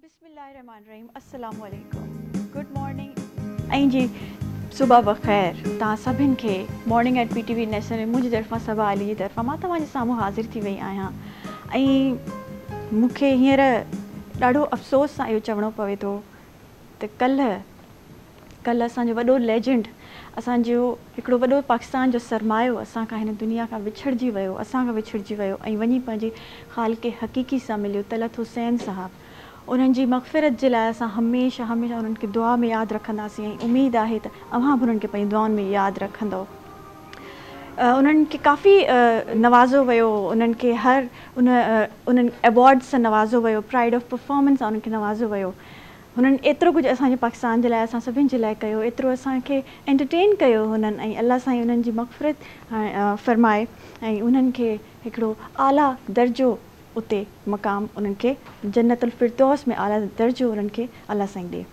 बिस्मिल्लाहिर्रहमानिर्रहीम अस्सलाम वालेकुम गुड मॉर्निंग ऐं जी सुबह बख़ैर तव्हां सभिनि खे मॉर्निंग एट PTV नेशनल में मुंहिंजी तरफ़ां सबा अली जी तरफ़ां मां तव्हांजे साम्हूं हाज़िर थी वई आहियां ऐं मूंखे हींअर ॾाढो अफ़सोस सां इहो चवणो पवे थो त कल्ह असांजो वॾो लेजेंड असांजो हिकिड़ो वॾो पाकिस्तान जो सरमायो असां खां हिन दुनिया खां विछड़जी वियो असां खां विछड़जी वियो ऐं वञी पंहिंजे ख़ालिक़ हक़ीक़ी सां मिलियो तलत हुसैन साहब उन्हनि जी मग़फ़िरत जे लाइ असां हमेशह उन्हनि खे दुआ में यादि रखंदासीं ऐं उमेदु आहे त अव्हां बि उन्हनि खे पंहिंजी दुआउनि में यादि रखंदव। उन्हनि खे काफ़ी नवाज़ो वियो उन्हनि खे उन्हनि अवॉर्ड सां नवाज़ो वियो प्राइड ऑफ परफॉर्मेंस सां उन्हनि खे नवाज़ो वियो हुननि एतिरो कुझु असांजे पाकिस्तान जे लाइ असां सभिनि जे लाइ कयो एतिरो असांखे एंटरटेन कयो हुननि ऐं अलाह साईं उन्हनि जी मग़फ़िरत फ़रमाए ऐं उन्हनि खे हिकिड़ो आला दर्जो उते मक़ाम उन्हनि खे जन्नतुल फ़िरदौस में आला दर्जो उन्हनि खे अलाह साईं ॾिए।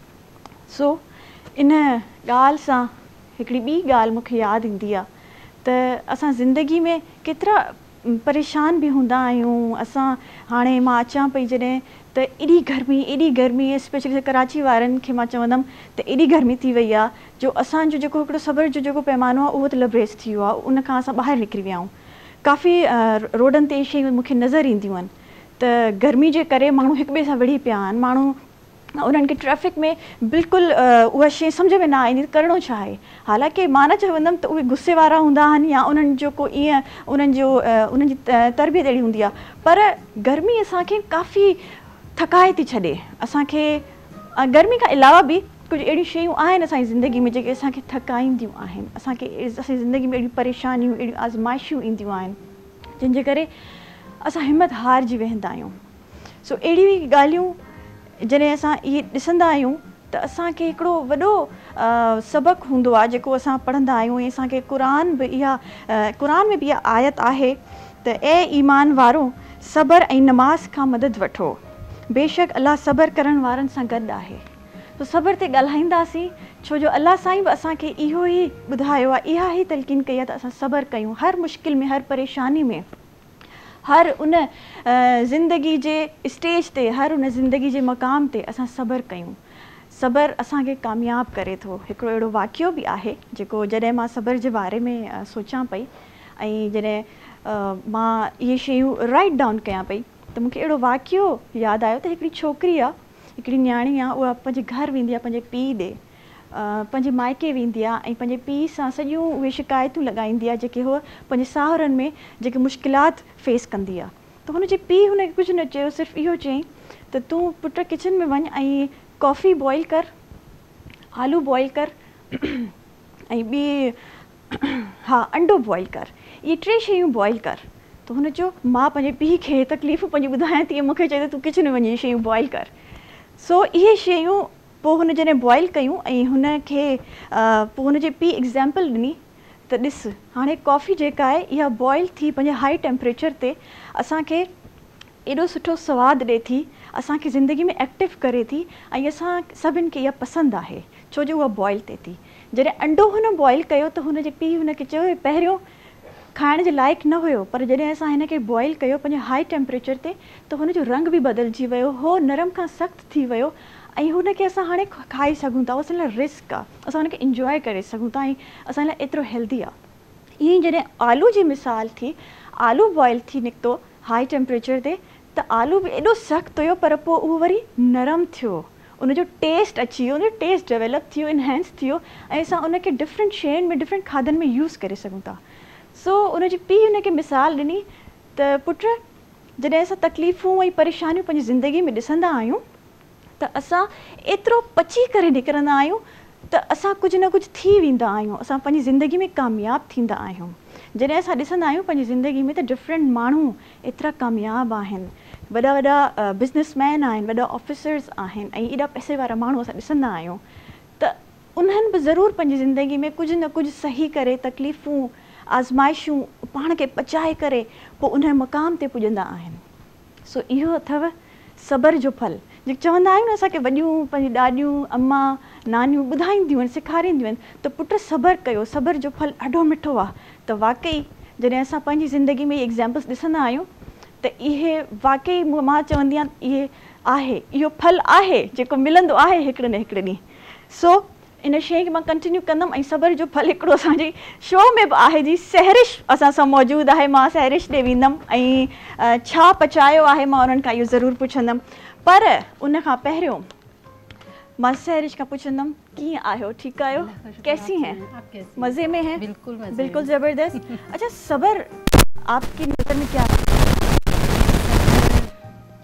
सो इन ॻाल्हि सां हिकिड़ी ॿी ॻाल्हि मूंखे यादि ईंदी आहे त असां ज़िंदगी में केतिरा परेशान बि हूंदा आहियूं असां हाणे मां अचां पई जॾहिं त एॾी गर्मी स्पेशली कराची वारनि खे मां चवंदमि त एॾी गर्मी थी वई आहे जो असांजो जेको हिकिड़ो सब्र जो जेको पैमानो आहे उहो त लबरेज़ थी वियो आहे उन खां असां ॿाहिरि निकिरी विया आहियूं। काफ़ी रोडनि ते शयूं मूंखे नज़र ईंदियूं आहिनि त गर्मी जे करे माण्हू हिक ॿिए सां विढ़ी पिया आहिनि माण्हू उन्हनि खे ट्रैफ़िक में बिल्कुलु उहा शइ सम्झ में न ईंदी करिणो छा आहे हालांकि मां न चवंदमि त उहे गुस्से वारा हूंदा आहिनि या उन्हनि जो को ईअं उन्हनि जी तरबियत अहिड़ी हूंदी आहे पर गर्मी असांखे काफ़ी थकाए थी छॾे असांखे गर्मी खां अलावा बि कुझु अहिड़ियूं शयूं आहिनि असांजी ज़िंदगी में जेके असांखे थकाईंदियूं आहिनि असांखे असांजी ज़िंदगी में अहिड़ियूं परेशानियूं अहिड़ियूं आज़माइशूं ईंदियूं आहिनि जंहिंजे करे असां हिमत हारजी वेंदा आहियूं। सो अहिड़ियूं ई ॻाल्हियूं जॾहिं असां इहे ॾिसंदा आहियूं त असांखे हिकिड़ो वॾो सबक़ु हूंदो आहे जेको असां पढ़ंदा आहियूं ऐं असांखे क़ुरान में बि इहा आयत आहे त ए ईमान वारो सब्र ऐं नमाज़ खां मदद वठो बेशक अलाह सब्र करण वारनि सां गॾु आहे। तो सब्र ते ॻाल्हाईंदासीं छो जो अलाह साईं बि असांखे इहो ई ॿुधायो आहे इहा ई तलक़ीन कई आहे त असां सब्र कयूं हर मुश्किल में हर परेशानी में हर उन ज़िंदगी जे स्टेज ते हर उन ज़िंदगी जे मक़ाम ते असां सब्र कयूं। सब्र असांखे कामयाबु करे थो। हिकिड़ो अहिड़ो वाक़ियो बि आहे जेको जॾहिं मां सब्र जे बारे में सोचां पई ऐं जॾहिं मां इहे शयूं राइट डाउन कयां पई त मूंखे अहिड़ो वाक़ियो यादि आयो त हिकिड़ी छोकिरी आहे हिकिड़ी न्याणी आहे उहा पंहिंजे घर वेंदी आहे पंहिंजे पीउ ॾे पंहिंजे माइके वेंदी आहे ऐं पंहिंजे पीउ सां सॼियूं उहे शिकायतूं लॻाईंदी आहे जेके उहा पंहिंजे साहुरनि में जेके मुश्किलात फेस कंदी आहे त हुनजे पीउ हुनखे कुझु न चयो सिर्फ़ु इहो चयईं त तूं पुटु किचन में वञ ऐं कॉफ़ी बॉइल कर आलू बॉइल कर ऐं ॿी अंडो बॉइल कर इहे 3 शयूं बॉइल कर। त हुन चयो मां पंहिंजे पीउ खे तकलीफ़ पंहिंजी ॿुधायां थी मूंखे चए त तूं किचन में वञी शयूं बॉइल कर। सो इहे शयूं पोइ हुन जॾहिं बॉइल कयूं ऐं हुनखे पोइ हुनजे पीउ एग्ज़ाम्पल ॾिनी त ॾिस हाणे कॉफ़ी जेका आहे इहा बॉइल थी पंहिंजे हाई टेम्परेचर ते असांखे एॾो सुठो सवादु ॾिए थी असांखे ज़िंदगी में एक्टिव करे थी ऐं असां सभिनि खे इहा पसंदि आहे छो जो उहा बॉइल थिए थी। जॾहिं अंडो हुन बॉइल कयो त हुनजे पीउ हुनखे चयो पहिरियों खाइण जे लाइक़ु न हुयो पर जॾहिं असां हिन खे बॉइल कयो पंहिंजे हाई टेम्परेचर ते त हुनजो रंग बि बदिलजी वियो हो नरम खां सख़्तु थी वियो ऐं हुनखे असां हाणे खाई सघूं था असां लाइ रिस्क आहे असां हुनखे इंजॉय करे सघूं था ऐं असां लाइ एतिरो हेल्दी आहे। ईअं जॾहिं आलू जी मिसाल थी आलू बॉइल थी निकितो हाई टेम्परेचर ते त आलू बि एॾो सख़्तु हुयो पर पोइ उहो वरी नरम थियो उनजो टेस्ट अची वियो उनजो टेस्ट डेवलप थियो इनहेंस थियो ऐं असां उनखे डिफरेंट शयुनि में डिफरेंट खाधनि में यूज़ करे सघूं था। सो उनजे पीउ हुनखे मिसाल ॾिनी त पुट जॾहिं असां तकलीफ़ूं ऐं परेशानियूं पंहिंजी ज़िंदगी में ॾिसंदा आहियूं त असां एतिरो पची करे निकिरंदा आहियूं त असां कुझु न कुझु थी वेंदा आहियूं असां पंहिंजी ज़िंदगी में कामयाबु थींदा आहियूं। जॾहिं असां ॾिसंदा आहियूं पंहिंजी ज़िंदगी में त डिफरेंट माण्हू एतिरा कामयाबु आहिनि वॾा वॾा बिज़नेसमैन आहिनि वॾा ऑफिसर्स आहिनि ऐं एॾा पैसे वारा माण्हू असां ॾिसंदा आहियूं त उन्हनि बि ज़रूरु पंहिंजी ज़िंदगी में कुझु न कुझु सही करे तकलीफ़ूं आज़माइशूं पाण खे पचाए करे पोइ उन मक़ाम ते पुॼंदा आहिनि। सो इहो अथव सब्र जो फल जेके चवंदा आहियूं न असांखे वॾियूं पंहिंजी ॾाॾियूं अम्मा नानियूं ॿुधाईंदियूं आहिनि सेखारींदियूं आहिनि त पुट सब्र कयो सब्र जो फल ॾाढो मिठो आहे। त वाक़ई जॾहिं असां पंहिंजी ज़िंदगी में एग्ज़ाम्पल्स ॾिसंदा आहियूं त इहे वाकई मां चवंदी आहियां इहे आहे, इहो फल आहे जेको मिलंदो आहे हिकिड़े न हिकिड़े ॾींहुं। सो इन शइ खे मां कंटिन्यू कंदमि। ऐं सब्र जो फल हिकिड़ो असांजी शो में बि आहे जी, सहरिश असां सां मौजूदु आहे। मां सहरिश ॾे वेंदमि ऐं छा पचायो आहे मां उन्हनि खां इहो ज़रूरु पुछंदमि। पर उन खां पहिरियों मां सहरिश खां पुछंदमि कीअं आहियो, ठीकु आहियो, कैसी हैं, मज़े में हैं? बिल्कुल ज़बरदस्त। अच्छा सब्र, आपकी नज़र में क्या है?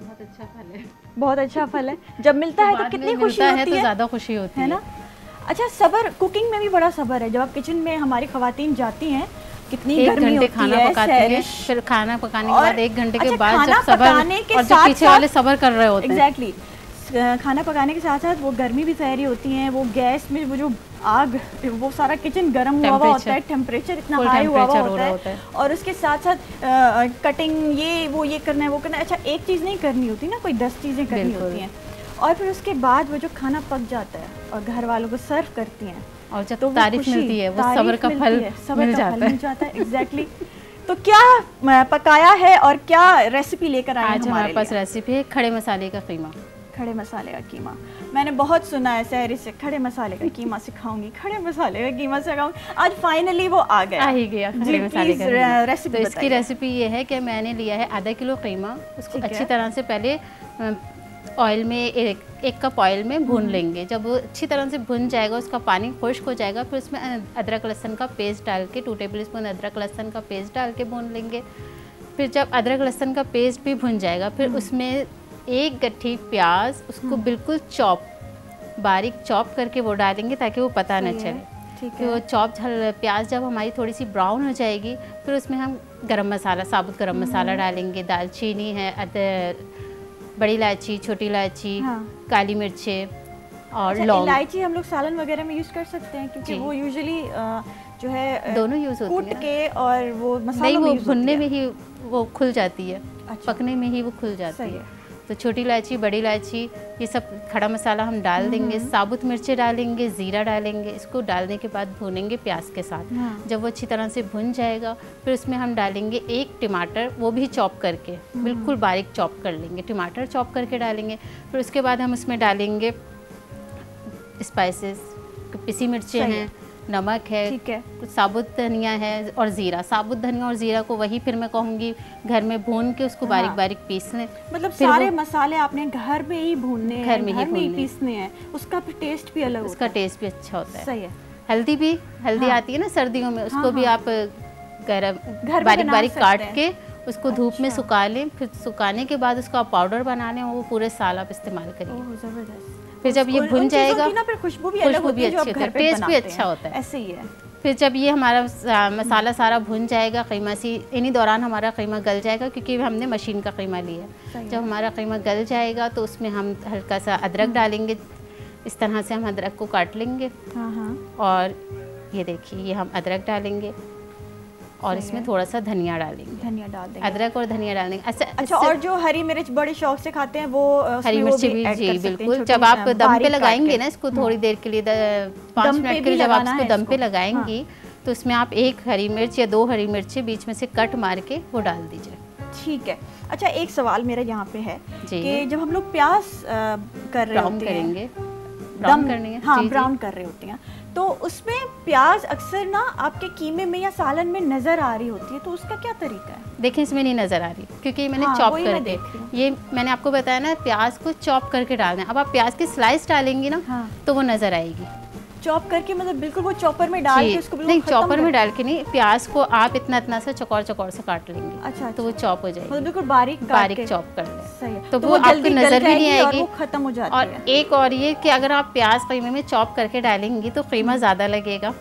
बहुत अच्छा फल है। बहुत अच्छा फल है। जब मिलता है तो कितनी खुशी होती है, तो ज़्यादा खुशी होती है ना। अच्छा सब्र, कुकिंग में भी बड़ा सब्र है। जब आप किचन में हमारी खवातीन जाती हैं, कितनी गर्मी होती है, खाना पकाती हैं, फिर खाना पकाने के बाद 1 घंटे के बाद जब सब्र और जो पीछे वाले सब्र कर रहे होते हैं। एग्जैक्टली, खाना पकाने के साथ साथ वो गर्मी भी सहरी होती है, वो गैस में वो जो आग, वो सारा किचन गर्म हुआ हुआ होता है, टेम्परेचर इतना हाई हुआ हुआ होता है, और उसके साथ साथ कटिंग, ये करना है वो करना है। अच्छा एक चीज़ नहीं करनी होती ना, कोई 10 चीज़ें करनी होती हैं। और फिर उसके बाद वो जो खाना पक जाता है और घर वालों को सर्व करती हैं, और जब तो तारीफ मिलती है, वो सब्र का फल मिल जाता है। एग्जैक्टली। तो क्या पकाया है और क्या रेसिपी लेकर आए हैं? आज हमारे पास रेसिपी है खड़े मसाले का कीमा। खड़े मसाले का कीमा मैंने बहुत सुना है, सहरी से खड़े मसाले का कीमा सिखाऊंगी, खड़े मसाले का कीमा सिखाऊंगी। आज फाइनली वो आ गया, खड़े मसाले का रेसिपी। तो इसकी रेसिपी ये है कि मैंने लिया है आधा किलो कीमा। उसको अच्छी तरह से पहले ऑयल में एक कप ऑयल में भून लेंगे। जब वो अच्छी तरह से भुन जाएगा, उसका पानी खुश्क हो जाएगा, फिर उसमें अदरक लहसुन का पेस्ट डाल के 2 टेबल स्पून अदरक लहसुन का पेस्ट डाल के भून लेंगे। फिर जब अदरक लहसुन का पेस्ट भी भुन जाएगा, फिर उसमें 1 गट्ठी प्याज, उसको बिल्कुल बारीक चॉप करके वो डालेंगे ताकि वो पता न चले। फिर वो प्याज जब हमारी थोड़ी सी ब्राउन हो जाएगी, फिर उसमें हम गरम मसाला, साबुत गरम मसाला डालेंगे। दालचीनी है, बड़ी इलायची, छोटी इलायची, काली मिर्चें और लौंग। इलायची हम लोग सालन वगैरह में यूज़ कर सकते हैं, क्योंकि वो यूजुअली जो है दोनों यूज़ होती है। कूट के और वो मसालों में भुनने में ही वो खुल जाती है। अच्छा। पकने में ही वो खुल जाती है। तो छोटी इलायची, बड़ी इलायची, ये सब खड़ा मसाला हम डाल देंगे। साबुत मिर्चें डालेंगे, ज़ीरा डालेंगे। इसको डालने के बाद भूनेंगे प्याज के साथ। जब वो अच्छी तरह से भुन जाएगा, फिर उसमें हम डालेंगे 1 टमाटर, वो भी चॉप करके बिल्कुल बारीक चॉप कर लेंगे। टमाटर चॉप करके डालेंगे। फिर उसके बाद हम उसमें डालेंगे स्पाइसेस, पिसी मिर्चें हैं, नमक है, कुछ साबुत धनिया है और ज़ीरा। साबुत धनिया और ज़ीरा को वही फिर मैं कहूँगी घर में भून के उसको बारीक बारीक पीस लें। मतलब सारे मसाले आपने घर में ही भूनने हैं, घर में ही पीसने हैं, उसका भी टेस्ट भी अलग होता है। उसका टेस्ट भी अच्छा होता है। सही है। हल्दी आती है ना सर्दियों में, उसको भी आप बारीक बारीक काट के उसको धूप में सुखा लें। फिर सुखाने के बाद उसका पाउडर बना लें, वो पूरे साल आप इस्तेमाल करिए। ज़बरदस्त। फिर जब ये भुन जाएगा, फिर खुशबू भी अच्छी होती है, टेस्ट भी अच्छा होता है। ऐसे ही है। फिर जब ये हमारा मसाला सारा भुन जाएगा, कीमा इन्हीं दौरान हमारा कीमा गल जाएगा, क्योंकि हमने मशीन का कीमा लिया है। जब हमारा कीमा गल जाएगा तो उसमें हम हल्का सा अदरक डालेंगे। इस तरह से हम अदरक को काट लेंगे। और ये देखिए, ये हम अदरक डालेंगे और इसमें थोड़ा सा धनिया डालेंगे। धनिया डाल देंगे, अदरक और धनिया डालेंगे। अच्छा, और जो हरी मिर्च बड़े शौक से खाते हैं वो हरी मिर्ची भी जी बिल्कुल। जब आप दम पे लगाएंगे ना इसको, थोड़ी देर के लिए 5 मिनट के लिए जब आप इसको दम पे लगाएंगी, तो इसमें आप 1 हरी मिर्च या 2 हरी मिर्चें बीच में से कट मार के वो डाल दीजिए। ठीक है। अच्छा, एक सवाल मेरा यहाँ पे है कि जब हम लोग प्याज कर रहे होते हैं, ब्राउन करनी है, हाँ ब्राउन कर रहे होते हैं, तो उसमें प्याज अक्सर ना आपके कीमे में या सालन में नज़र आ रही होती है, तो उसका क्या तरीका है? देखिए, इसमें नहीं नज़र आ रही क्योंकि मैंने चॉप करके, ये मैंने आपको बताया ना, प्याज को चॉप करके डालना है। अब आप प्याज की स्लाइस डालेंगी ना, तो वो नज़र आएगी। चॉप करके मतलब बिल्कुल वो चॉपर में डाल के उसको नहीं, चॉपर में डाल के नहीं, प्याज को आप इतना सा चौकोर से काट लेंगे। अच्छा, तो वो चॉप हो जाएगी, मतलब बिल्कुल बारीक चॉप कर लें। सही है। तो वो आपको नजर भी नहीं आएगी, वो खत्म हो जाती है। और एक और ये कि अगर आप प्याज कीमे में चॉप करके डालेंगी तो कीमा ज़्यादा लगेगा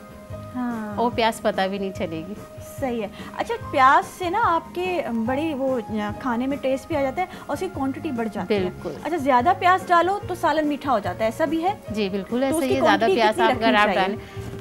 और प्याज पता भी नहीं चलेगी। सही है। अच्छा, प्याज से ना आपके बड़ी वो खाने में टेस्ट भी आ जाता है और उसकी क्वांटिटी बढ़ जाती है। बिल्कुल। अच्छा, ज्यादा प्याज डालो तो सालन मीठा हो जाता है, ऐसा भी है? जी बिल्कुल, ऐसा ही। ज्यादा प्याज अगर आप डालें,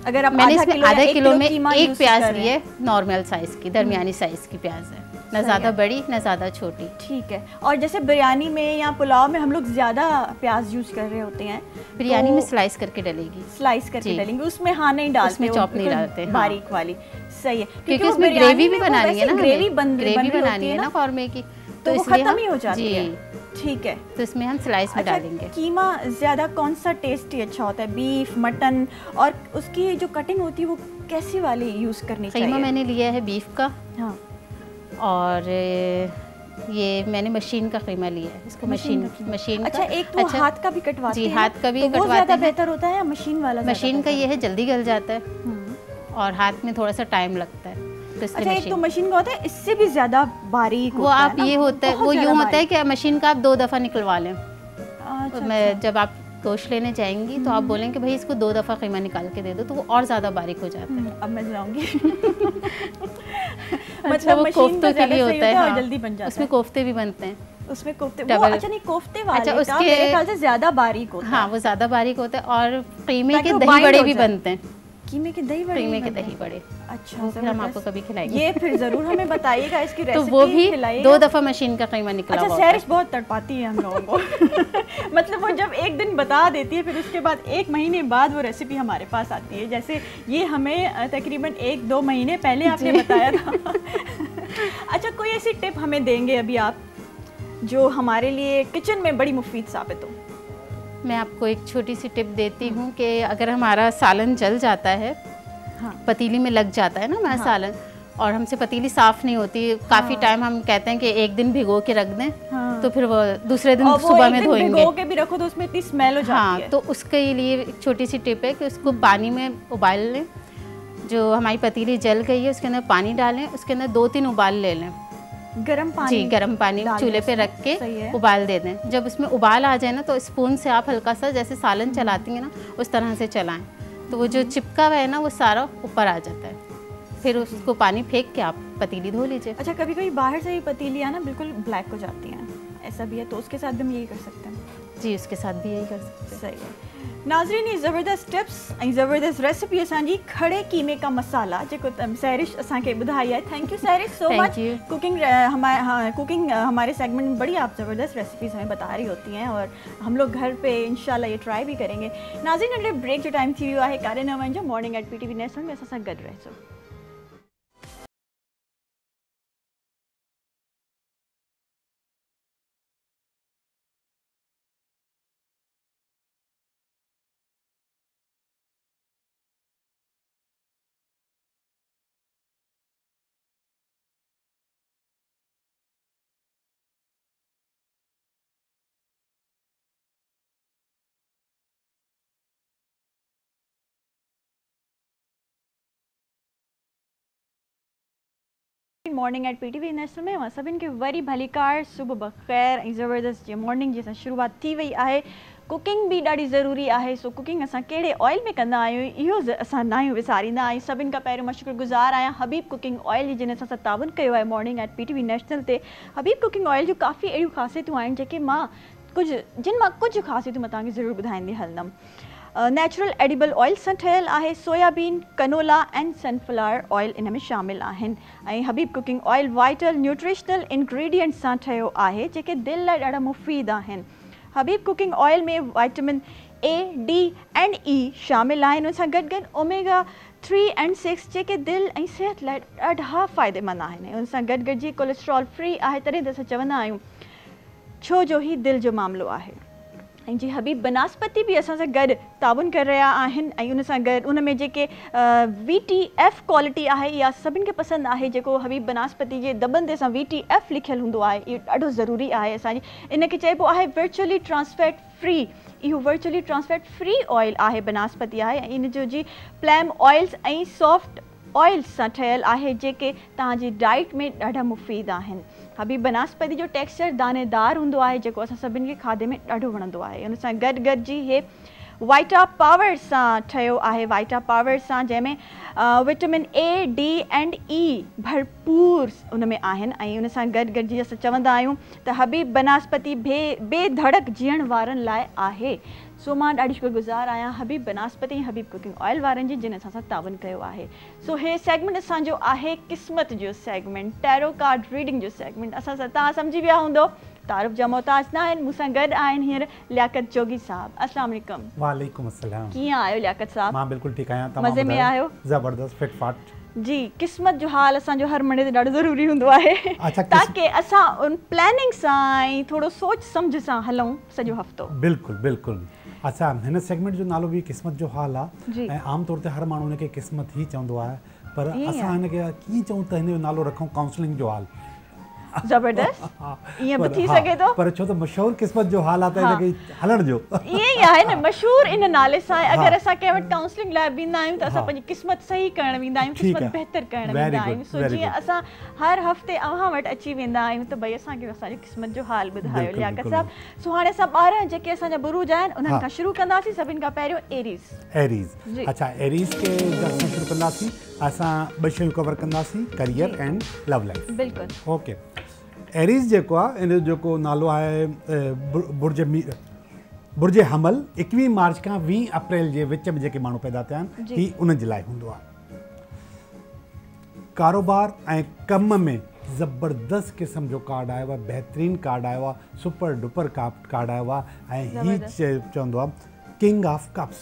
अगर आप मैंने इसमें आधा किलो में 1 प्याज ली है, नॉर्मल साइज की, दरमियानी साइज की प्याज है, ना ज़्यादा बड़ी ना ज़्यादा छोटी। ठीक है। और जैसे बिरयानी में या पुलाव में हम लोग ज़्यादा प्याज यूज़ कर रहे होते हैं, बिरयानी में स्लाइस करके डलेगी, स्लाइस करके डलेंगे, उसमें हाँ नहीं डालते, उसमें चॉप नहीं डालते, बारीक वाली। सही है, क्योंकि उसमें ग्रेवी भी बनानी है ना, ग्रेवी बनानी है ना कौरमे की, तो वो खत्म ही हो जाती है। ठीक है, तो इसमें हम स्लाइस में डालेंगे। कीमा ज़्यादा कौन सा टेस्टी अच्छा होता है, बीफ, मटन, और उसकी जो कटिंग होती है वो कैसी वाली यूज़ करनी चाहिए? कीमा मैंने लिया है बीफ का। हाँ, और ये मैंने मशीन का कीमा लिया है, इसको मशीन का। अच्छा, एक तो हाथ का भी कटवाते हैं? जी, हाथ का भी तो कटवाते हैं। वो ज़्यादा बेहतर होता है या मशीन वाला? मशीन का ये है जल्दी गल जाता है और हाथ में थोड़ा सा टाइम लगता है, तो इसलिए अच्छा, एक तो मशीन का होता है इससे भी ज़्यादा बारीक वो आप ये होता है, वो यूँ होता है कि मशीन का आप 2 दफ़ा निकलवा लें। मैं जब आप गोश्त लेने जाएंगी तो आप बोलेंगे भाई इसको 2 दफ़ा कीमा निकाल के दे दो, तो वो और ज़्यादा बारीक हो जाता है। अब मैं जाऊंगी। मतलब वो कोफ्तों के लिए होता है, हाँ, जल्दी बन जाता है। उसमें कोफ्ते भी बनते हैं। उसमें कोफ्ते वो, अच्छा नहीं, कोफ्ते वाले अच्छा, का मेरे ख्याल से ज़्यादा बारीक होता है। हाँ, वो ज़्यादा बारीक होता है। और कीमे के दही बड़े भी बनते हैं। कीमे के दही बड़े? कीमे के दही बड़े। अच्छा, वो फिर हम आपको कभी खिलाएंगे। ये फिर जरूर हमें बताइएगा, इसकी रेसिपी तो वो भी खिलाइएगा। 2 दफ़ा मशीन का कीमा निकला हुआ। अच्छा, सैरिश बहुत तड़पाती है हम लोगों को। मतलब वो जब एक दिन बता देती है, फिर उसके बाद 1 महीने बाद वो रेसिपी हमारे पास आती है। जैसे ये हमें तकरीबन 1-2 महीने पहले आपने बताया था। अच्छा, कोई ऐसी टिप हमें देंगे अभी आप जो हमारे लिए किचन में बड़ी मुफीद साबित हो? मैं आपको एक छोटी सी टिप देती हूँ कि अगर हमारा सालन जल जाता है, हाँ, पतीली में लग जाता है ना हमारा, हाँ, सालन, और हमसे पतीली साफ़ नहीं होती, काफ़ी टाइम हम कहते हैं कि एक दिन भिगो के रख दें, हाँ, तो फिर वो दूसरे दिन सुबह में धोएंगे। भिगो के भी रखो तो उसमें इतनी स्मेल हो जाती है। तो उसके लिए एक छोटी सी टिप है कि उसको पानी में उबाल लें। जो हमारी पतीली जल गई है उसके अंदर पानी डालें, उसके अंदर 2-3 उबाल ले लें। गरम पानी? जी, गरम पानी चूल्हे पे रख के उबाल दे दें। जब उसमें उबाल आ जाए ना तो स्पून से आप हल्का सा जैसे सालन चलाती हैं ना उस तरह से चलाएं, तो वो जो चिपका हुआ है ना वो सारा ऊपर आ जाता है। फिर उसको पानी फेंक के आप पतीली धो लीजिए। अच्छा, कभी कभी बाहर से ही पतीलियाँ ना बिल्कुल ब्लैक हो जाती हैं, ऐसा भी है, तो उसके साथ भी हम यही कर सकते हैं? जी, उसके साथ भी यही कर सकते हैं। सही है। नाज़रीन, ये ज़बरदस्त टिप्स ऐं ज़बरदस्त रेसिपी असांजी खड़े कीमे का मसाला जेको सैरिश असांखे ॿुधाई है। Thank U सैरिश, so much. Cooking हमारे सेगमेंट में बड़ी आप ज़बरदस्त रेसिपीज़ हमें बता रही होती हैं और हम लोग घर पे इंशाल्लाह ये ट्राई भी करेंगे। नाज़रीन, अगले ब्रेक जो टाइम थी वियो आहे, कारे न वञिजो, मॉर्निंग एट PTV नेशनल में असां सां गॾु रहिजो। मॉर्निंग एट PTV नेशनल में सभिनि खे वरी भलीकार, सुबुह बख़ैर ऐं ज़बरदस्त जी मॉर्निंग जी असां शुरूआत थी वई आहे। कुकिंग भी ॾाढी ज़रूरी आहे, सो कुकिंग असां कहिड़े ऑयल में कंदा आहियूं इहो असां ना आहियूं विसारींदा। ऐं सभिनि खां पहिरियों मां शुक्रगुज़ार आहियां हबीब कुकिंग ऑयल जी, जिन असां सां ताउन कयो आहे मॉर्निंग एट PTV नेशनल ते। हबीब कुकिंग ऑयल जूं काफ़ी अहिड़ियूं ख़ासियतूं आहिनि जेके मां जिन मां कुझु ख़ासियतूं मां तव्हांखे ज़रूरु ॿुधाईंदी हलंदमि। नेचुरल एडिबल ऑयल सां ठहियल आहे, soybean, canola and sunflower oil in में शामिल आहिनि। ऐं Habib cooking oil vital nutritional ingredients सां ठहियो आहे जेके दिलि लाइ ॾाढा मुफ़ीद आहिनि। हबीब कुकिंग ऑयल में vitamin A, D and E शामिल आहिनि, उन सां गॾु गॾु ओमेगा 3 एंड 6 जेके दिलि ऐं सिहत लाइ ॾाढा फ़ाइदेमंद आहिनि। उन सां गॾु गॾु जी कोलेस्ट्रॉल फ्री आहे, तॾहिं त असां चवंदा आहियूं छो जो ही दिलि जो मामिलो आहे। ऐं जी हबीब बनास्पति भी असां सां गॾु ताउन करे रहिया आहिनि ऐं उन सां गॾु उन में जेके VTF क्वालिटी आहे इहा सभिनि खे पसंदि आहे। जेको हबीब बनास्पति जे दॿनि ते असां VTF लिखियलु हूंदो आहे, इहो ॾाढो ज़रूरी आहे असांजी। इनखे चइबो आहे वर्चुअली ट्रांसफैट फ्री, इहो वर्चुअली ट्रांसफैट फ्री ऑयल आहे, बनास्पति आहे। ऐं इन जो जी प्लैम ऑयल्स ऐं सॉफ्ट ऑयल्स सां ठहियलु आहे जेके तव्हांजी डाइट में ॾाढा मुफ़ीद आहिनि। हबीब बनास्पति जो टेक्सचर दानेदार हूंदो आहे जेको असां सभिनि खे खाधे में ॾाढो वणंदो आहे। उन सां गॾु गॾु जी हे वाइटा पावर सां ठहियो आहे, वाइटा पावर सां जंहिंमें vitamin A, D and E भरपूर उन में आहिनि। ऐं उन सां गॾु गॾु जी असां चवंदा आहियूं त हबीब बनास्पति बेधड़क जीअण वारनि लाइ आहे। सो मां ॾाढी शुक्रगुज़ार आहियां हबीब बनास्पति ऐं हबीब कुकिंग ऑयल वारनि जी, जिन असां सां ताउन कयो आहे। सो हे सेगमेंट असांजो आहे क़िस्मत जो सेगमेंट, टैरो कार्ड रीडिंग जो सेगमेंट। असां सां तव्हां सम्झी विया हूंदो, तारुफ़ जा मोहताज न आहिनि। मूंसां गॾु आहिनि हींअर लियाकत जोगी साहब। अस्सलाम वालेकुम। वालेकुम अस्सलाम। कीअं आहियो लियाकत साहब? मां बिल्कुलु ठीकु आहियां, मज़े में आहियो? ज़बरदस्त फिट फाट। जी क़िस्मत जो हाल असांजो हर महीने ते ॾाढो ज़रूरी हूंदो आहे ताकी असां उन प्लानिंग सां ऐं थोरो सोच सम्झ सां हलूं सॼो हफ़्तो। बिल्कुलु बिल्कुलु। अच्छा, हिन सेगमेंट जो नालो बि क़िस्मत जो हाल आहे ऐं आम तौर ते हर माण्हू हिनखे क़िस्मत ई चवंदो आहे, पर असां हिनखे कीअं चऊं त हिन जो नालो रखूं काउंसलिंग जो हाल। ज़बरदस्त, ईअं बि थी सघे थो, पर छो त मशहूरु क़िस्मत जो हाल आहे त हिनखे हलण जो ईअं ई आहे न, मशहूरु इन नाले सां अगरि असां कंहिं वटि काउंसलिंग लाइ वेंदा आहियूं त असां पंहिंजी क़िस्मत सही करणु वेंदा आहियूं, क़िस्मत बहितर करणु वेंदा आहियूं। सो जीअं असां हर हफ़्ते अव्हां वटि अची वेंदा आहियूं त भई असांखे असांजी क़िस्मत जो हाल ॿुधायो लियाकत साहब। सो हाणे असां 12 जेके असांजा बुरूज आहिनि उन्हनि खां शुरू कंदासीं। सभिनि खां पहिरियों एरीज़। अच्छा, एरीज़ खे असां शुरू कंदासीं। असां 2 शयूं कवर कंदासीं, करियर एंड लव लाइफ। बिल्कुलु। ओके, एरीज़ जेको आहे इन जो जेको नालो आहे बुर्ज हमल 21 मार्च खां 20 अप्रैल जे विच में जेके माण्हू पैदा थिया आहिनि ही उन्हनि जे लाइ हूंदो आहे। कारोबार ऐं कम में ज़बरदस्त क़िस्म जो कार्ड आयो आहे, बहितरीनु कार्ड आयो आहे, सुपर डुपर कार्ड आयो आहे ऐं ही चवंदो आहे किंग ऑफ कप्स।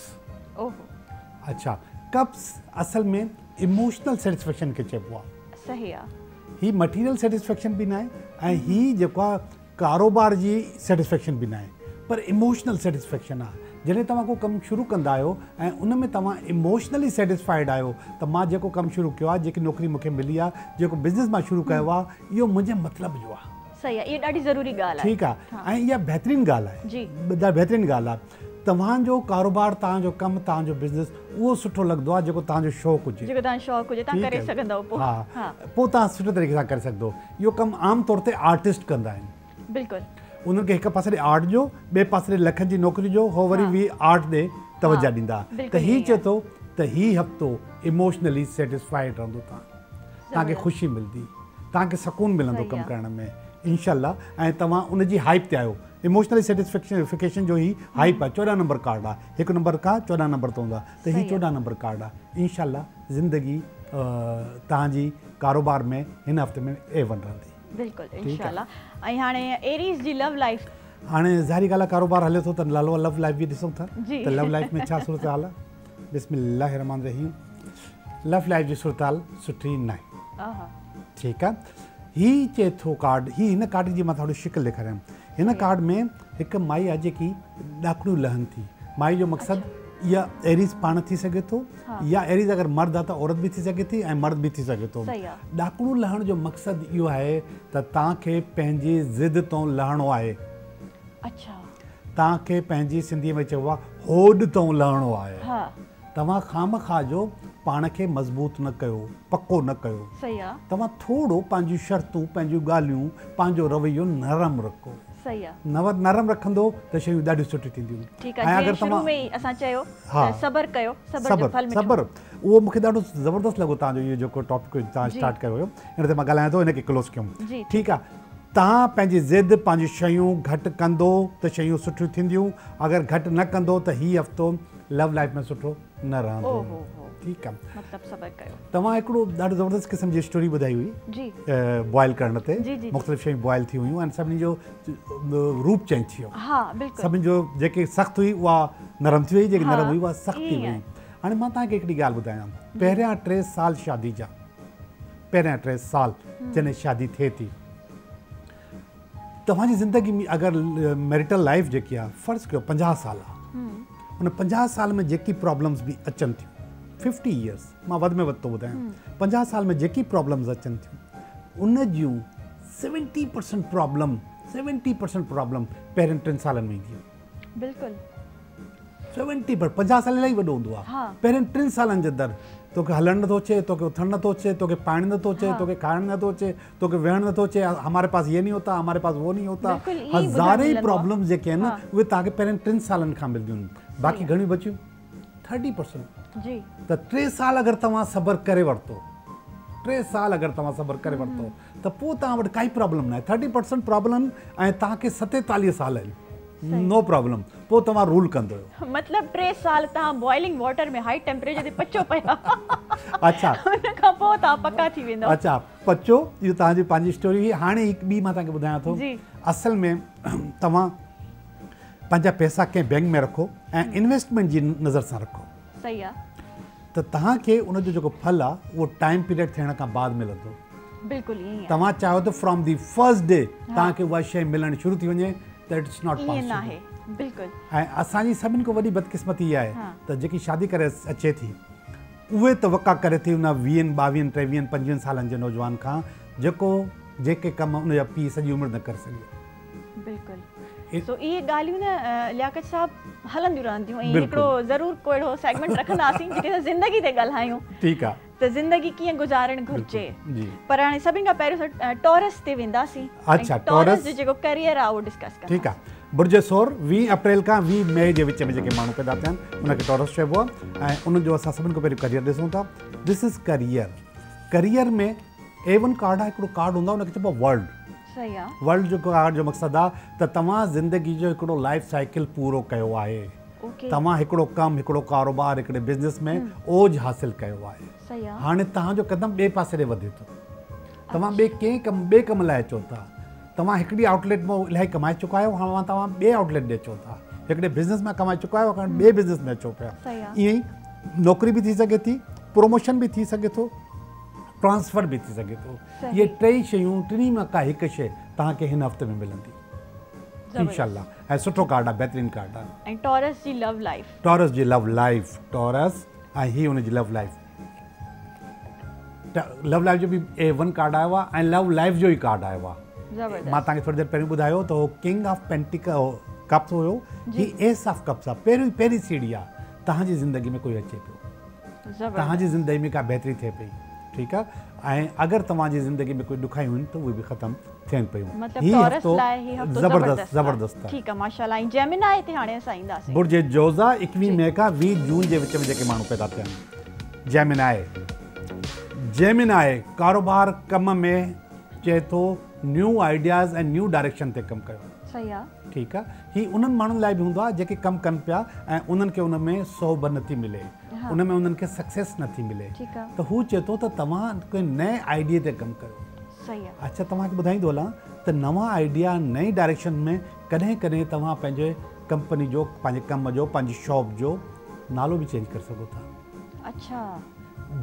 अच्छा, कप्स असल में इमोशनल सेटिस्फेक्शन खे चइबो आहे। सही आहे। ही मटीरियल सेटिस्फेक्शन बि न आहे ऐं ही जेको आहे कारोबार जी सेटिस्फेक्शन बि न आहे, पर इमोशनल सेटिस्फेक्शन आहे। जॾहिं तव्हां को कमु शुरू कंदा आहियो ऐं उन में तव्हां इमोशनली सेटिस्फाइड आहियो त मां जेको कमु शुरू कयो आहे, जेकी नौकरी मूंखे मिली आहे, जेको बिज़नेस मां शुरू कयो आहे, इहो मुंहिंजे मतिलब जो आहे। सही आहे, इहा ॾाढी ज़रूरी ॻाल्हि आहे। ठीकु आहे, ऐं इहा बहितरीनु ॻाल्हि आहे, जी बहितरीनु ॻाल्हि आहे। तव्हांजो कारोबार, तव्हांजो कमु, तव्हांजो बिज़नेस उहो सुठो लॻंदो आहे जेको तव्हांजो शौक़ु हुजे, जेको तव्हांजो शौक़ु हुजे तव्हां करे सघंदव। पोइ तव्हां सुठे तरीक़े सां करे सघंदो। इहो कमु आम तौर ते आर्टिस्ट कंदा आहिनि। बिल्कुलु। उन्हनि खे हिकु पासे ॾे आर्ट जो, ॿिए पासे ॾे लखनि जी नौकिरी जो, हो वरी बि आर्ट ॾे तवजो ॾींदा। त हीउ चए थो त हीउ हफ़्तो इमोशनली सेटिस्फाइड रहंदो, तव्हांखे ख़ुशी मिलंदी, तव्हांखे सुकून मिलंदो कमु करण में इंशाअल्लाह। ऐं तव्हां उनजी हाइप ते आहियो। इमोशनली सेटिस्फेक्शन जो ही हाइप आहे। 14 नंबर कार्ड आहे, 1 नंबर खां 14 नंबर तो हूंदो आहे, त हीउ 14 नंबर कार्ड आहे। इंशाअल्लाह ज़िंदगी तव्हांजी कारोबार में हिन हफ़्ते में A1 रहंदी। बिल्कुलु इंशाअल्लाह। ऐं हाणे एरीज़ जी लव लाइफ, हाणे ज़ाहिरी ॻाल्हि आहे कारोबार हले थो त लव लाइफ बि ॾिसूं था त लव लाइफ में छा सूरत हाल आहे। बिस्मिल्लाह रहमान रहीम। लव लाइफ जी सूरत हाल सुठी न आहे। ठीकु आहे, ही चए थो कार्ड, ही हिन कार्ड जी मां थोरी शिकिल ॾेखारियां। हिन कार्ड में हिकु माई आहे जेकी ॾाकड़ियूं लहनि थी। माई जो मक़सदु या एरीज़ पाण थी सघे थो, या एरीज़ अगरि मर्द आहे त औरत बि थी सघे थी ऐं मर्द बि थी सघे थो। ॾाकड़ियूं लहण जो मक़सदु इहो आहे त तव्हांखे पंहिंजी ज़िद तां लहणो आहे। अच्छा, तव्हांखे पंहिंजी सिंधीअ में चइबो आहे होड तां लहणो आहे। तव्हां खामखा जो पाण खे मज़बूत न कयो, पको न कयो। सही आहे। तव्हां थोरो पंहिंजूं शर्तूं, पंहिंजूं ॻाल्हियूं, पंहिंजो रवैयो नरम रखो। सही आहे। नरम रखंदो त शयूं ॾाढियूं सुठियूं थींदियूं। ठीकु आहे, अगरि तव्हां असां चयो सबर कयो, सबर उहो मूंखे ॾाढो ज़बरदस्त लॻो तव्हांजो इहो जेको टॉपिक तव्हां स्टार्ट कयो हुयो, हिन ते मां ॻाल्हायां थो, हिनखे क्लोज़ कयूं। ठीकु आहे, तव्हां पंहिंजी ज़िद, पंहिंजी शयूं घटि कंदो त शयूं सुठियूं थींदियूं। अगरि घटि न कंदो त हीउ हफ़्तो लव लाइफ में सुठो न रहंदो। ठीकु आहे, मतिलबु सबर कयो। तव्हां हिकिड़ो ॾाढो ज़बरदस्त क़िस्म जी स्टोरी ॿुधाई हुई बॉइल करण ते। मुख़्तलिफ़ शयूं बॉइल थी हुयूं ऐं सभिनी जो रूप चेंज थी वियो। सभिनी जो जेके सख़्तु हुई उहा नरम थी वई, जेकी नरम हुई उहा सख़्तु थी वई। हाणे मां तव्हांखे हिकिड़ी ॻाल्हि ॿुधायां। पहिरियां 3 साल शादी जा, पहिरियां 3 साल जॾहिं शादी थिए थी, तव्हांजी ज़िंदगी में अगरि मैरिटल लाइफ जेकी आहे, फ़र्ज़ु कयो 50 साल आहे, उन 50 साल में जेकी प्रॉब्लम्स बि अचनि थियूं, 50 इयर्स मां वधि में वधि थो ॿुधायां, 50 साल में जेकी प्रॉब्लम्स अचनि थियूं उन जूं 70% प्रॉब्लम पहिरियनि 3 सालनि में ईंदियूं। बिल्कुलु 70 50 साल इलाही वॾो हूंदो आहे। पहिरियनि 3 सालनि जे अंदरि तोखे हलणु नथो अचे, तोखे उथणु नथो अचे, तोखे पाइणु नथो अचे, तोखे खाइणु नथो अचे, तोखे वेहणु नथो अचे, हमारे पास ये नहीं होता, हमारे पास वो नहीं होता। हज़ारे प्रॉब्लम्स जेके आहिनि उहे तव्हांखे पहिरियनि 3 सालनि खां मिलंदियूं आहिनि। बाक़ी घणियूं बचियूं 30%। त 3 साल अगरि तव्हां सबर करे वरितो, 3 साल अगरि तव्हां सबर करे वरितो त पोइ तव्हां वटि काई प्रॉब्लम न आहे। 30% प्रॉब्लम ऐं तव्हांखे 47 साल आहिनि, नो प्रॉब्लम, पोइ तव्हां रूल कंदो। मतिलबु 3 साल तव्हां बॉइलिंग वाटर में हाई टेम्परेचर ते पचो पिया। अच्छा, उन खां पोइ तव्हां पका थी वेंदो। अच्छा, पचो, इहो तव्हांजी पंहिंजी स्टोरी हुई। हाणे हिकु ॿी मां तव्हांखे ॿुधायां थो। असल में तव्हां पंहिंजा पैसा कंहिं बैंक में रखो ऐं इन्वेस्टमेंट जी नज़र सां रखो। सही आहे। त तव्हांखे उनजो जेको फल आहे उहो टाइम पीरियड थियण खां बाद मिलंदो। बिल्कुलु ईअं ई आहे। तव्हां चाहियो त फ्रॉम दी फर्स्ट डे तव्हांखे उहा शइ मिलणु शुरू थी वञे त इट्स नॉट ईअं पॉसिबल। नाहे बिल्कुलु। ऐं असांजी सभिनि खां वॾी बदकिस्मती इहा आहे त जेकी शादी करे अचे थी उहे तवका करे थी उन 20, 22, 23, 25 सालनि जे नौजवान खां जेके कम उनजा पीउ सॼी उमिरि न करे सघियो। बिल्कुलु। सो इहे ॻाल्हियूं न लियाकत साहब हलंदियूं रहंदियूं ऐं हिकिड़ो ज़रूरु को अहिड़ो सेगमेंट रखंदासीं जिते ज़िंदगी ते ॻाल्हायूं। ठीकु आहे। त ज़िंदगी कीअं गुज़ारणु घुरिजे। जी। पर हाणे सभिनि खां पहिरियों टॉरस ते वेंदासीं। अच्छा, टॉरस जो जेको करियर आहे उहो डिस्कस कयूं। ठीकु आहे। बुर्ज सौर 20 अप्रैल खां 20 मई जे विच में जेके माण्हू पैदा थिया आहिनि उनखे टॉरस चइबो आहे ऐं उनजो असां सभिनि खां पहिरियों करियर ॾिसूं था। This is career. करियर में A1 कार्ड आहे, हिकिड़ो कार्ड हूंदो आहे उनखे चइबो आहे वर्ल्ड। सही आहे। वर्ल्ड जो कार्ड जो मक़सदु आहे त तव्हां ज़िंदगी जो हिकिड़ो लाइफ साइकिल पूरो कयो आहे। तव्हां हिकिड़ो कमु, हिकिड़ो कारोबार, हिकिड़े बिज़नेस में ओज हासिलु कयो आहे। सही आहे। हाणे तव्हांजो कदम ॿिए पासे ॾे वधे थो। तव्हां ॿिए कम लाइ अचो था। तव्हां हिकिड़ी आउटलेट मां इलाही कमाए चुका आहियो, हाणे तव्हां ॿिए आउटलेट ॾे अचो था। हिकिड़े बिज़नेस में कमाए चुका आहियो, हाणे ॿिए बिज़नेस में अचो पिया। ईअं ई नौकिरी बि थी सघे थी, प्रमोशन बि थी सघे थो, ट्रांसफर भी थी सके तो। ये टई शयूं टिनी में का हिकु शइ तव्हांखे हिन हफ़्ते में मिलंदी इंशाल्लाह। ऐं सुठो कार्ड आहे, बहितरीनु कार्ड आहे। ऐं टॉरस जी लव लाइफ। टॉरस जी लव लाइफ। टॉरस ऐं ही हुनजी लव लाइफ। लव लाइफ जो बि A1 कार्ड आयो आहे ऐं लव लाइफ जो ई कार्ड आयो आहे। मां तव्हांखे थोड़ी देरि पहिरियों ॿुधायो त उहो किंग ऑफ कप्स हुयो, ही एस ऑफ कप्स आहे। पहिरीं सीढ़ी आहे। तव्हांजी ज़िंदगी में कोई अचे पियो, तव्हांजी ज़िंदगी में का बहितरी थिए पई। ठीकु आहे। ऐं अगरि तव्हांजी ज़िंदगी में कोई ॾुखाइयूं आहिनि त उहे बि ख़तमु थियनि पियूं। ज़बरदस्त। ठीकु आहे, माशाल्लाह। ऐं जेमिनाई ते हाणे असां ईंदासीं। बुर्ज जोज़ा 21 मई खां 20 जून जे विच में जेके माण्हू पैदा थिया आहिनि। जेमिनाई कारोबार कम में चए थो न्यू आइडियाज़ ऐं न्यू डायरेक्शन ते कमु कयो। सही आहे। ठीकु आहे। ही उन्हनि माण्हुनि लाइ बि हूंदो आहे जेके कमु कनि पिया ऐं उन्हनि खे उन में सोभ नथी मिले, उन में उन्हनि खे सक्सेस नथी मिले, त हू चए थो त तव्हां कोई नए आइडिए ते कमु कयो। सही आहे। अच्छा, तव्हांखे ॿुधाईंदो हलां त नवां आइडिया नई डायरेक्शन में कॾहिं कॾहिं तव्हां पंहिंजे कंपनी जो, पंहिंजे कम जो, पंहिंजी शॉप जो नालो बि चेंज करे सघो था। अच्छा।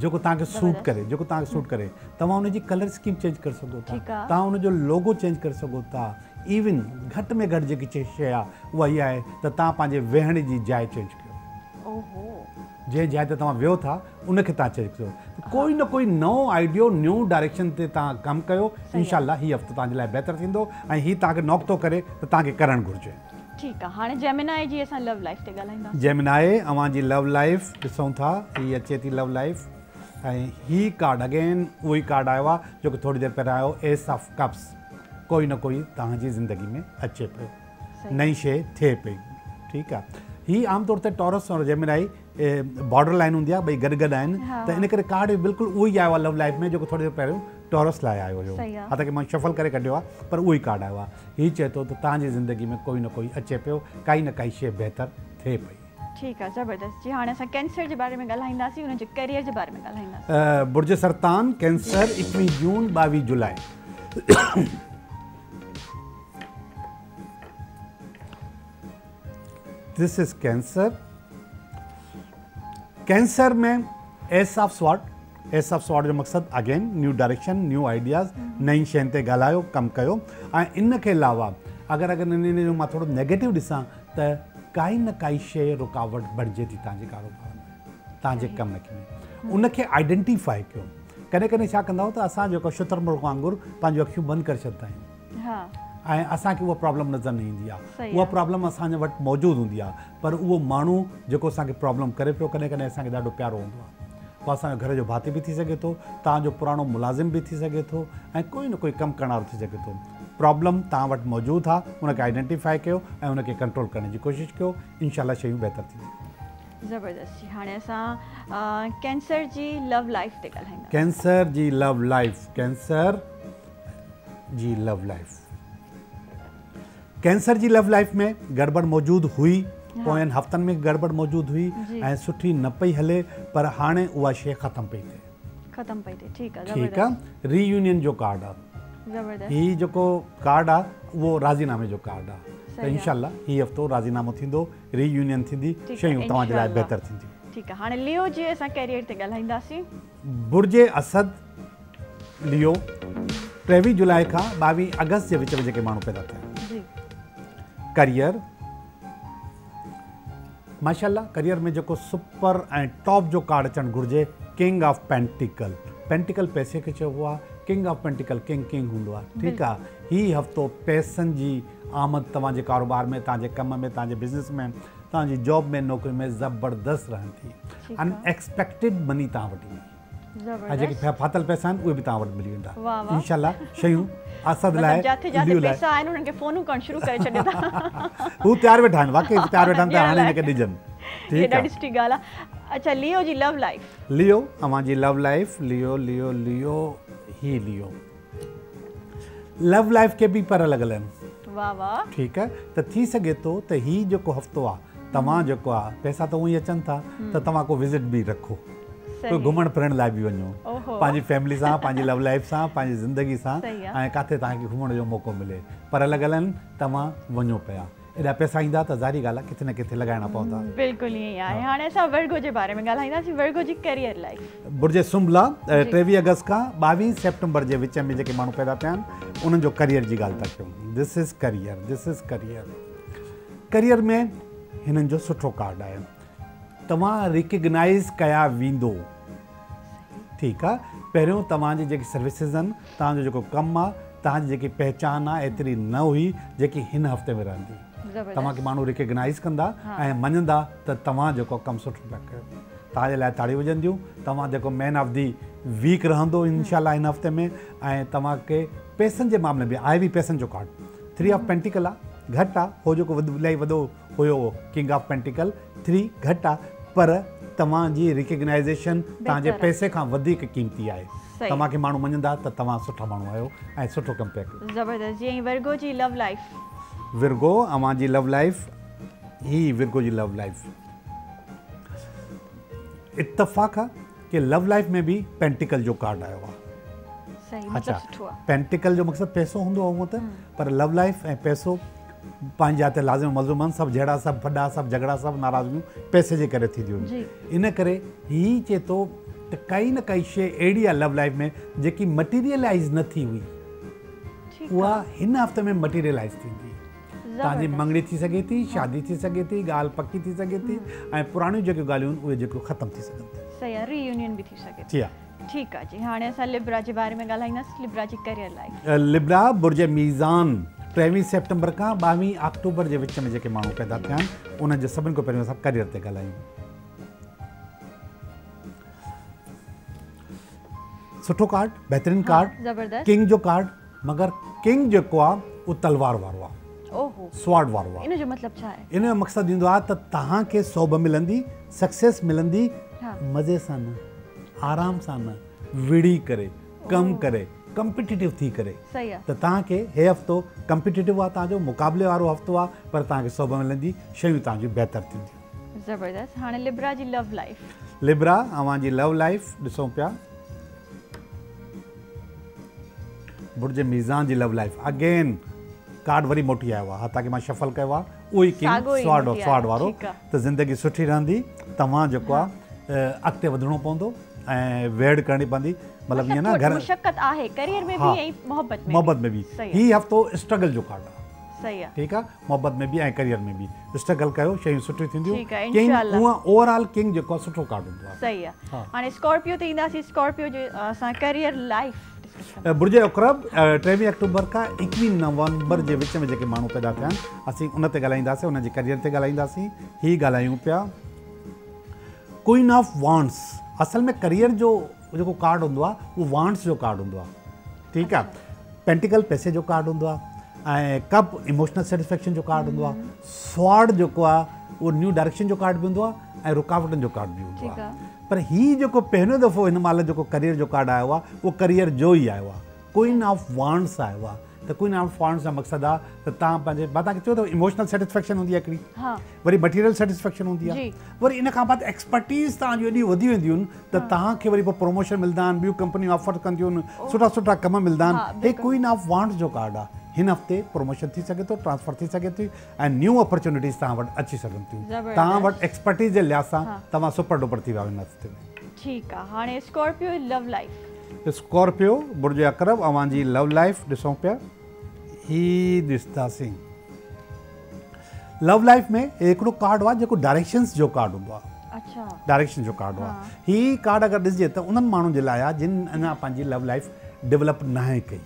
जेको तव्हांखे सूट करे, तव्हां उनजी कलर स्कीम चेंज करे सघो था, तव्हां उनजो लोगो चेंज करे सघो था। इवन घटि में घटि जेकी शइ आहे उहा इहा आहे त तव्हां पंहिंजे वेहण जी जाइ चेंज कयो। जंहिं जाइ ते तव्हां वेहो था उनखे तव्हां चेंज कयो। कोई न कोई नओं आइडियो, न्यू डायरेक्शन ते तव्हां कमु कयो। इंशाल्लाह हीउ हफ़्तो तव्हांजे लाइ बहितरु थींदो ऐं हीउ तव्हांखे नॉक थो करे त तव्हांखे करणु घुरिजे। ठीकु आहे। हाणे जेमिनाई जी असां लव लाइफ ते ॻाल्हाईंदासीं। जेमिनाई अवां जी लव लाइफ ॾिसूं था। हीअ अचे थी लव लाइफ ऐं ही कार्ड अगेन उहो ई कार्ड आयो आहे जेको थोरी देरि पहिरियों आयो, एस ऑफ कप्स। कोई न कोई तव्हांजी ज़िंदगी में अचे पियो, नई शइ थिए पई। ठीकु आहे। ही आमतौर ते टॉरस और जेमिनाई बॉर्डर लाइन हूंदी आहे, ॿई गॾु आहिनि, त इन करे कार्ड बिल्कुलु उहो ई आयो आहे लव लाइफ में जेको थोरी देरि पहिरियों टॉरस लाइ आयो हुयो। हालांकि मां शफल करे कढियो आहे, पर उहो ई कार्ड आयो आहे। हीउ चए थो त तव्हांजी ज़िंदगी में कोई न कोई अचे पियो, काई न काई शइ बहितरु थिए पई। ठीकु आहे, ज़बरदस्त जी। हाणे असां कैंसर जे बारे में ॻाल्हाईंदासीं, उनजे करियर जे बारे में ॻाल्हाईंदासीं। बुर्ज सरतान कैंसर 21 जून 22 जुलाई। This is cancer. कैंसर में एस ऑफ स्वॉर्ड जो मक़सदु again new direction, new ideas, नई शयुनि ते ॻाल्हायो, कमु कयो। ऐं इन खे अलावा अगरि इन जो मां थोरो नेगेटिव ॾिसां त काई न काई शइ रुकावट बणिजे थी तव्हांजे कारोबार में, तव्हांजे कम में। उनखे आइडेंटिफाई कयो। कॾहिं कॾहिं छा कंदा त असां जेको शुतुरमुर्ग वांगुरु पंहिंजूं अखियूं बंदि करे छॾींदा आहियूं ऐं असांखे उहा प्रॉब्लम नज़र न ईंदी आहे। उहा प्रॉब्लम असांजे वटि मौजूदु हूंदी आहे, पर उहो माण्हू जेको असांखे प्रॉब्लम करे पियो कॾहिं कॾहिं असांखे ॾाढो प्यारो हूंदो आहे। उहो असांजो घर जो भाती बि थी सघे थो, तव्हांजो पुराणो मुलाज़िम बि थी सघे थो ऐं कोई न कोई कमु करण वारो थी सघे थो। प्रॉब्लम तव्हां वटि मौजूदु आहे, उनखे आइडेंटिफाई कयो ऐं उनखे कंट्रोल करण जी कोशिशि कयो। इंशाल्लाह शयूं बहितरु थींदियूं। ज़बरदस्त जी। हाणे असां कैंसर जी लव लाइफ ते ॻाल्हाईंदासीं। कैंसर जी लव लाइफ। कैंसर जी लव लाइफ। कैंसर जी लव लाइफ में गड़बड़ मौजूदु हुई, पोयनि हफ़्तनि में गड़बड़ मौजूदु हुई ऐं सुठी न पई हले, पर हाणे उहा शइ ख़तमु पई थिए। ठीकु आहे। रीयूनियन जो कार्ड आहे। ही जेको कार्ड आहे उहो राज़ीनामे जो कार्ड आहे। त इंशाल्लाह हीउ हफ़्तो राज़ीनामो थींदो, रीयूनियन थींदी, शयूं तव्हांजे लाइ बहितरु थींदियूं। ठीक है हाने लियो जी असां कैरियर ते ॻाल्हाईंदासीं। बुर्जे असद लियो 23 जुलाई खां 22 अगस्त जे विच में जेके माण्हू पैदा थिया जी करियर माशाल्लाह करियर में जेको सुपर ऐं टॉप जो कार्ड अचणु घुरिजे किंग ऑफ पेंटिकल। पेंटिकल पैसे खे चइबो आहे, किंग ऑफ पेंटिकल किंग हूंदो आहे। ठीकु आहे, हीउ हफ़्तो पैसनि जी आमद तव्हांजे कारोबार में, तव्हांजे कम में, तव्हांजे बिज़नेस में, तव्हांजी जॉब में, नौकरी में ज़बरदस्त रहनि थी। अनएक्सपेक्टेड मनी तव्हां वटि ऐं जेके फाथल पैसा आहिनि उहे बि तव्हां वटि मिली वेंदा इंशाल्लाह। शयूं असद लाइ पैसा आहिनि उन्हनि खे फ़ोनूं करणु शुरू करे छॾियो था। हू तयारु वेठा आहिनि, वाकई तयारु वेठा आहिनि त हाणे हिनखे ॾिजनि। ठीकु आहे, ॾाढी ॻाल्हि आहे। अच्छा लियो जी लव लाइफ। लियो अवांजी लव लाइफ लियो लियो लियो ही लियो लव लाइफ के भी पर अलॻि आहिनि। वाह वाह। ठीकु आहे, त थी सघे थो त ही जेको हफ़्तो आहे तव्हां जेको आहे पैसा त उअं ई अचनि था त तव्हां को विज़िट बि रखो, कोई घुमण फिरण लाइ बि वञो पंहिंजी फैमिली सां, पंहिंजी लव लाइफ सां, पंहिंजी ज़िंदगी सां, ऐं किथे तव्हांखे घुमण जो मौक़ो मिले। पर अलॻि आहिनि, तव्हां वञो पिया, एॾा पैसा ईंदा त ज़ाहिरी ॻाल्हि आहे किथे न किथे लॻाइणा पवंदा। बिल्कुलु ईअं ई आहे। हाणे असां वर्गो जे बारे में ॻाल्हाईंदासीं, वर्गो जी करियर लाइफ। बुर्जे सुम्बला 23 अगस्त खां 22 सेप्टेम्बर जे विच में जेके माण्हू पैदा थिया आहिनि उन्हनि जो करियर जी ॻाल्हि था कयूं। This is career, this is career. Career में हिननि जो सुठो कार्ड आहे, तव्हां रिकग्नाइज़ कया वेंदो। ठीकु आहे, पहिरियों तव्हांजी जेकी सर्विसिस आहिनि, तव्हांजो जेको कमु आहे, तव्हांजी जेकी पहचान आहे एतिरी न हुई जेकी हिन हफ़्ते में रहंदी। तव्हांखे माण्हू रिकग्नाइज़ कंदा ऐं मञंदा त तव्हां जेको कमु सुठो पिया कयो। तव्हांजे लाइ ताड़ियूं वॼंदियूं। तव्हां जेको मैन ऑफ दी वीक रहंदो इंशाल्लाह हिन हफ़्ते में। ऐं तव्हांखे पैसनि जे मामले में आहे बि पैसनि जो कार्ड 3 ऑफ पेंटिकल आहे, घटि आहे। हो जेको इलाही वॾो हुयो किंग ऑफ पेंटिकल 3 घटि आहे, पर तव्हांजी रिकग्नाइज़ेशन तव्हांजे पैसे खां वधीक क़ीमती आहे। तव्हांखे माण्हू मञंदा त तव्हां सुठा माण्हू आहियो ऐं सुठो कमु पिया कयो। ज़बरदस्त। जीअं वर्गो जी लव लाइफ। विर्गो अवांजी लव लाइफ ही विर्गो जी लव लाइफ इत्तफ़ाक़ आहे कि लव लाइफ में भी पेंटिकल जो कार्ड आयो आहे। सही, अच्छा, मतलब सुठो आहे। पेंटिकल जो मक़सदु पैसो हूंदो आहे हूअं त, पर लव लाइफ ऐं पैसो पंहिंजे हथ लाज़िम मज़लूम आहिनि। सभु जहिड़ा, सभु वॾा, सभु झगड़ा, सभु नाराज़गियूं पैसे जे करे थींदियूं आहिनि। इन करे हीउ चए थो त काई न काई शइ अहिड़ी आहे लव लाइफ में जेकी मटीरियलाइज़ न थी हुई, उहा हिन हफ़्ते में मटीरियलाइज़ थींदी। तव्हांजी मंगणी थी सघे थी, शादी थी सघे थी, ॻाल्हि पकी थी सघे थी, ऐं पुराणियूं जेकियूं ॻाल्हियूं आहिनि उहे जेको ख़तमु थी सघनि थी। सही आहे, रीयूनियन बि थी सघे थी। ठीकु आहे जी। हाणे असां लिब्रा जे बारे में ॻाल्हाईंदासीं, लिब्रा जी करियर लाइफ। लिब्रा बुर्जे मीज़ान 23 सेप्टेम्बर खां 22 अक्टूबर जे विच में जेके माण्हू पैदा थिया आहिनि उन्हनि जे सभिनि खां पहिरियों असां करियर ते ॻाल्हायूं। सुठो कार्ड, बहितरीनु कार्ड, ज़बरदस्त। किंग जो कार्ड, मगर किंग जेको आहे उहो तलवार वारो आहे, स्वाड वारो आहे। इन जो मतिलबु छा आहे? इन जो मक़सदु ईंदो आहे त तव्हांखे सोभ मिलंदी, सक्सेस मिलंदी, मज़े सां न, आराम सां न, विड़ी करे, कमु करे, कम्पिटिटिव थी करे। सही आहे। त तव्हांखे हे हफ़्तो कम्पिटिटिव आहे, तव्हांजो मुक़ाबले वारो हफ़्तो आहे, पर तव्हांखे सोभ मिलंदी, शयूं तव्हांजूं बहितर थींदियूं। ज़बरदस्त। हाणे लिब्रा जी लव लाइफ। लिब्रा अवांजी लव लाइफ ॾिसूं पिया। बुर्जे मीज़ान जी लव लाइफ अगेन कार्ड वरी मोटी आयो आहे। हालांकि मां शफल कयो आहे, उहो ई किंग स्वाड वारो। त ज़िंदगी सुठी रहंदी, तव्हां जेको आहे अॻिते वधिणो पवंदो ऐं वेड़ करणी पवंदी। मतिलबु ईअं न घर मुशक्क़त आहे करियर में भी ऐं मोहब्बत में भी। ही हफ़्तो स्ट्रगल जो कार्ड आहे। सही आहे। ठीकु आहे, मोहब्बत में बि ऐं करियर में बि स्ट्रगल कयो, शयूं सुठियूं थींदियूं। किंग उहा ओवरऑल किंग जेको आहे सुठो कार्ड हूंदो आहे। सही आहे। हाणे स्कॉर्पियो ते ईंदासीं। स्कॉर्पियो जो असां करियर लाइफ। बुर्जे उकरब 23 अक्टूबर खां 21 नवंबर जे विच में जेके माण्हू पैदा थिया आहिनि असीं उन ते ॻाल्हाईंदासीं, उनजे करियर ते ॻाल्हाईंदासीं। ही ॻाल्हायूं पिया क्वीन ऑफ वांड्स। असल में करियर जो जेको कार्ड हूंदो आहे उहो वांड्स जो कार्ड हूंदो आहे। ठीकु आहे, पेंटिकल पैसे जो कार्ड हूंदो आहे, ऐं कप इमोशनल सेटिस्फैक्शन जो कार्ड हूंदो आहे, स्वॉर्ड जेको आहे उहो न्यू डायरेक्शन जो कार्ड बि हूंदो आहे, ऐं रुकावटनि जो कार्ड बि हूंदो आहे। पर हीउ जेको पहिरियों दफ़ो हिन महिल जेको करियर जो कार्ड आयो आहे उहो करियर जो ई आयो आहे, क्वीन ऑफ वांड्स आयो आहे। त क्वीन ऑफ वांड्स जो मक़सदु आहे त तव्हां पंहिंजे, मां तव्हांखे चयो त इमोशनल सेटिस्फैक्शन हूंदी आहे हिकिड़ी, वरी मटीरियल सेटिस्फैक्शन हूंदी आहे, वरी इन खां बाद एक्सपर्टीज़ तव्हांजूं एॾी वधी वेंदियूं आहिनि त तव्हांखे वरी पोइ प्रमोशन मिलंदा आहिनि, ॿियूं कंपनियूं ऑफर कंदियूं आहिनि, सुठा सुठा कम मिलंदा आहिनि। हे क्वीन ऑफ वांड्स जो कार्ड आहे। हिन हफ़्ते प्रमोशन थी सघे थो, ट्रांसफर थी सघे थी ऐं न्यू अपॉर्चुनिटीज़ तव्हां वटि अची सघनि थियूं। तव्हां वटि एक्सपर्टीज़ जे लिहाज़ सां तव्हां सुपर डुपर थी विया हिन हफ़्ते में। ठीकु आहे। हाणे स्कॉर्पियो लव लाइफ। स्कॉर्पियो बुर्ज अकरब अवां जी लव लाइफ ॾिसूं पिया, ही ॾिसंदासीं। लव लाइफ में हिकिड़ो कार्ड हुआ जेको डायरेक्शंस जो कार्ड हूंदो आहे। अच्छा, डायरेक्शन जो कार्ड हुआ। ही कार्ड अगरि ॾिसिजे त उन्हनि माण्हुनि जे लाइ आहे जिन अञा पंहिंजी लव लाइफ डेवलप न आहे कई,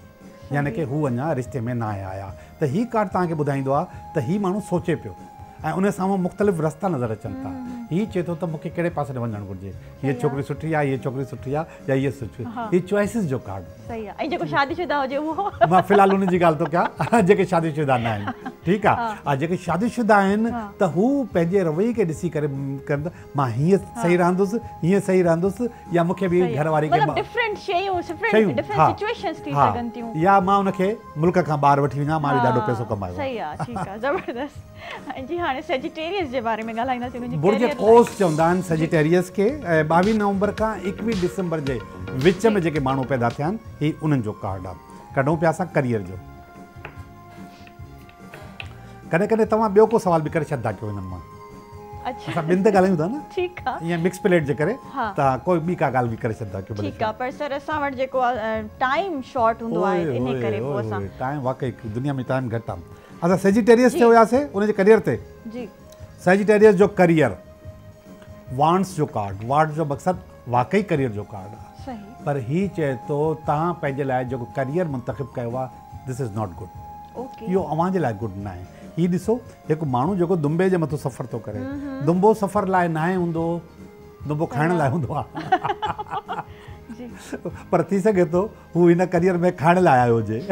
यानी कि हू अञा रिश्ते में न आया। त ही कार्ड तव्हांखे ॿुधाईंदो आहे त ही माण्हू सोचे पियो ऐं उन साम्हूं मुख़्तलिफ़ रस्ता नज़र अचनि था। हीअ चए थो त मूंखे कहिड़े पासे वञणु घुरिजे, हीअ छोकिरी सुठी आहे, हीअ छोकिरी सुठी आहे या हीअ सुठी, हीअ चॉइसिस जो कार्ड। सही आहे। ऐं जेको शादीशुदा हुजे उहो मां फ़िलहालु उन जी ॻाल्हि थो कयां जेके शादीशुदा न आहिनि। ठीकु आहे। जेके शादीशुदा आहिनि त हू पंहिंजे रवैये खे ॾिसी करे कंदा, मां हीअं सही रहंदुसि, हीअं सही रहंदुसि, या मूंखे बि घरवारी खे डिफरेंट शयूं डिफरेंट सिचुएशंस थी सघनि थियूं, या मां उनखे मुल्क खां ॿाहिरि वठी वञा, मां बि ॾाढो पैसो कमायो। सही आहे। ठीकु आहे, ज़बरदस्त। जी हाणे सेजिटेरियस जे बारे में ॻाल्हाईंदासीं। बुर्ज कौस चवंदा आहिनि सेजिटेरियस खे। 22 नवंबर खां 21 दिसंबर जे विच में जेके माण्हू पैदा थिया आहिनि, ही उन्हनि जो कार्ड आहे। कढूं पिया असां करियर जो। कॾहिं कॾहिं तव्हां ॿियो को सवाल बि करे छॾंदा कयो हिननि मां। अच्छा, असां ॿिनि ते ॻाल्हायूं था न। ठीकु आहे। ईअं मिक्स प्लेट जे करे तव्हां कोई ॿी का ॻाल्हि बि करे छॾंदा कयो। ठीकु आहे, पर सर असां वटि जेको आहे टाइम शॉर्ट हूंदो आहे, इन करे पोइ असां टाइम वाकई दुनिया में टाइम घटि आहे। असां सेजिटेरियस ते हुयासीं, उनजे करियर ते। जी, सेजिटेरियस जो करियर वांट्स जो कार्ड, वांट्स जो मक़सदु वाकई करियर जो कार्ड आहे। सही। पर ही चए थो तव्हां पंहिंजे लाइ जेको करियर मुंतख़िब कयो आहे, this is not good. Okay, इहो अव्हां जे लाइ गुड न आहे। ही ॾिसो, हिकु माण्हू जेको दुंबे जे मथां सफ़र थो करे, दुंबो सफ़र लाइ न आहे हूंदो, दुंबो खाइण लाइ हूंदो आहे। पर थी सघे थो हू हिन करियर में खाइण लाइ आयो हुजे।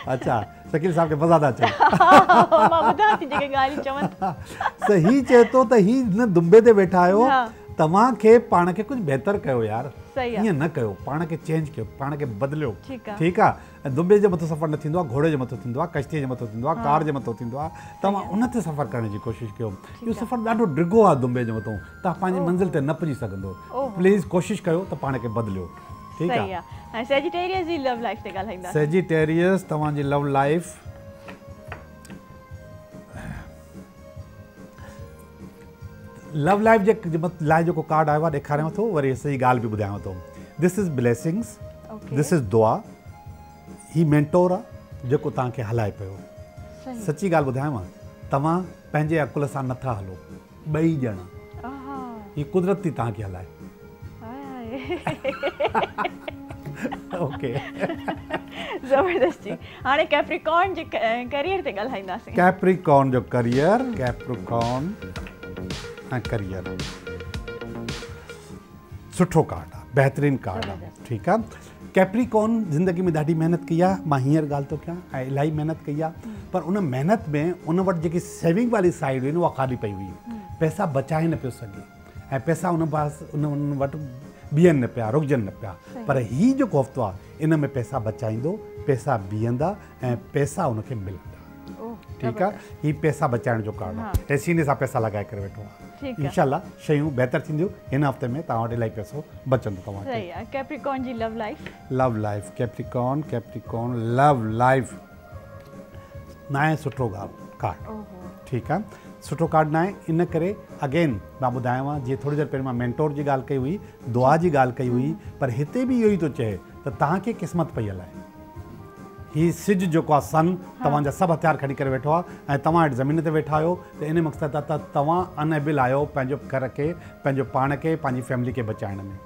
अच्छा, शकील साहब खे मज़ा था अचे। मां ॿुधां थी जेके ॻाल्हियूं चवनि। त ही चए थो त ही हिन दुंबे ते वेठा आहियो, तव्हांखे पाण खे कुझु बहितर कयो यार। ईअं न कयो, पाण खे चेंज कयो, पाण खे बदिलियो। ठीकु आहे। दुंबे जे मथां सफ़र न थींदो आहे, घोड़े जे मथां थींदो आहे, कश्तीअ जे मथां थींदो आहे, कार जे मथां थींदो आहे। तव्हां उन ते सफ़र करण जी कोशिशि कयो। इहो सफ़र ॾाढो डिघो आहे दुंबे जे मथां, तव्हां पंहिंजी मंज़िल ते न पुॼी सघंदो। प्लीज़ कोशिशि कयो त पाण खे बदिलियो। ठीकु आहे। सेजिटेरियस जी लव लाइफ ते ॻाल्हाईंदा। सेजिटेरियस तव्हांजी लव लाइफ, लव लाइफ जे लाइ जेको कार्ड आयो आहे ॾेखारियांव थो, वरी सही ॻाल्हि बि ॿुधायांव थो। This is blessings, this is दुआ। ही मेंटोर आहे जेको तव्हांखे हलाए पियो। सची ॻाल्हि ॿुधायांव, तव्हां पंहिंजे अकुल सां नथा हलो, ॿई ॼणा। ही कुदरत थी तव्हांखे हलाए। ओके, ज़बरदस्ती। हाणे कैप्रिकॉर्न जे करियर ते ॻाल्हाईंदासीं। कैप्रिकॉर्न जो करियर, कैप्रिकॉर्न ऐं करियर सुठो कार्ड आहे, बहितरीनु कार्ड आहे। ठीकु आहे। कैप्रिकॉर्न ज़िंदगी में ॾाढी महिनत कई आहे, मां हींअर ॻाल्हि थो कयां, ऐं इलाही महिनत कई आहे। पर उन महिनत में उन वटि जेकी सेविंग वारी साइड हुई उहा ख़ाली पई हुई। पैसा बचाए न पियो सघे, ऐं पैसा उन वटि बीहनि न पिया, रुकजनि न पिया। पर हीउ जेको हफ़्तो आहे, इन में पैसा बचाईंदो, पैसा बीहंदा ऐं पैसा उनखे मिलंदा। ठीकु आहे। हीउ पैसा बचाइण जो कार्ड आहे, ऐं सीने सां पैसा लॻाए करे वेठो आहे। इंशाल्लाह शयूं बहितर थींदियूं। हिन हफ़्ते में तव्हां वटि इलाही पैसो बचंदो तव्हांखे। सही आहे। कैप्रिकॉर्न जी love life, love life, Capricorn, Capricorn love life न आहे सुठो कार्ड। ठीकु आहे। सुठो कार्ड न आहे, इन करे अगेन मां ॿुधायांव, जीअं थोरी देरि पहिरीं मां मेंटोर जी ॻाल्हि कई हुई, दुआ जी ॻाल्हि कई हुई, पर हिते बि इहो ई थो चए त तव्हांखे क़िस्मत पई हलाए। ही सिज जेको आहे सन, तव्हांजा सभु हथियार खणी करे वेठो आहे ऐं तव्हां हेठि ज़मीन ते वेठा आहियो। त इन मक़सदु त तव्हां अनएबल आहियो पंहिंजो घर खे, पंहिंजो पाण खे, पंहिंजी फैमिली खे बचाइण में।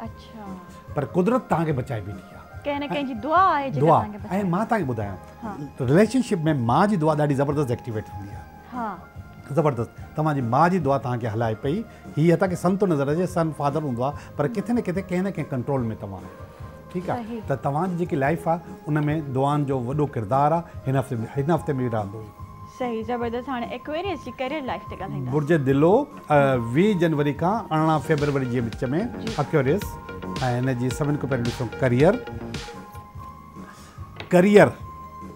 पर कुदरत तव्हांखे बचाए बीठी आहे। कंहिं न कंहिंजी दुआ आहे। दुआ। ऐं मां तव्हांखे ॿुधायां, रिलेशनशिप में माउ जी दुआ ॾाढी ज़बरदस्त एक्टिवेट थींदी आहे। ज़बरदस्त। तव्हांजी माउ जी दुआ तव्हांखे हलाए पई। हीअ हथ खे सन थो नज़र अचे, सन फादर हूंदो आहे, पर किथे न किथे कंहिं न कंहिं कंट्रोल में तव्हां। ठीकु आहे। त तव्हांजी जेकी लाइफ आहे उन में दुआनि जो वॾो किरदारु आहे। हिन हफ़्ते में रहंदो। सही, ज़बरदस्त। हाणे एक्वेरियस जी करियर लाइफ ते ॻाल्हाईंदा। बुर्ज दिलो 20 जनवरी खां 18 फरवरी जे विच में एक्वेरियस। ऐं हिन जी सभिनि खां पहिरियों ॾिसो करियर। करियर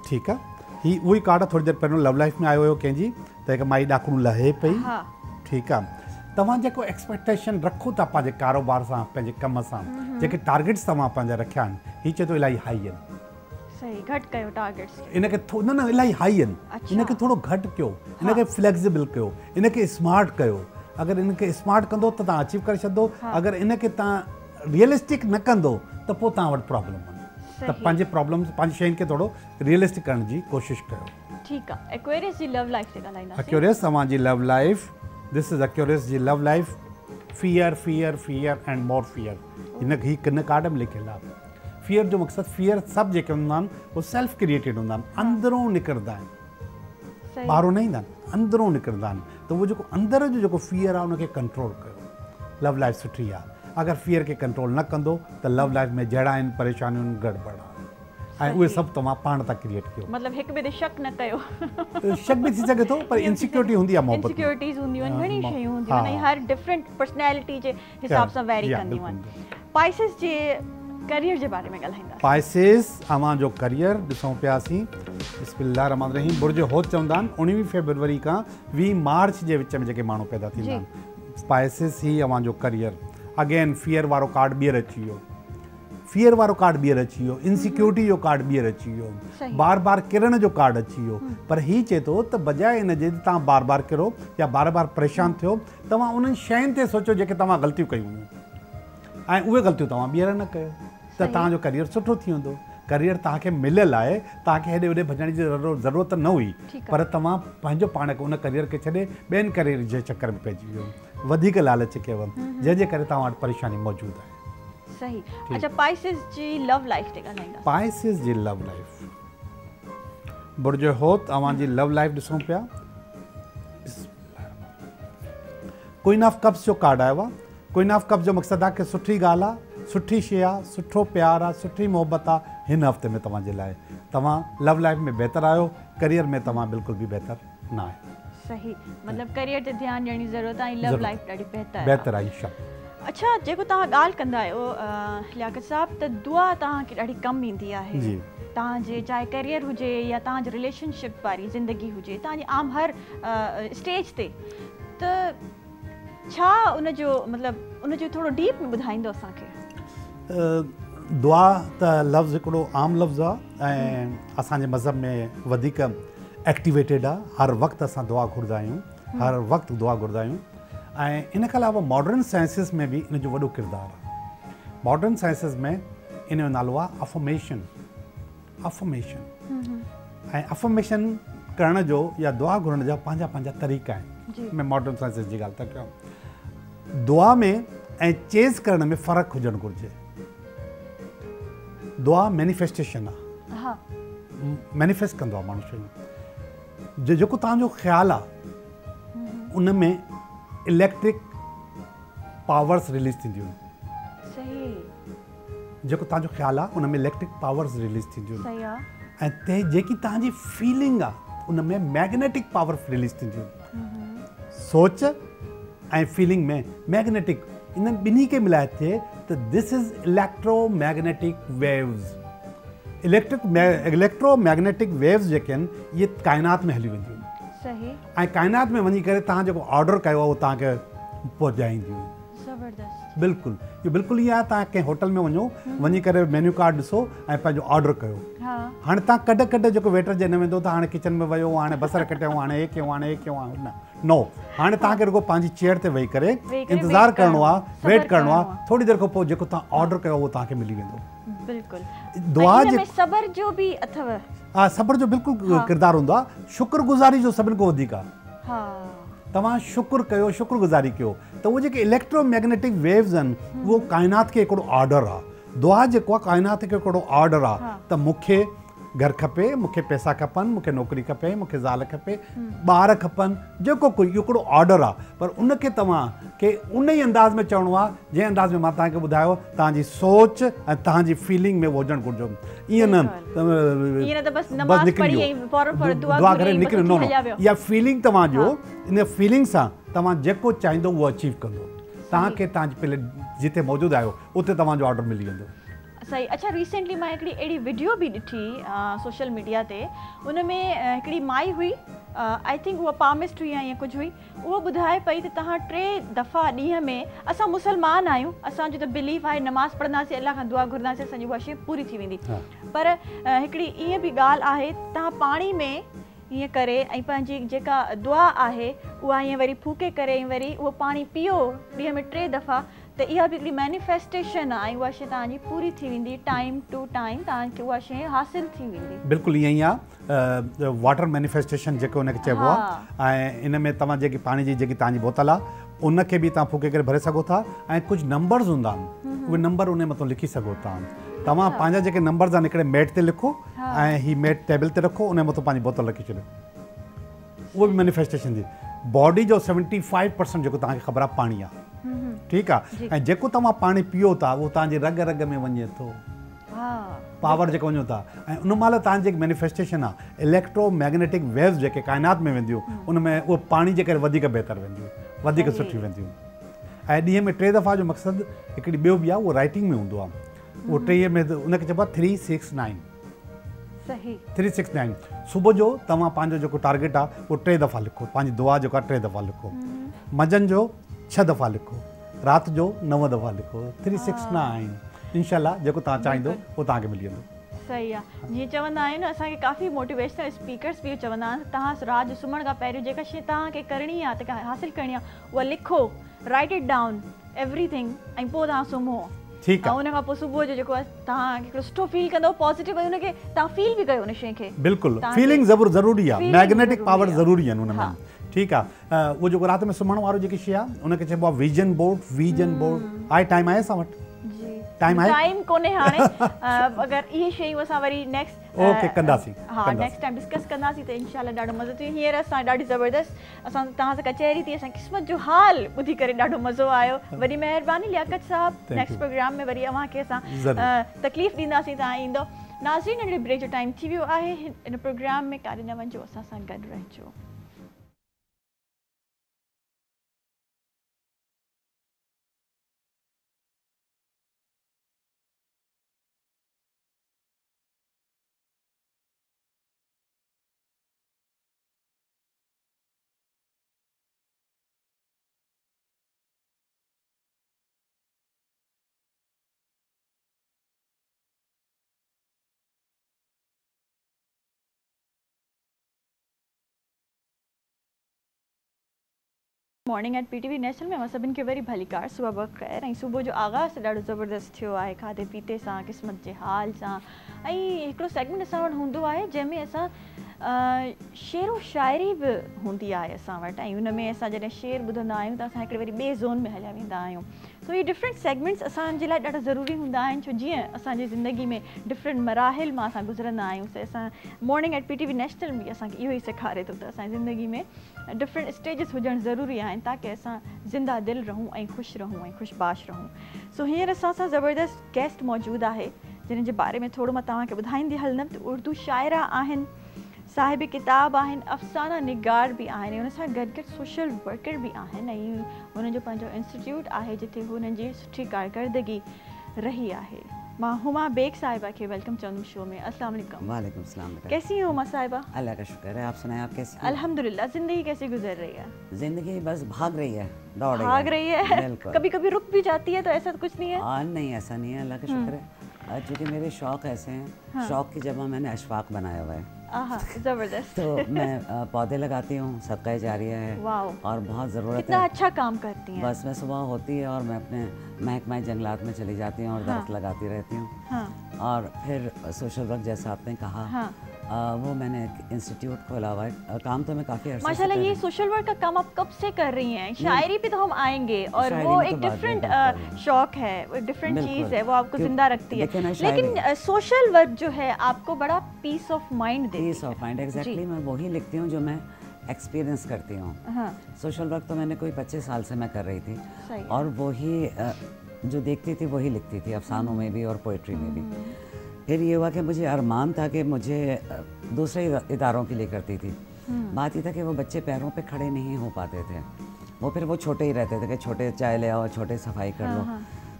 ठीकु आहे। हीअ उहो ई कार्ड आहे, थोरी देरि पहिरियों लव लाइफ में आयो हुयो कंहिंजी, त हिकु माई ॾाकणू लहे पई। ठीकु आहे। तव्हां जेको एक्सपेक्टेशन रखो था पंहिंजे कारोबार सां, पंहिंजे कम सां, जेके टारगेट्स तव्हां पंहिंजा रखिया आहिनि, हीअ चए थो इलाही हाई आहिनि। सही घट कयो टारगेट्स इनके न इलाही हाई आहिनि, इनके थोरो घटि कयो, इनके फ्लेक्सिबल कयो, इनके स्मार्ट कयो। अगरि इनके स्मार्ट कंदो त तव्हां अचीव करे छॾंदो, अगरि इनके तव्हां रियलिस्टिक न कंदो त पोइ तव्हां वटि प्रॉब्लम आहिनि। त पंहिंजे प्रॉब्लम पंहिंजी शयुनि खे थोरो रियलिस्टिक करण जी कोशिशि कयो। ठीकु आहे। एक्वेरियस जी लव लाइफ ते ॻाल्हाईंदासीं। एक्वेरियस तव्हांजी love life, this is Aquarius जी love life. Fear fear fear and more fear, हिन किन कार्ड में लिखियलु आहे। फियर जो मक़सदु, फियर सभु जेके हूंदा आहिनि उहे सेल्फ क्रिएटेड हूंदा आहिनि, अंदरों निकिरंदा आहिनि, ॿाहिरों न ईंदा आहिनि, अंदरों निकिरंदा आहिनि। त उहो जेको अंदर जो जेको फियर आहे उनखे कंट्रोल कयो। लव लाइफ सुठी आहे। अगरि फियर खे कंट्रोल न कंदो त लव लाइफ में जहिड़ा आहिनि परेशानियूं गड़बड़ आहे, ऐं उहे सभु तव्हां पाण था क्रिएट कयो। मतिलबु हिक ॿिए ते शक न कयो। शक बि थी सघे थो, पर इनसिक्योरिटी हूंदी आहे, मोहबत इनसिक्योरिटीज़ हूंदियूं आहिनि, घणी शयूं हूंदियूं आहिनि, हर डिफरेंट पर्सनैलिटी जे हिसाब सां वैरी कंदियूं आहिनि। पाइसिस जे करियर जे बारे में ॻाल्हाईंदासीं। पाइसिस अवां जो करियर ॾिसूं पियासीं। बिस्मिल्लाह रहमान रहीम। बुर्ज होत चवंदा आहिनि 19 फरवरी खां 20 मार्च जे विच में जेके माण्हू पैदा थींदा आहिनि, पाइसिस ही अवां जो करियर। अगेन फियर वारो कार्ड ॿीहर अची वियो, फियर वारो कार्ड ॿीहर अची वियो, इनसिक्योरिटी जो कार्ड ॿीहर अची वियो, बार बार किरण जो कार्ड अची वियो। पर हीउ चए थो त बजाए इन जे तव्हां बार बार किरो या बार बार परेशान थियो, तव्हां उन्हनि शयुनि ते सोचो जेके तव्हां ग़लतियूं कयूं हुयूं, ऐं उहे ग़लतियूं तव्हां ॿीहर न कयो, त तव्हांजो करियर सुठो थी वेंदो। करियर तव्हांखे मिलियल आहे, तव्हांखे हेॾे होॾे भॼण जी ज़रूरत न हुई, पर तव्हां पंहिंजो पाण खे उन करियर खे छॾे ॿियनि करियर जे चकर में पइजी वियो, वधीक लालच कयव, जंहिंजे करे तव्हां वटि परेशानी मौजूदु आहे। सही। अच्छा, पाइसिस जी लव लाइफ ते ॻाल्हाईंदा। पाइसिस जी लव लाइफ, बुर्ज होत अवां जी लव लाइफ ॾिसूं पिया। क्वीन ऑफ कप्स जो कार्ड आयो आहे। क्वीन ऑफ कप्स जो मक़सदु आहे कि सुठी ॻाल्हि आहे, सुठी शइ आहे, सुठो प्यारु आहे, सुठी मोहबत आहे हिन हफ़्ते में तव्हांजे लाइ। तव्हां लव लाइफ में बहितर आहियो, करियर में तव्हां बिल्कुलु बि बहितर न आहियो। सही, मतिलबु करियर ते ध्यानु ॾियण जी ज़रूरत आहे, लव लाइफ ॾाढी बहितर आहे इंशाअल्लाह। अच्छा, जेको तव्हां ॻाल्हि कंदा आहियो लियाकत साहब, त दुआ तव्हांखे ॾाढी कमु ईंदी आहे। तव्हांजे चाहे करियर हुजे या तव्हांजी रिलेशनशिप वारी ज़िंदगी हुजे, तव्हांजी आम हर स्टेज ते, त छा उनजो मतिलबु उनजो थोरो डीप में ॿुधाईंदो असांखे? दुआ त लफ़्ज़ हिकिड़ो आम लफ़्ज़ आहे ऐं असांजे मज़हब में वधीक एक्टिवेटेड आहे। हर वक़्तु असां दुआ घुरंदा आहियूं, हर वक़्तु दुआ घुरंदा आहियूं। ऐं इन खां अलावा मॉडर्न साइंसिस में बि इन जो वॾो किरदारु आहे। मॉडर्न साइंसिस में इन जो नालो आहे अफर्मेशन। ऐं अफर्मेशन करण जो या दुआ घुरण जा पंहिंजा पंहिंजा तरीक़ा आहिनि। मैं मॉडर्न साइंसिस जी ॻाल्हि था कयां। दुआ में ऐं चेज़ करण में फ़र्क़ु हुजणु घुरिजे। दुआ मैनिफेस्टेशन आहे, मैनिफेस्ट कंदो आहे माण्हू शयूं। जेको तव्हांजो ख़्यालु आहे उन में इलेक्ट्रिक पावर्स रिलीज़ थींदियूं आहिनि। जेको तव्हांजो ख़्यालु आहे उन में इलेक्ट्रिक पावर्स रिलीज़ थींदियूं आहिनि, ऐं जेकी तव्हांजी फीलिंग आहे उन में मैग्नेटिक पावर रिलीज़ थींदियूं आहिनि। सोच ऐं फीलिंग में मैग्नेटिक, इन्हनि ॿिन्ही खे मिलाए थिए त this is electromagnetic waves. Electromagnetic waves जेके आहिनि इहे काइनात में हली वेंदियूं आहिनि, ऐं काइनात में वञी करे तव्हां जेको ऑर्डर कयो आहे उहो तव्हांखे पहुचाईंदियूं आहिनि। बिल्कुलु, इहो बिल्कुलु ईअं आहे, तव्हां कंहिं होटल में वञो, वञी करे मेन्यू कार्ड ॾिसो ऐं पंहिंजो ऑर्डर कयो। हाणे तव्हां कॾहिं जेको वेटर जे न वेंदो त हाणे किचन में वियो, हाणे बसर कटियो, हाणे हे कयो, हाणे हे कयो, नो, हाणे तव्हांखे रुगो पंहिंजी चेयर ते वेही करे इंतज़ारु करिणो आहे, वेट करिणो आहे। थोरी देरि खां पोइ जेको तव्हां ऑर्डर कयो उहो तव्हांखे मिली वेंदो। दुआ जे सबर जो बि अथव। हा, सबर जो बिल्कुलु किरदारु हूंदो आहे। शुक्रगुज़ारी जो सभिनि खां वधीक आहे। तव्हां शुक्र कयो, शुक्रगुज़ारी कयो, त उहे जेके इलेक्ट्रोमैग्नेटिक वेव्स आहिनि उहो काइनात खे हिकिड़ो ऑर्डर आहे। दुआ जेको आहे काइनात खे हिकिड़ो ऑर्डर आहे त मूंखे घर खपे, मूंखे पैसा खपनि, मूंखे नौकिरी खपे, मूंखे ज़ाल खपे, ॿार खपनि, जेको कोई इहो हिकिड़ो ऑर्डर आहे। पर उनखे तव्हांखे उन ई अंदाज़ में चवणो आहे जंहिं अंदाज़ में मां तव्हांखे ॿुधायो। तव्हांजी सोच ऐं तव्हांजी फीलिंग में हुजणु घुरिजे। ईअं न दुआ करे निकिरी न, इहा फीलिंग तव्हांजो, इन फीलिंग सां तव्हां जेको चाहींदो उहो अचीव कंदो। तव्हांखे तव्हांजे पहले जिते मौजूदु आहियो उते तव्हांजो ऑर्डर मिली वेंदो। सही। अच्छा, रिसेंटली मां हिकिड़ी अहिड़ी वीडियो बि ॾिठी सोशल मीडिया ते, उन में हिकिड़ी माई हुई, आई थिंक उहा पामिस्ट हुई या ईअं कुझु हुई, उहो ॿुधाए पई त तव्हां 3 दफ़ा ॾींहं में, असां मुसलमान आहियूं, असांजो त बिलीफ आहे नमाज़ पढ़ंदासीं, अलाह खां दुआ घुरंदासीं, असांजी उहा शइ पूरी थी वेंदी। पर हिकिड़ी ईअं बि ॻाल्हि आहे, तव्हां पाणी में ईअं करे ऐं पंहिंजी जेका दुआ आहे उहा ईअं वरी फूके करे ऐं वरी उहो पाणी पीओ ॾींहं में 3 दफ़ा, त इहा बि हिकिड़ी मैनिफेस्टेशन आहे ऐं उहा शइ तव्हांजी पूरी थी वेंदी, टाइम टू टाइम तव्हांखे उहा शइ हासिलु थी वेंदी। बिल्कुलु ईअं ई आहे, वाटर मैनिफेस्टेशन जेको हुनखे चइबो आहे। ऐं इन में तव्हां जेकी पाणी जी जेकी तव्हांजी बोतल आहे उनखे बि तव्हां फूके करे भरे सघो था, ऐं कुझु नंबर्स हूंदा आहिनि, उहे नंबर उन मथां लिखी सघो था। तव्हां पंहिंजा जेके नंबर्स आहिनि हिकिड़े मैट ते लिखो ऐं हीअ मैट टेबल ते रखो, उन मथां पंहिंजी बोतल रखी छॾियो, उहो बि मैनिफेस्टेशन जी। बॉडी जो 75% जेको तव्हांखे ख़बर आहे पाणी आहे, ठीकु आहे, ऐं जेको तव्हां पाणी पीओ था उहो तव्हांजे रग रग में वञे थो, पावर जेको वञो था, ऐं उन महिल तव्हांजी जेकी मैनिफेस्टेशन आहे, इलेक्ट्रोमैग्नेटिक वेव्स जेके काइनात में वेंदियूं, उन में उहो पाणी जे करे वधीक बहितर वेंदियूं, वधीक सुठी वेंदियूं। ऐं ॾींहं में 3 दफ़ा जो मक़सदु हिकिड़ी ॿियो बि आहे, उहो राइटिंग में हूंदो आहे, उहो 3 में उनखे चइबो आहे 369। सही, 369 सुबुह जो तव्हां पंहिंजो जेको टारगेट आहे उहो 3 दफ़ा लिखो, पंहिंजी दुआ जेको आहे 3 दफ़ा लिखो, मंझंदि जो 6 दफ़ा लिखो, राति जो 9 दफ़ा लिखो, 369। इंशाल्लाह जेको तव्हां चाहींदो उहो तव्हांखे मिली वेंदो। सही आहे। जीअं चवंदा आहिनि न, असांखे काफ़ी मोटिवेशनल स्पीकर्स बि चवंदा आहिनि, तव्हां राति जो सुम्हण खां पहिरियों जेका शइ तव्हांखे करणी आहे, जेका हासिलु करणी आहे, उहा लिखो, राइट इट डाउन एवरीथिंग, ऐं पोइ तव्हां सुम्हो। ठीकु आहे। उन खां पोइ सुबुह जो जेको आहे तव्हां हिकिड़ो सुठो फील कंदो, पॉज़िटिव, ऐं उनखे तव्हां फील बि कयो उन शइ खे। बिल्कुलु, फीलिंग ज़रूरी आहे, मैग्नेटिक पावर ज़रूरी आहिनि उन में। ठीकु आहे। उहो जेको राति में सुम्हण वारो जेकी शइ आहे उनखे चइबो आहे विजन बोर्ड। विजन बोर्ड आहे, टाइम आहे असां वटि? टाइम आहे? टाइम कोन्हे हाणे, अगरि इहे शयूं असां वरी नेक्स्ट ओके कंदासीं, हा नेक्स्ट टाइम डिस्कस कंदासीं, त इंशाल्लाह ॾाढो मज़ो थी। हींअर असां ॾाढी ज़बरदस्त असां तव्हां सां कचहरी थी, असां क़िस्मत जो हाल ॿुधी करे ॾाढो मज़ो आयो। वॾी महिरबानी लियाकत साहब, नेक्स्ट प्रोग्राम में वरी अव्हांखे असां तकलीफ़ ॾींदासीं, तव्हां ईंदो। नाज़रीन, नंढड़े ब्रेक जो टाइम थी वियो आहे, हिन प्रोग्राम में काॾे न वञिजो, असां सां गॾु रहिजो। मॉर्निंग एट PTV नेशनल में सभिनि खे वरी भलीकार, सुबुह बख़ैर। ऐं सुबुह जो आगाज़ ॾाढो ज़बरदस्त थियो आहे, खाधे पीते सां, क़िस्मत जे हाल सां। ऐं हिकिड़ो सेगमेंट असां वटि हूंदो आहे जंहिंमें असां शेरो शाइरी बि हूंदी आहे असां वटि, ऐं हुन में असां जॾहिं शेर ॿुधंदा आहियूं त असां हिकिड़े वरी ॿिए ज़ोन में हलिया वेंदा आहियूं। सो इहे डिफरेंट सेगमेंट्स असांजे लाइ ॾाढा ज़रूरी हूंदा आहिनि, छो जीअं असांजी ज़िंदगी में डिफरेंट मराहिल मां असां गुज़रंदा आहियूं। त असां मॉर्निंग एट PTV नेशनल बि असांखे इहो ई सेखारे थो त असांजी ज़िंदगी में डिफरेंट स्टेजिस हुजणु ज़रूरी आहिनि, ताकी असां ज़िंदा दिलि रहूं ऐं ख़ुशि रहूं ऐं ख़ुशबाश रहूं। सो हींअर असां सां ज़बरदस्त गेस्ट मौजूदु आहे, जिन जे बारे में थोरो मां तव्हांखे ॿुधाईंदी हलंदमि। त उर्दू शाइरा आहिनि, साहिब किताब आहिनि, अफ़साना निगार बि आहिनि, हुन सां गॾु गॾु सोशल वर्कर बि आहिनि, ऐं हुननि जो पंहिंजो इंस्टीट्यूट आहे जिथे हुननि जी सुठी कारकर्दगी रही आहे। मां हुमा बेग साहिबा के वेलकम चवंदुमि शो में। अस्सलाम वालेकुम। वालेकुम सलाम। कैसी हैं हुमा साहिबा? अल्लाह का शुक्र है, आप सुनाएं, आप कैसी हैं? अल्हम्दुलिल्लाह। ज़िंदगी कैसी गुजर रही है? ज़िंदगी बस भाग रही है, दौड़ रही है। कभी कभी रुक भी जाती है, तो ऐसा कुछ नहीं है? नहीं, ऐसा नहीं है, अल्लाह का शुक्र है। चूँकि मेरे शौक़ ऐसे हैं, शौक़ की जगह मैंने अशफाक बनाया हुआ है। जबरदस्त। तो मैं पौधे लगाती हूँ, सदका जारिया है और बहुत ज़रूरत है। कितना अच्छा काम करती हैं। बस मैं सुबह होती है और मैं अपने महकमा जंगलात में चली जाती हूँ और दरख्त लगाती रहती हूँ। और फिर सोशल वर्क जैसा आपने कहा, वो मैंने एक इंस्टीट्यूट खोला हुआ है। काम तो मैं काफ़ी अर्से माशाल्लाह। ये सोशल वर्क का काम आप कब से कर रही हैं? शायरी पे तो हम आएंगे, और वो एक डिफरेंट शौक है, वो डिफरेंट चीज़ है, वो आपको जिंदा रखती है। लेकिन सोशल वर्क जो है आपको बड़ा पीस ऑफ माइंड देती है। Peace of mind, exactly. मैं वही लिखती हूँ जो मैं एक्सपीरियंस करती हूँ। सोशल वर्क तो मैंने कोई 25 साल से मैं कर रही थी, और वही जो देखती थी वही लिखती थी, अफसानों में भी और पोइट्री में भी। फिर ये हुआ कि मुझे अरमान था कि मुझे दूसरे इदारों के लिए करती थी। बात ये था कि वो बच्चे पैरों पे खड़े नहीं हो पाते थे, वो छोटे ही रहते थे कि छोटे चाय ले आओ, छोटे सफाई कर लो।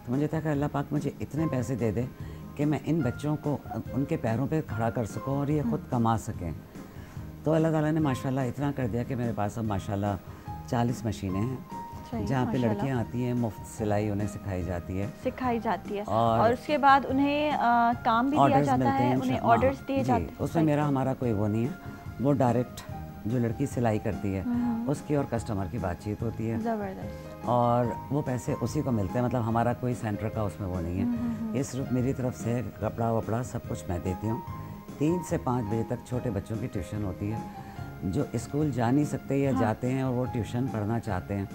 तो मुझे था कि अल्लाह पाक मुझे इतने पैसे दे दे कि मैं इन बच्चों को उनके पैरों पे खड़ा कर सकूं और ये खुद कमा सकें। तो अल्लाह ताला ने माशाल्लाह इतना कर दिया कि मेरे पास अब माशाल्लाह 40 मशीनें हैं जहाँ पे लड़कियाँ आती हैं, मुफ्त सिलाई उन्हें सिखाई जाती है और उसके बाद उन्हें काम भी दिया जाता है, उन्हें ऑर्डर्स दिए जाते हैं। उसमें मेरा हमारा कोई वो नहीं है, वो डायरेक्ट जो लड़की सिलाई करती है उसकी और कस्टमर की बातचीत होती है, ज़बरदस्त, और वो पैसे उसी को मिलते हैं। मतलब हमारा कोई सेंटर का उसमें वो नहीं है, ये सिर्फ मेरी तरफ से कपड़ा वपड़ा सब कुछ मैं देती हूँ। 3 से 5 बजे तक छोटे बच्चों की ट्यूशन होती है, जो स्कूल जा नहीं सकते या जाते हैं और वो ट्यूशन पढ़ना चाहते हैं,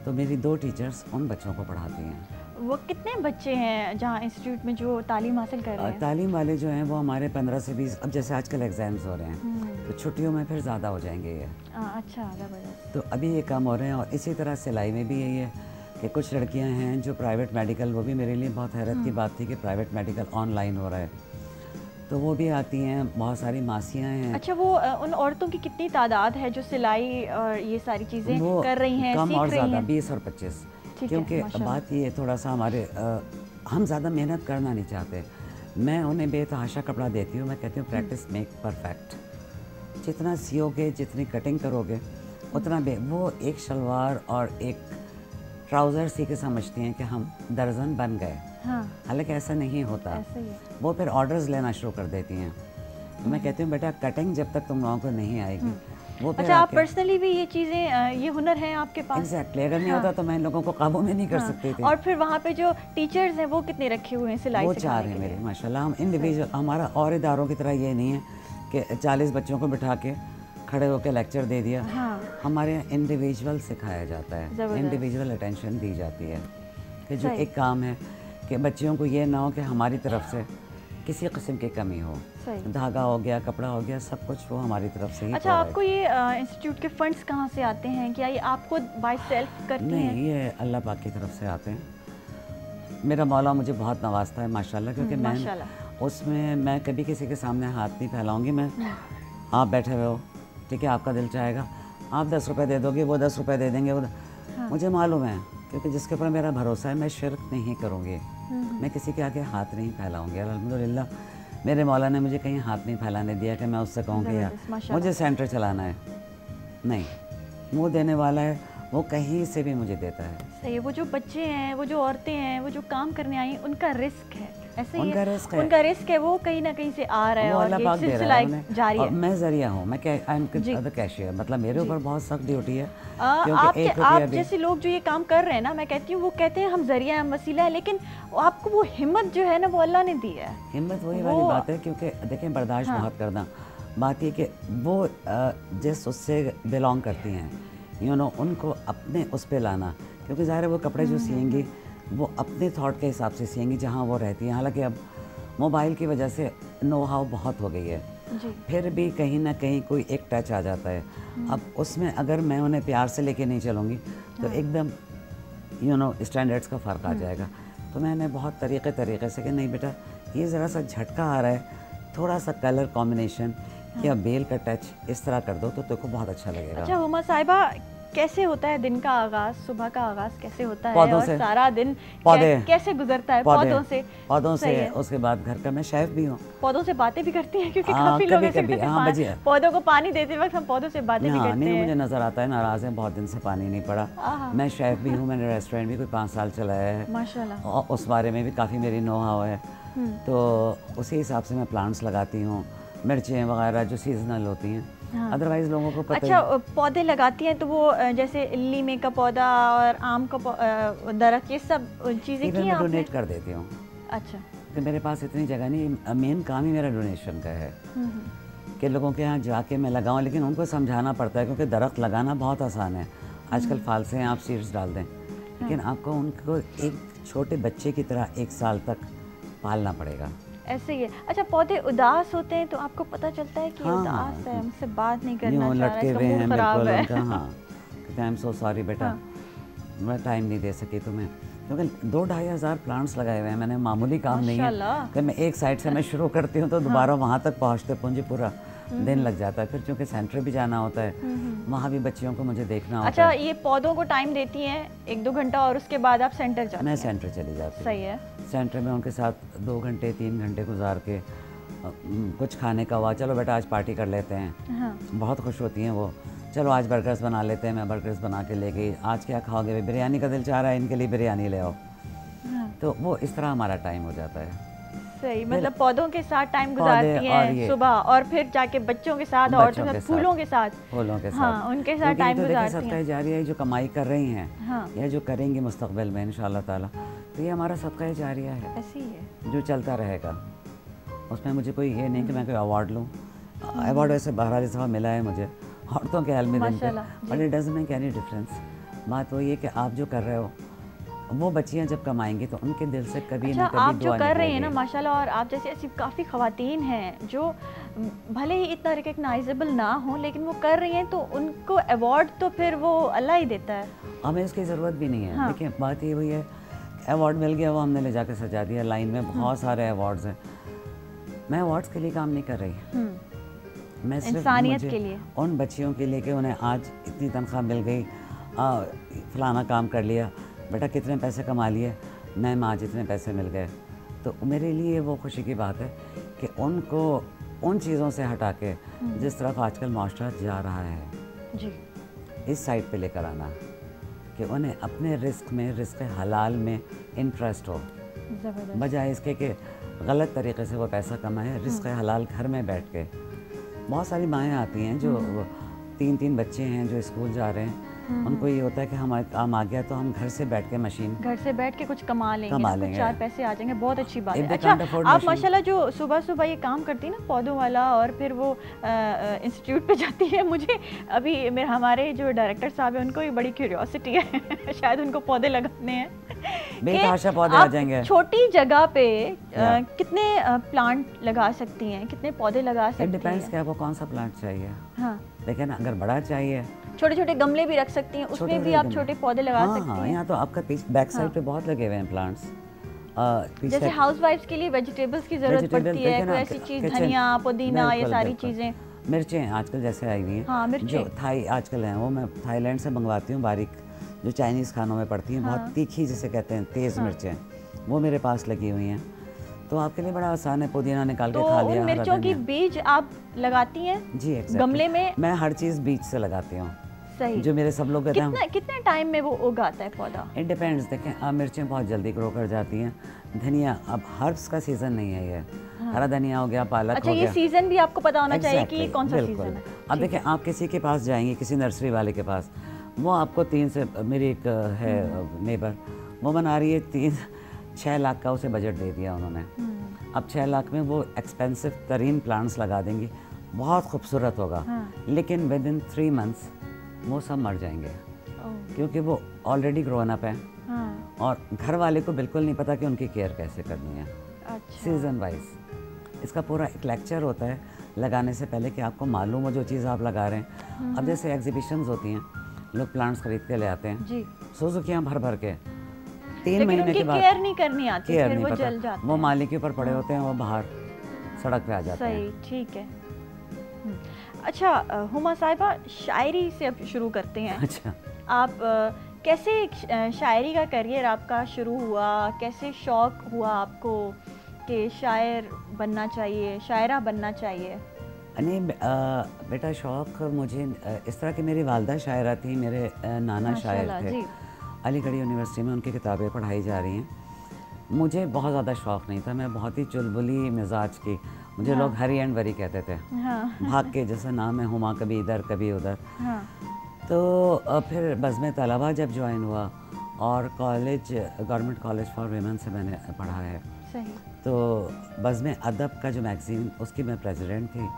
तो मेरी 2 टीचर्स उन बच्चों को पढ़ाती हैं। वो कितने बच्चे हैं जहाँ इंस्टीट्यूट में जो तालीम हासिल कर रहे हैं? तालीम वाले जो हैं वो हमारे 15 से 20, अब जैसे आजकल एग्ज़ाम्स हो रहे हैं तो छुट्टियों में फिर ज़्यादा हो जाएंगे ये। अच्छा, ज़बरदस्त। तो अभी ये कम हो रहे हैं। और इसी तरह सिलाई में भी यही है कि कुछ लड़कियां हैं जो प्राइवेट मेडिकल, वो भी मेरे लिए बहुत हैरत की बात थी कि प्राइवेट मेडिकल ऑनलाइन हो रहा है, तो वो भी आती हैं। बहुत सारी मासियाँ हैं। अच्छा, वो उन औरतों की कितनी तादाद है जो सिलाई और ये सारी चीज़ें कर रही हैं, कम सीख और रही ज़्यादा हैं? 20 और 25, क्योंकि बात ये थोड़ा सा हमारे हम ज़्यादा मेहनत करना नहीं चाहते। मैं उन्हें बेतहाशा कपड़ा देती हूँ, मैं कहती हूँ प्रैक्टिस मेक परफेक्ट। जितना सियोगे, जितनी कटिंग करोगे उतना वो एक शलवार और एक ट्राउज़र सी के समझती हैं कि हम दर्जन बन गए। हालांकि ऐसा नहीं होता, वो फिर ऑर्डर्स लेना शुरू कर देती हैं। तो मैं कहती हूँ बेटा कटिंग जब तक तुम लोगों को नहीं आएगी वो फिर अच्छा, आप पर्सनली भी ये चीज़ें, ये हुनर है आपके पास? एग्जैक्टली, अगर नहीं होता तो मैं इन लोगों को काबू में नहीं कर सकती थी। और फिर वहाँ पे जो टीचर्स हैं वो कितने रखे हुए हैं सिलाई वो 4 हैं मेरे माशाल्लाह। हम इंडिविजुअल, हमारा और इदारों की तरह ये नहीं है कि 40 बच्चों को बिठा के खड़े होकर लेक्चर दे दिया। हमारे यहाँ इंडिविजुअल सिखाया जाता है, इंडिविजुअल अटेंशन दी जाती है कि जो एक काम है कि बच्चियों को ये ना हो कि हमारी तरफ से किसी किस्म की कमी हो। धागा हो गया, कपड़ा हो गया, सब कुछ वो हमारी तरफ से ही। अच्छा, आपको ये इंस्टीट्यूट के फंड्स कहाँ से आते हैं? क्या ये आपको बाय सेल्फ करती हैं? नहीं, ये अल्लाह पाक की तरफ से आते हैं। मेरा मौला मुझे बहुत नवाजता है माशाल्लाह, क्योंकि मैं उसमें मैं कभी किसी के सामने हाथ नहीं फैलाऊंगी। मैं आप बैठे हुए हो, ठीक है, आपका दिल चाहेगा आप 10 रुपये दे दोगे, वो 10 रुपये दे देंगे, वो मुझे मालूम है, क्योंकि जिसके ऊपर मेरा भरोसा है मैं शिरक नहीं करूँगी, मैं किसी के आगे हाथ नहीं फैलाऊंगी। अल्हम्दुलिल्लाह मेरे मौला ने मुझे कहीं हाथ नहीं फैलाने दिया कि मैं उससे कहूँ कि यार मुझे सेंटर चलाना है। नहीं, मुँह देने वाला है वो कहीं से भी मुझे देता है। सही है। वो जो बच्चे हैं, वो जो औरतें हैं, वो जो काम करने आई, उनका रिस्क है, ऐसे ही उनका रिस्क है, वो कहीं ना कहीं से आ रहा है और ये सिलसिला जारी है। मैं जरिया हूँ, मैं कैशियर, मतलब मेरे ऊपर बहुत सख्त ड्यूटी है। आप जैसे लोग जो ये काम कर रहे हैं ना, मैं कहती हूँ वो कहते हैं हम जरिया हैं, वसीला है, लेकिन आपको वो हिम्मत जो है ना वो अल्लाह ने दी है। हिम्मत वही वाली बात है, क्योंकि देखें बर्दाश्त बहुत करना, बात ये कि वो जिस उससे बिलोंग करती हैं, उनको अपने उस पे लाना, क्योंकि ज़ाहिर है वो कपड़े जो सिएंगी वो अपने थॉट के हिसाब से सिएंगी जहाँ वो रहती हैं। हालांकि अब मोबाइल की वजह से नो हाउ बहुत हो गई है, फिर भी कहीं ना कहीं कोई एक टच आ जाता है। अब उसमें अगर मैं उन्हें प्यार से लेके नहीं चलूँगी तो एकदम स्टैंडर्ड्स का फ़र्क आ जाएगा। तो मैंने बहुत तरीक़े से कि नहीं बेटा ये ज़रा सा झटका आ रहा है, थोड़ा सा कलर कॉम्बिनेशन या बेल का टच इस तरह कर दो तो तेरे को बहुत अच्छा लगेगा। अच्छा हुमा साहिबा, कैसे होता है दिन का आगाज़, सुबह का आगाज़ कैसे होता है और सारा दिन कैसे गुजरता है? पौधों से उसके बाद घर का, मैं शेफ भी हूँ। पौधों से बातें भी करती हैं क्योंकि काफ़ी लोग ऐसे पौधों को पानी देते वक्त हम पौधों से बातें भी करते हैं। नहीं, मुझे नज़र आता है नाराज़ है, बहुत दिन से पानी नहीं पड़ा। मैं शेफ भी हूँ, मैंने रेस्टोरेंट भी कोई 5 साल चलाया है माशाल्लाह, और उस बारे में भी काफ़ी मेरी नो हाउ है। तो उसी हिसाब से मैं प्लांट्स लगाती हूँ, मिर्चें वगैरह जो सीजनल होती हैं। अदरवाइज लोगों को पता। अच्छा, पौधे लगाती हैं तो वो जैसे लीमे का पौधा और आम का दरख्त, ये सब चीज़ें की मैं डोनेट कर देती हूँ। अच्छा, तो मेरे पास इतनी जगह नहीं, मेन काम ही मेरा डोनेशन का है कि लोगों के यहाँ जाके मैं लगाऊँ, लेकिन उनको समझाना पड़ता है क्योंकि दरख्त लगाना बहुत आसान है। आजकल फालसे हैं, आप सीड्स डाल दें, लेकिन आपको उनको एक छोटे बच्चे की तरह 1 साल तक पालना पड़ेगा। ऐसे ही है। अच्छा, पौधे उदास होते हैं तो आपको पता चलता है कि उदास है, हमसे बात नहीं करना चाह रहा है, इसका मूड खराब है। आई एम सो सॉरी बेटा, मैं टाइम नहीं दे सकी तुम्हें, क्योंकि 2-2.5 हज़ार प्लांट्स लगाए हुए हैं मैंने। मामूली काम नहीं है कि मैं एक साइड से मैं शुरू करती हूँ तो दोबारा वहाँ तक पहुँचते मुझे पूरा दिन लग जाता है। फिर क्योंकि सेंटर भी जाना होता है, वहाँ भी बच्चियों को मुझे देखना होता है। अच्छा, ये पौधों को टाइम देती हैं 1-2 घंटा और उसके बाद आप सेंटर जाती हैं? मैं सेंटर चली जाती हूँ। सही है। सेंटर में उनके साथ 2 घंटे 3 घंटे गुजार के कुछ खाने का हुआ, चलो बेटा आज पार्टी कर लेते हैं। हाँ। बहुत खुश होती हैं वो, चलो आज बर्गर्स बना लेते हैं, मैं बर्गर्स बना के ले गई, आज क्या खाओगे, बिरयानी का दिल चाह रहा है, इनके लिए बिरयानी ले आओ। हाँ। तो वो इस तरह हमारा टाइम हो जाता है। सही, मतलब पौधों के साथ टाइम गुजारती हैं सुबह, और फिर जाके बच्चों के साथ, औरतों के साथ, फूलों के साथ, हाँ, उनके साथ टाइम गुजारती हैं। सदका जारिया जो कमाई कर रही हैं, हाँ। या जो करेंगी मुस्तकबिल में इंशाअल्लाह ताला, तो ये हमारा सदका जारिया है, ऐसी है जो चलता रहेगा। उसमें मुझे कोई ये नहीं कि मैं कोई अवार्ड लूँ। अवार्ड वैसे 12 दफ़ा मिला है मुझे औरतों के आलमी दिन पे, but it doesn't make any difference. बात वही है कि आप जो कर रहे हो, वो बच्चियां जब कमाएंगी तो उनके दिल से कभी ना कभी आप जो कर रहे हैं ना माशाल्लाह, और आप जैसे ऐसी काफ़ी ख़वातीन हैं जो भले ही इतना रिकग्नाइजेबल ना हो, लेकिन वो कर रही हैं, तो उनको अवार्ड तो फिर वो अल्लाह ही देता है, हमें इसकी ज़रूरत भी नहीं है। हाँ। लेकिन बात ये हुई है, अवार्ड मिल गया, वो हमने ले जाकर सजा दिया। लाइन में बहुत सारे अवार्ड्स हैं, मैं अवार्ड्स के लिए काम नहीं कर रही, मैं सिर्फ इंसानियत के लिए, उन बच्चियों के लिए कि उन्हें आज इतनी तनख्वाह मिल गई, फलाना काम कर लिया, बेटा कितने पैसे कमा लिए, मैम आज इतने पैसे मिल गए। तो मेरे लिए वो खुशी की बात है कि उनको उन चीज़ों से हटा के जिस तरफ आजकल माशरा जा रहा है जी, इस साइड पे लेकर आना, कि उन्हें अपने रिस्क में, रिस्क हलाल में इंटरेस्ट हो, बजाय इसके कि गलत तरीके से वो पैसा कमाए। रिस्क हलाल घर में बैठ के, बहुत सारी माएँ आती हैं जो 3-3 बच्चे हैं जो स्कूल जा रहे हैं, उनको ये होता है कि हमारा काम आ गया तो हम घर से बैठ के घर से बैठ के कुछ कमा लेंगे, कुछ 4 पैसे आ जाएंगे, बहुत अच्छी बात है। अच्छा, आप माशाल्लाह जो सुबह सुबह ये काम करती है ना पौधों वाला, और फिर वो इंस्टीट्यूट पे जाती है, मुझे अभी हमारे जो डायरेक्टर साहब हैं उनको भी बड़ी क्यूरियोसिटी है शायद उनको पौधे लगाने हैं, बेतहाशा पौधे आ जाएंगे। छोटी जगह पे कितने प्लांट लगा सकती हैं, कितने पौधे लगा सकती हैं? इट डिपेंड्स कि आपको कौन सा प्लांट चाहिए। हाँ, लेकिन अगर बड़ा चाहिए, छोटे छोटे गमले भी रख सकती हैं, उसमें भी आप छोटे पौधे लगा सकती हैं। यहाँ तो आपका बैक साइड पे बहुत लगे हुए हैं प्लांट्स। जैसे हाउसवाइफ्स के लिए वेजिटेबल्स की जरूरत पड़ती है, कोई ऐसी चीज, धनिया, पुदीना, ये सारी चीजें। मिर्चें आजकल जैसे आई हुई हैं, जो थाई आजकल हैं, वो मैं थाईलैंड से मंगवाती हूँ, बारीक जो चाइनीज़ खानों में पड़ती हैं, बहुत तीखी जिसे कहते हैं, तेज़ मिर्चें, वो मेरे पास लगी हुई हैं। तो आपके लिए बड़ा आसान है, पुदीना निकाल के खा लिया। मिर्चों की बीज आप लगाती हैं? जी, गमले में मैं हर चीज़ बीज से लगाती हूँ। सही, जो मेरे सब लोग कहते हैं। कितने टाइम में वो उगाता है पौधा? It depends. देखें, आप मिर्चें बहुत जल्दी ग्रो कर जाती हैं, धनिया, अब हर्ब्स का सीज़न नहीं है ये। हरा धनिया हो गया, पालक हो गया। अच्छा, ये सीज़न भी आपको पता होना चाहिए कि कौन सा सीज़न है। अब देखें, आप किसी के पास जाएंगे, किसी नर्सरी वाले के पास, वो आपको 3 से, मेरी एक है नेबर, वो बना रही है 3-6 लाख का उसे बजट दे दिया उन्होंने। अब 6 लाख में वो एक्सपेंसिव तरीन प्लांट्स लगा देंगी, बहुत खूबसूरत होगा, लेकिन विद इन 3 मंथ्स वो सब मर जाएंगे, क्योंकि वो ऑलरेडी ग्रोन अप है, और घर वाले को बिल्कुल नहीं पता कि उनकी केयर कैसे करनी है। अच्छा। सीजन वाइज इसका पूरा एक लेक्चर होता है लगाने से पहले, कि आपको मालूम हो जो चीज़ आप लगा रहे हैं। अब जैसे एग्जीबिशंस होती हैं, लोग प्लांट्स खरीद के ले आते हैं जी, सुजुकियाँ भर भर के, 3 महीने के बाद केयर नहीं करनी आती, केयर फिर नहीं वो पता, जल जाते वो माली के ऊपर पड़े होते हैं, वो बाहर सड़क पे आ जाते हैं। सही, ठीक है। अच्छा हुमा साहिबा, शायरी से अब शुरू करते हैं। अच्छा, आप कैसे शायरी का करियर आपका शुरू हुआ, कैसे शौक़ हुआ आपको कि शायर बनना चाहिए, शायरा बनना चाहिए? नहीं बेटा, शौक़ मुझे इस तरह की, मेरी वालदा शायरा थी, मेरे नाना शायर थे, अलीगढ़ यूनिवर्सिटी में उनकी किताबें पढ़ाई जा रही हैं। मुझे बहुत ज़्यादा शौक़ नहीं था, मैं बहुत ही चुलबुली मिजाज की, मुझे लोग हरी एंड वरी कहते थे, भाग के, जैसा नाम है हुमा, कभी इधर कभी उधर। तो फिर बज़्म तलबा जब ज्वाइन हुआ, और college, government college for women से मैंने पढ़ा है। सही। तो बज़्म अदब का जो मैगज़ीन, उसकी मैं प्रेसिडेंट थी,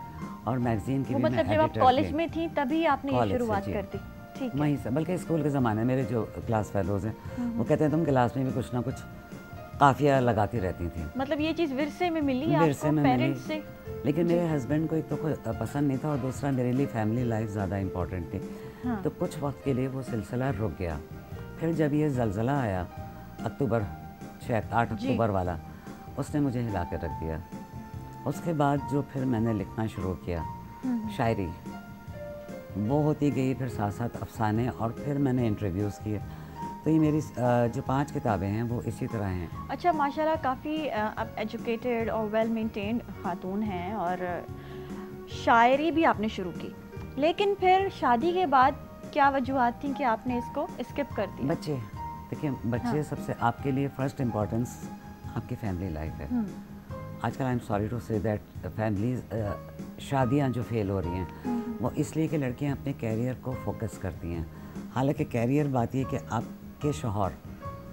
और मैगज़ीन की भी मैं मतलब जब आप कॉलेज में थी तभी आपने ये शुरुआत कर दी? ठीक है। वहीं से, बल्कि स्कूल के ज़माने मेरे जो क्लास फेलोज़ हैं, वो कहते हैं तुम क्लास में भी कुछ ना कुछ काफिया लगाती रहती थी। मतलब ये चीज़ विरसे में मिली आपको पेरेंट्स से? लेकिन मेरे हस्बैंड को एक तो पसंद नहीं था, और दूसरा मेरे लिए फैमिली लाइफ ज़्यादा इम्पोर्टेंट थी। हाँ। तो कुछ वक्त के लिए वो सिलसिला रुक गया। फिर जब ये ज़लज़ला आया अक्टूबर 8 अक्टूबर वाला, उसने मुझे हिला कर रख दिया। उसके बाद जो फिर मैंने लिखना शुरू किया, शायरी वो होती गई, फिर साथ साथ अफसाने, और फिर मैंने इंटरव्यूज़ किए। तो ये मेरी जो 5 किताबें हैं वो इसी तरह हैं। अच्छा, माशाल्लाह काफ़ी आप एजुकेटेड और वेल मेंटेन्ड खातून हैं और शायरी भी आपने शुरू की, लेकिन फिर शादी के बाद क्या वजूहत थी कि आपने इसको स्किप कर दिया? बच्चे, देखिए बच्चे हाँ। सबसे आपके लिए फर्स्ट इम्पोर्टेंस आपकी फैमिली लाइफ है। आजकल I am sorry to say that families शादियाँ जो फेल हो रही हैं वो इसलिए कि लड़कियाँ अपने कैरियर को फोकस करती हैं। हालांकि कैरियर बात ये कि आपके शौहर,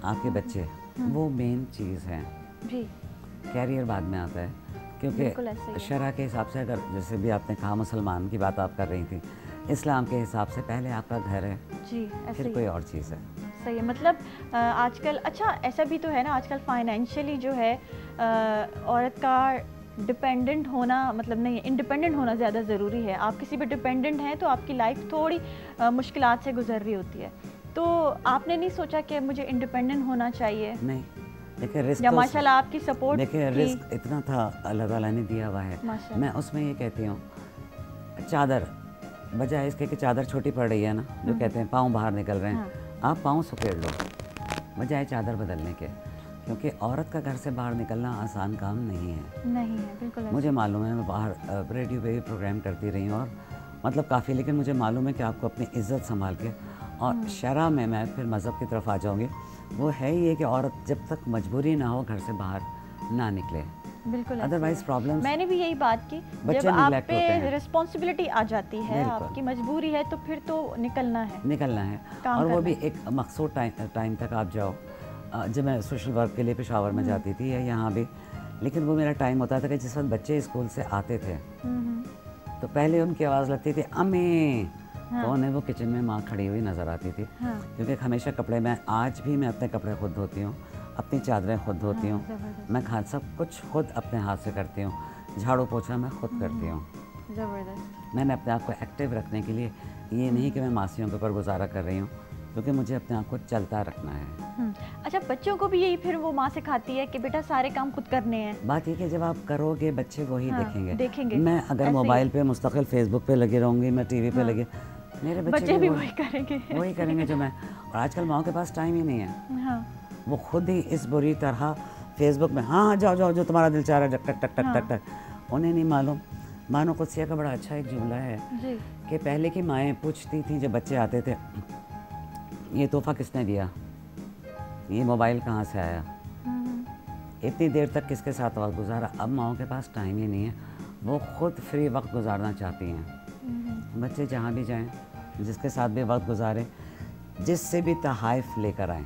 आपके बच्चे वो मेन चीज़ हैं जी। कैरियर बाद में आता है, क्योंकि शरअ के हिसाब से अगर जैसे भी आपने कहा मुसलमान की बात आप कर रही थी, इस्लाम के हिसाब से पहले आपका घर है जी, फिर कोई और चीज़ है। सही है। मतलब आजकल अच्छा ऐसा भी तो है ना, आजकल फाइनेंशियली जो है औरत का डिपेंडेंट होना मतलब नहीं है, इंडिपेंडेंट होना ज़्यादा ज़रूरी है। आप किसी पे डिपेंडेंट हैं तो आपकी लाइफ थोड़ी मुश्किलात से गुजर रही होती है। तो आपने नहीं सोचा कि मुझे इंडिपेंडेंट होना चाहिए? नहीं, देखिए रिस्क या माशाल्लाह आपकी सपोर्ट? देखिए रिस्क इतना था अल्लाह ताला ने दिया हुआ है। मैं उसमें ये कहती हूँ, चादर बजाय इसके कि चादर छोटी पड़ रही है ना, जो कहते हैं पाँव बाहर निकल रहे हैं, आप पाँव सुकेड़ लो बजाय चादर बदलने के, क्योंकि औरत का घर से बाहर निकलना आसान काम नहीं है। नहीं है, बिल्कुल। मुझे मालूम है, मैं बाहर रेडियो पे भी प्रोग्राम करती रही हूँ और मतलब काफ़ी, लेकिन मुझे मालूम है कि आपको अपनी इज़्ज़त संभाल के और शरअ में मैं फिर मज़हब की तरफ आ जाऊँगी, वो है ये कि औरत जब तक मजबूरी ना हो घर से बाहर ना निकले, बिल्कुल। Otherwise problem. मैंने भी यही बात की, जब आप पे रिस्पॉन्सिबिलिटी आ जाती है, आपकी मजबूरी है तो फिर तो निकलना है और वो भी एक मखसूस टाइम तक आप जाओ। जब मैं सोशल वर्क के लिए पेशावर में जाती थी या यहाँ भी, लेकिन वो मेरा टाइम होता था कि जिस वक्त बच्चे स्कूल से आते थे तो पहले उनकी आवाज़ लगती थी अम्मी, कौन है वो किचन में माँ खड़ी हुई नज़र आती थी। क्योंकि हमेशा कपड़े में, आज भी मैं अपने कपड़े खुद धोती हूँ, अपनी चादरें खुद धोती हूँ, मैं सब कुछ खुद अपने हाथ से करती हूँ, झाड़ू पोछा मैं खुद करती हूँ। ज़बरदस्त। मैंने अपने आप को एक्टिव रखने के लिए ये नहीं कि मैं मासियों के ऊपर गुजारा कर रही हूँ, क्योंकि मुझे अपने आप को चलता रखना है। अच्छा, बच्चों को भी यही फिर वो माँ सिखाती है कि बेटा सारे काम खुद करने हैं? बात ये कि जब आप करोगे बच्चे वही देखेंगे। मैं अगर ऐसे मोबाइल पे मुस्तकिल फेसबुक पे लगी रहूँगी, मैं टीवी पे लगी, मेरे बच्चे भी वही करेंगे जो मैं। और आजकल माओ के पास टाइम ही नहीं है, वो खुद ही इस बुरी तरह फेसबुक में हाँ जाओ जाओ जो तुम्हारा दिल चाह रहा है, टक टक टक टक टक। उन्हें नहीं मालूम। मानो कुदसिया का बड़ा अच्छा एक जुमला है कि पहले की माएँ पूछती थी जब बच्चे आते थे, ये तोहफा किसने दिया, ये मोबाइल कहाँ से आया, इतनी देर तक किसके साथ वक्त गुजारा। अब माओं के पास टाइम ही नहीं है, वो खुद फ्री वक्त गुजारना चाहती हैं। बच्चे जहाँ भी जाएं, जिसके साथ भी वक्त गुजारें, जिससे भी तहाइफ लेकर आएँ,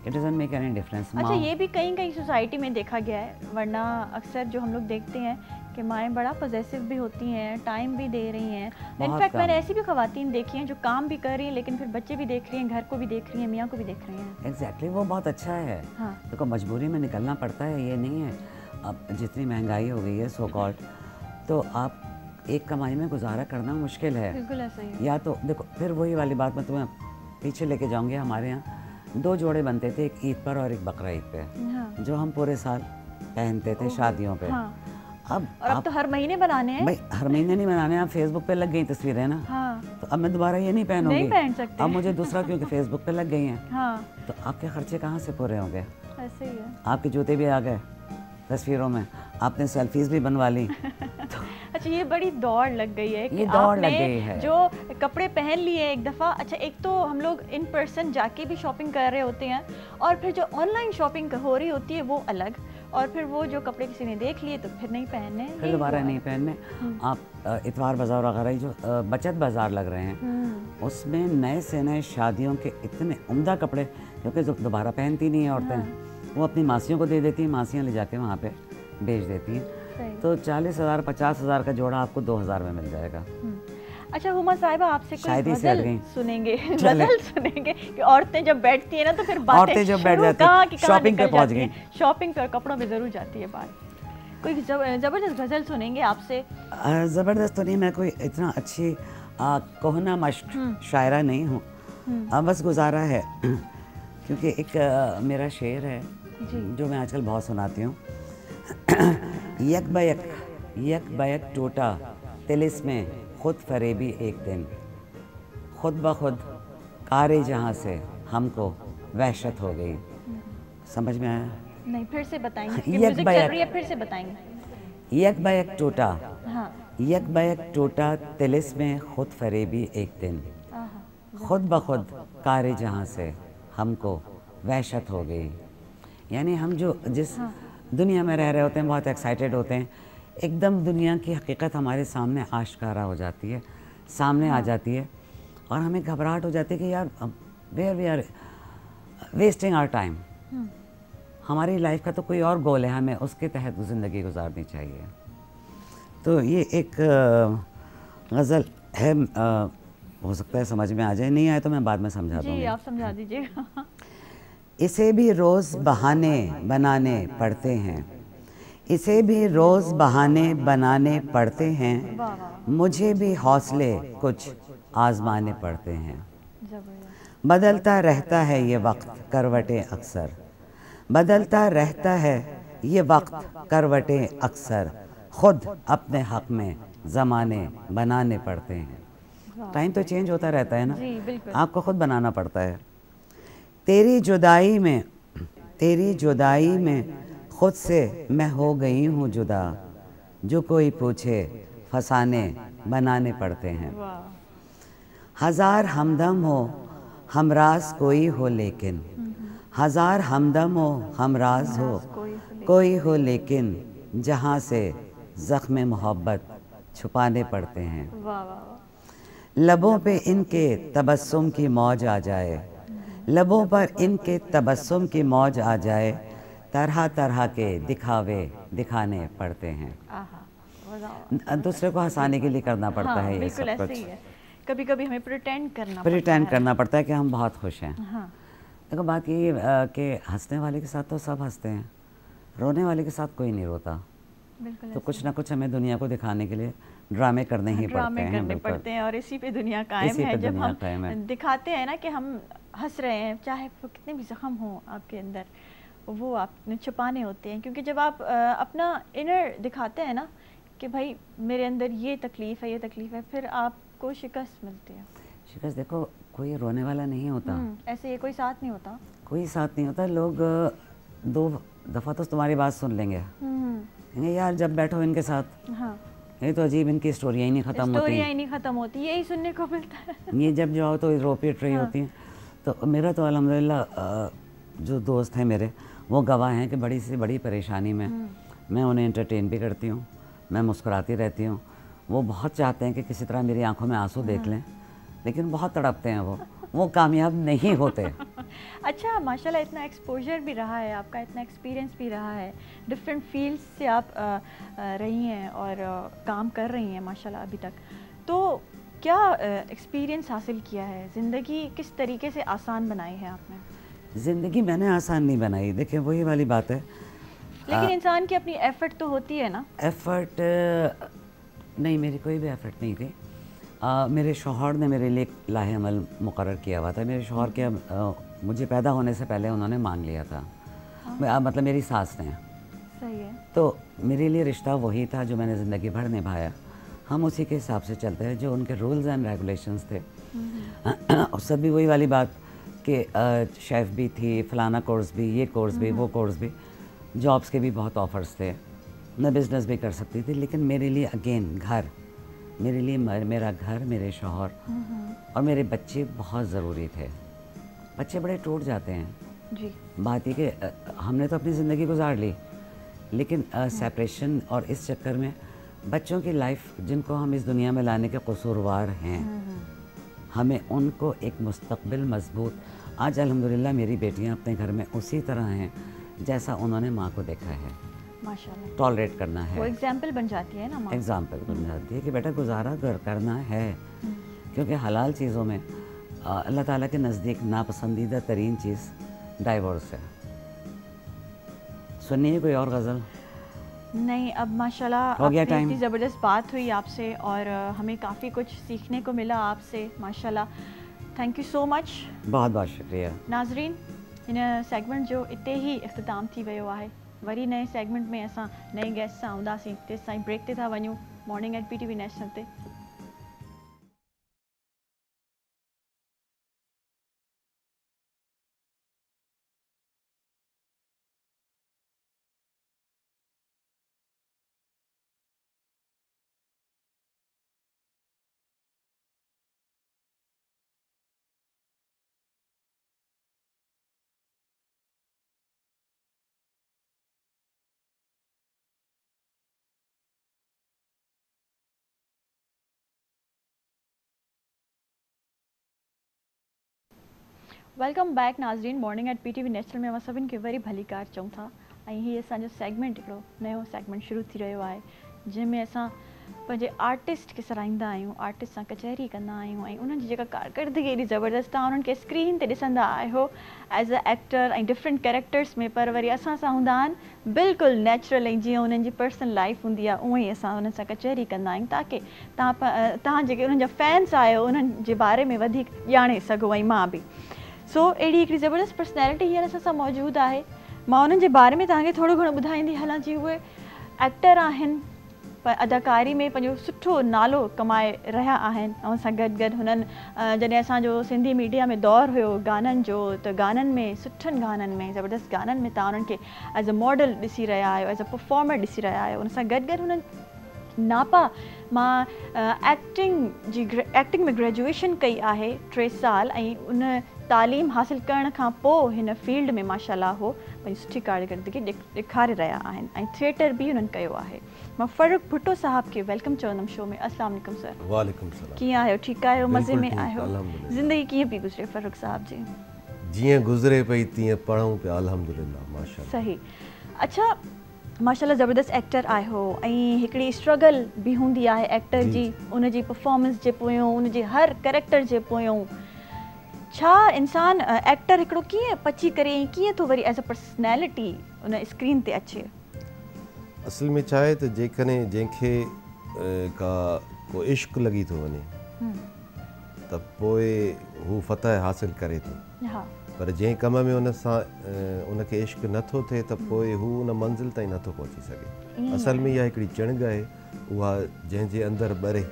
it doesn't make any difference. अच्छा, ये भी कहीं कहीं सोसाइटी में देखा गया है, वरना अक्सर जो हम लोग देखते हैं कि माएँ बड़ा पॉजेसिव भी होती हैं, टाइम भी दे रही हैं। इनफैक्ट मैंने ऐसी भी खवातीन देखी हैं जो काम भी कर रही हैं लेकिन फिर बच्चे भी देख रही हैं, घर को भी देख रही हैं, मियाँ को भी देख रही हैं। एग्जैक्टली, वो बहुत अच्छा है। देखो मजबूरी में निकलना पड़ता है, ये नहीं है। अब जितनी महंगाई हो गई है सो कॉल्ड, तो आप एक कमाई में गुजारा करना मुश्किल है। बिल्कुल ऐसा ही। या तो देखो फिर वही वाली बात मैं तुम्हें पीछे लेके जाऊँगी। हमारे यहाँ 2 जोड़े बनते थे, एक ईद पर और एक बकरा ईद पे, जो हम पूरे साल पहनते थे शादियों पे। अब तो हर महीने बनाने हैं। भाई हर महीने नहीं बनाने, आप फेसबुक पे लग गई तस्वीरें ना। तो अब मैं दोबारा ये नहीं पहनूंगी, नहीं पहन सकते। अब मुझे दूसरा, क्योंकि फेसबुक पे लग गई हैं। तो आपके खर्चे कहाँ से पूरे होंगे? ऐसे ही है। आपके जूते भी आ गए तस्वीरों में, आपने सेल्फीज भी बनवा ली। अच्छा, ये बड़ी दौड़ लग गई है कि ये दौड़ लग गई है। जो कपड़े पहन लिए एक दफ़ा, अच्छा एक तो हम लोग इन पर्सन जाके भी शॉपिंग कर रहे होते हैं और फिर जो ऑनलाइन शॉपिंग हो रही होती है वो अलग, और फिर वो जो कपड़े किसी ने देख लिए तो फिर नहीं पहनने, फिर दोबारा नहीं पहनने। आप इतवार बाज़ार वगैरह जो बचत बाज़ार लग रहे हैं, उसमें नए से नए शादियों के इतने उम्दा कपड़े, क्योंकि जो दोबारा पहनती नहीं है औरतें, वो अपनी मासियों को दे देती हैं, मासियाँ ले जाके वहाँ पे बेच देती हैं। तो 40,000 50,000 का जोड़ा आपको 2,000 में मिल जाएगा। अच्छा हुमा साहिबा, आपसे कुछ गज़ल सुनेंगे, गज़ल सुनेंगे कि औरतें जब बैठती हैं ना तो फिर औरतें जब बैठ जाती हैं शॉपिंग पे पहुंच गई, शॉपिंग पे कपड़ों पे जरूर जाती है बात। कोई जबरदस्त गज़ल सुनेंगे आपसे? ज़बरदस्त तो नहीं, मैं कोई इतना अच्छी कोहना मश्क शायरा नहीं हूँ, बस गुजारा है। क्योंकि एक मेरा शेर है जो मैं आजकल बहुत सुनाती हूँ। यक बयक टूटा तिलिस में खुद फरेबी एक दिन, खुद ब खुद कारे जहाँ से हमको वहशत हो गई। समझ में आया? नहीं, फिर से बताएंगे। यक म्यूजिक बयक। चल रही है, फिर से बताएंगे। यक बयक टूटा, हाँ। यक बयक टूटा तिलिस्मे खुद फरेबी एक दिन, खुद ब खुद कारे जहाँ से हमको वहशत हो गई। यानी हम जो जिस दुनिया में रह रहे होते हैं, बहुत एक्साइटेड होते हैं, एकदम दुनिया की हकीकत हमारे सामने आश्कारा हो जाती है, सामने आ जाती है, और हमें घबराहट हो जाती है कि यार where we are wasting our time. हमारी लाइफ का तो कोई और गोल है, हमें उसके तहत ज़िंदगी गुजारनी चाहिए। तो ये एक गज़ल है, हो सकता है समझ में आ जाए, नहीं आए तो मैं बाद में समझा दूँगी। जी, आप समझा दीजिएगा। इसे भी रोज़ बहाने बनाने पड़ते हैं, इसे भी रोज़ बहाने बनाने पड़ते हैं, मुझे भी हौसले कुछ आजमाने पड़ते हैं। बदलता रहता है ये वक्त करवटें अक्सर, बदलता रहता है ये वक्त करवटें अक्सर, खुद अपने हक में ज़माने बनाने पड़ते हैं। टाइम तो चेंज होता रहता है ना, आपको खुद बनाना पड़ता है। तेरी जुदाई में, तेरी जुदाई में खुद से मैं हो गई हूँ जुदा, जो कोई पूछे फसाने बनाने पड़ते हैं। हज़ार हमदम हो हमराज कोई हो लेकिन, हज़ार हमदम हो हमराज हो कोई हो लेकिन, जहाँ से ज़ख्म मोहब्बत छुपाने पड़ते हैं। लबों पे इनके तबस्सुम की मौज आ जाए, लबों पर इनके तबस्सुम की मौज आ जाए, तरह तरह के दिखावे दिखाने पड़ते हैं। दूसरे को हंसाने के लिए करना पड़ता है ये सब कुछ। कभी कभी हमें प्रिटेंड करना पड़ता है कि हम बहुत खुश हैं। देखो बात ये कि हंसने वाले के साथ तो सब हंसते हैं, रोने वाले के साथ कोई नहीं रोता। तो कुछ ना कुछ हमें दुनिया को दिखाने के लिए ड्रामे करने ही पड़ते हैं, और इसी पे दुनिया कायम है। जब हम दिखाते हैं ना कि हम हंस रहे हैं, चाहे कितने भी जख्म हो आपके अंदर, वो आपने छुपाने होते हैं। क्योंकि जब आप अपना इनर दिखाते हैं ना कि भाई मेरे अंदर ये तकलीफ़ है, ये तकलीफ़ है, फिर आपको शिकस्त मिलती है। शिकस्त देखो, कोई रोने वाला नहीं होता, ऐसे ये कोई साथ नहीं होता, कोई साथ नहीं होता। लोग दो दफ़ा तो तुम्हारी बात सुन लेंगे, यार जब बैठो इनके साथ, हाँ, ये तो अजीब, इनकी स्टोरियाँ ही नहीं ख़त्म होती, यही सुनने को मिलता है। ये जब जाओ तो रो पीट रही होती हैं। तो मेरा तो अल्हम्दुलिल्लाह जो दोस्त हैं मेरे, वो गवाह हैं कि बड़ी से बड़ी परेशानी में मैं उन्हें एंटरटेन भी करती हूँ, मैं मुस्कुराती रहती हूँ। वो बहुत चाहते हैं कि किसी तरह मेरी आंखों में आंसू देख लें, लेकिन बहुत तड़पते हैं वो कामयाब नहीं होते। अच्छा, माशाल्लाह इतना एक्सपोजर भी रहा है आपका, इतना एक्सपीरियंस भी रहा है, डिफरेंट फील्ड्स से आप रही हैं और काम कर रही हैं माशाल्लाह अभी तक। तो क्या एक्सपीरियंस हासिल किया है? ज़िंदगी किस तरीके से आसान बनाई है आपने? ज़िंदगी मैंने आसान नहीं बनाई, देखिए वही वाली बात है। लेकिन इंसान की अपनी एफ़र्ट तो होती है ना। एफ़र्ट नहीं, मेरी कोई भी एफ़र्ट नहीं थी। मेरे शौहर ने मेरे लिए लाहे अमल मुकर्रर किया हुआ था। मेरे शौहर के मुझे पैदा होने से पहले उन्होंने मांग लिया था। मतलब मेरी सास ने। सही है। तो मेरे लिए रिश्ता वही था जो मैंने ज़िंदगी भर निभाया। हम उसी के हिसाब से चलते हैं, जो उनके रूल्स एंड रेगुलेशंस थे। और सब भी वही वाली बात कि शेफ़ भी थी, फ़लाना कोर्स भी, ये कोर्स भी, वो कोर्स भी, जॉब्स के भी बहुत ऑफ़र्स थे, मैं बिज़नेस भी कर सकती थी। लेकिन मेरे लिए अगेन घर, मेरे लिए मेरा घर, मेरे शौहर और मेरे बच्चे बहुत ज़रूरी थे। बच्चे बड़े टूट जाते हैं जी। बात ये कि हमने तो अपनी ज़िंदगी गुजार ली, लेकिन सेपरेशन और इस चक्कर में बच्चों की लाइफ, जिनको हम इस दुनिया में लाने के कसूरवार हैं, हमें उनको एक मुस्तकबिल मजबूत, आज अल्हम्दुलिल्लाह मेरी बेटियां अपने घर में उसी तरह हैं जैसा उन्होंने माँ को देखा है। माशाल्लाह। टॉलरेट करना है, वो एग्जाम्पल बन जाती है ना माँ। एग्जाम्पल बन जाती है कि बेटा गुजारा करना है, क्योंकि हलाल चीज़ों में अल्लाह ताला के नज़दीक नापसंदीदा तरीन चीज़ डाइवोर्स है। सुनिए कोई और गज़ल। नहीं, अब माशाल्लाह इतनी ज़बरदस्त बात हुई आपसे और हमें काफ़ी कुछ सीखने को मिला आपसे माशाल्लाह। Thank you so much. बहुत बहुत शुक्रिया। नाज़रीन, इन सेगमेंट जो इतने ही इख्तिताम थी वियो आहे। वरी नए सेगमेंट में असां नए गेस्ट सां हूंदासीं। तेसि ताईं ब्रेक ते था वञूं। मॉर्निंग एट PTV नेशनल ते। वेलकम बैक नाज़रीन। मॉर्निंग एट PTV नेशनल में सभिनि खे वरी भली कार चऊं था। ऐं हीअ असांजो सेगमेंट हिकिड़ो नयो सेगमेंट शुरू थी रहियो आहे जंहिंमें असां पंहिंजे आर्टिस्ट खे सराहींदा आहियूं, आर्टिस्ट सां कचहरी कंदा आहियूं ऐं उन्हनि जी जेका कारकर्दगी एॾी ज़बरदस्त, तव्हां उन्हनि खे स्क्रीन ते ॾिसंदा आहियो एज़ अ एक्टर ऐं डिफरेंट कैरेक्टर्स में, पर वरी असां सां हूंदा आहिनि बिल्कुलु नेचुरल ऐं जीअं उन्हनि जी पर्सनल लाइफ हूंदी आहे उअं ई असां उन्हनि सां कचहरी कंदा आहियूं ताकी तव्हां जेके उन्हनि जा फैंस आहियो उन्हनि जे बारे में वधीक ॼाणे सघो ऐं मां बि। सो अहिड़ी हिकिड़ी ज़बरदस्त पर्सनैलिटी हींअर असां सां मौजूदु आहे। मां उन्हनि जे बारे में तव्हांखे थोरो घणो ॿुधाईंदी हलां जी उहे एक्टर आहिनि, पर अदाकारी में पंहिंजो सुठो नालो कमाए रहिया आहिनि ऐं सां गॾु गॾु हुननि जॾहिं असांजो सिंधी मीडिया में दौरु हुयो गाननि जो, त गाननि में सुठनि गाननि में ज़बरदस्त गाननि में तव्हां उन्हनि खे एज़ अ मॉडल ॾिसी रहिया आहियो, एज़ अ परफॉर्मर ॾिसी रहिया आहियो। उन सां गॾु गॾु हुननि नापा मां एक्टिंग में ग्रेजुएशन कई आहे 3 साल ऐं उन तालीम हासिल करण खां पोइ हिन फील्ड में माशाअल्लाह हो पंहिंजी सुठी कारकर्दगी ॾेखारे रहिया आहिनि ऐं थिएटर बि हुननि कयो आहे। मां फ़ारूक भुट्टो साहब खे वेलकम चवंदमि शो में। अस्सलाम वालेकुम सर। वालेकुम सलाम। कीअं आहियो? ठीकु आहियो? मज़े में आहियो? ज़िंदगी कीअं पई गुज़रे फ़ारूक साहब जी? जीअं गुज़रे पई तीअं पढ़ूं पिया अल्हम्दुलिल्लाह माशाअल्लाह। सही। अच्छा, माशाअल्लाह ज़बरदस्त एक्टर आहियो ऐं हिकिड़ी स्ट्रगल बि हूंदी आहे एक्टर जी, उनजी परफॉर्मेंस जे पोयों, उनजे हर कैरेक्टर जे पोयों। छा इंसान एक्टर हिकिड़ो कीअं पची करे ऐं कीअं थो वरी एज़ अ पर्सनैलिटी उन स्क्रीन ते अचे? असल में छा आहे त जेकॾहिं जंहिंखे को इश्क लॻी थो वञे त पोइ हू फतह हासिल करे थो, पर जंहिं कम में उन सां उनखे इश्क नथो थिए त पोइ हू उन मंज़िल ताईं नथो पहुची सघे। असल में इहा हिकिड़ी चिणग आहे, उहा जंहिंजे अंदरि ॿरे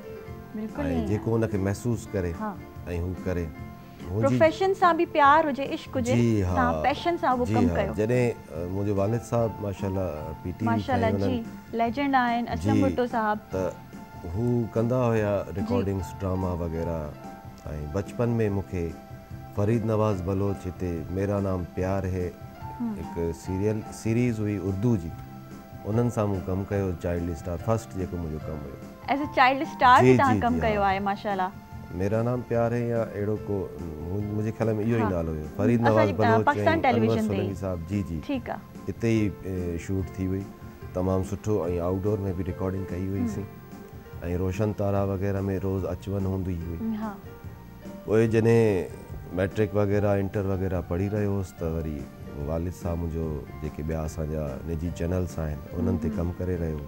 ऐं जेको उनखे महसूसु करे ऐं हू करे। प्रोफेशन सां बि प्यार हुजे, इश्क हुजे, तव्हां पैशन सां वो कमु कयो। जॾहिं मुंहिंजो वालिद साहब माशाअल्लाह PTV माशाअल्लाह जी लेजेंड आहिनि असलम भुट्टो साहब, त हू कंदा हुया रिकॉर्डिंग्स ड्रामा वग़ैरह। ऐं बचपन में मूंखे फरीद नवाज़ बलोच हिते मेरा नाम प्यार है हिकु सीरीज़ हुई उर्दू जी, उन्हनि सां मूं कमु कयो, चाइल्ड स्टार फर्स्ट जेको मुंहिंजो कमु हुयो एज़ अ चाइल्ड स्टार बि तव्हां कमु कयो आहे माशाअल्लाह। मेरा नाम प्यार है या अहिड़ो को मुंहिंजे ख्याल में इहो ई नालो हुयो, फरीद नवाज़ बलोच पाकिस्तान टेलीविजन ते साहब। जी जी ठीकु आहे। हिते ई शूट थी हुई, तमामु सुठो, ऐं आउटडोर में बि रिकॉर्डिंग कई हुईसीं ऐं रोशन तारा वग़ैरह में रोज़ अचु वञु हूंदी हुई। पोइ जॾहिं मैट्रिक वग़ैरह इंटर वग़ैरह पढ़ी रहियो हुउसि त वरी वालिद साहब मुंहिंजो जेके ॿिया असांजा निजी चैनल्स आहिनि उन्हनि ते कमु करे रहियो,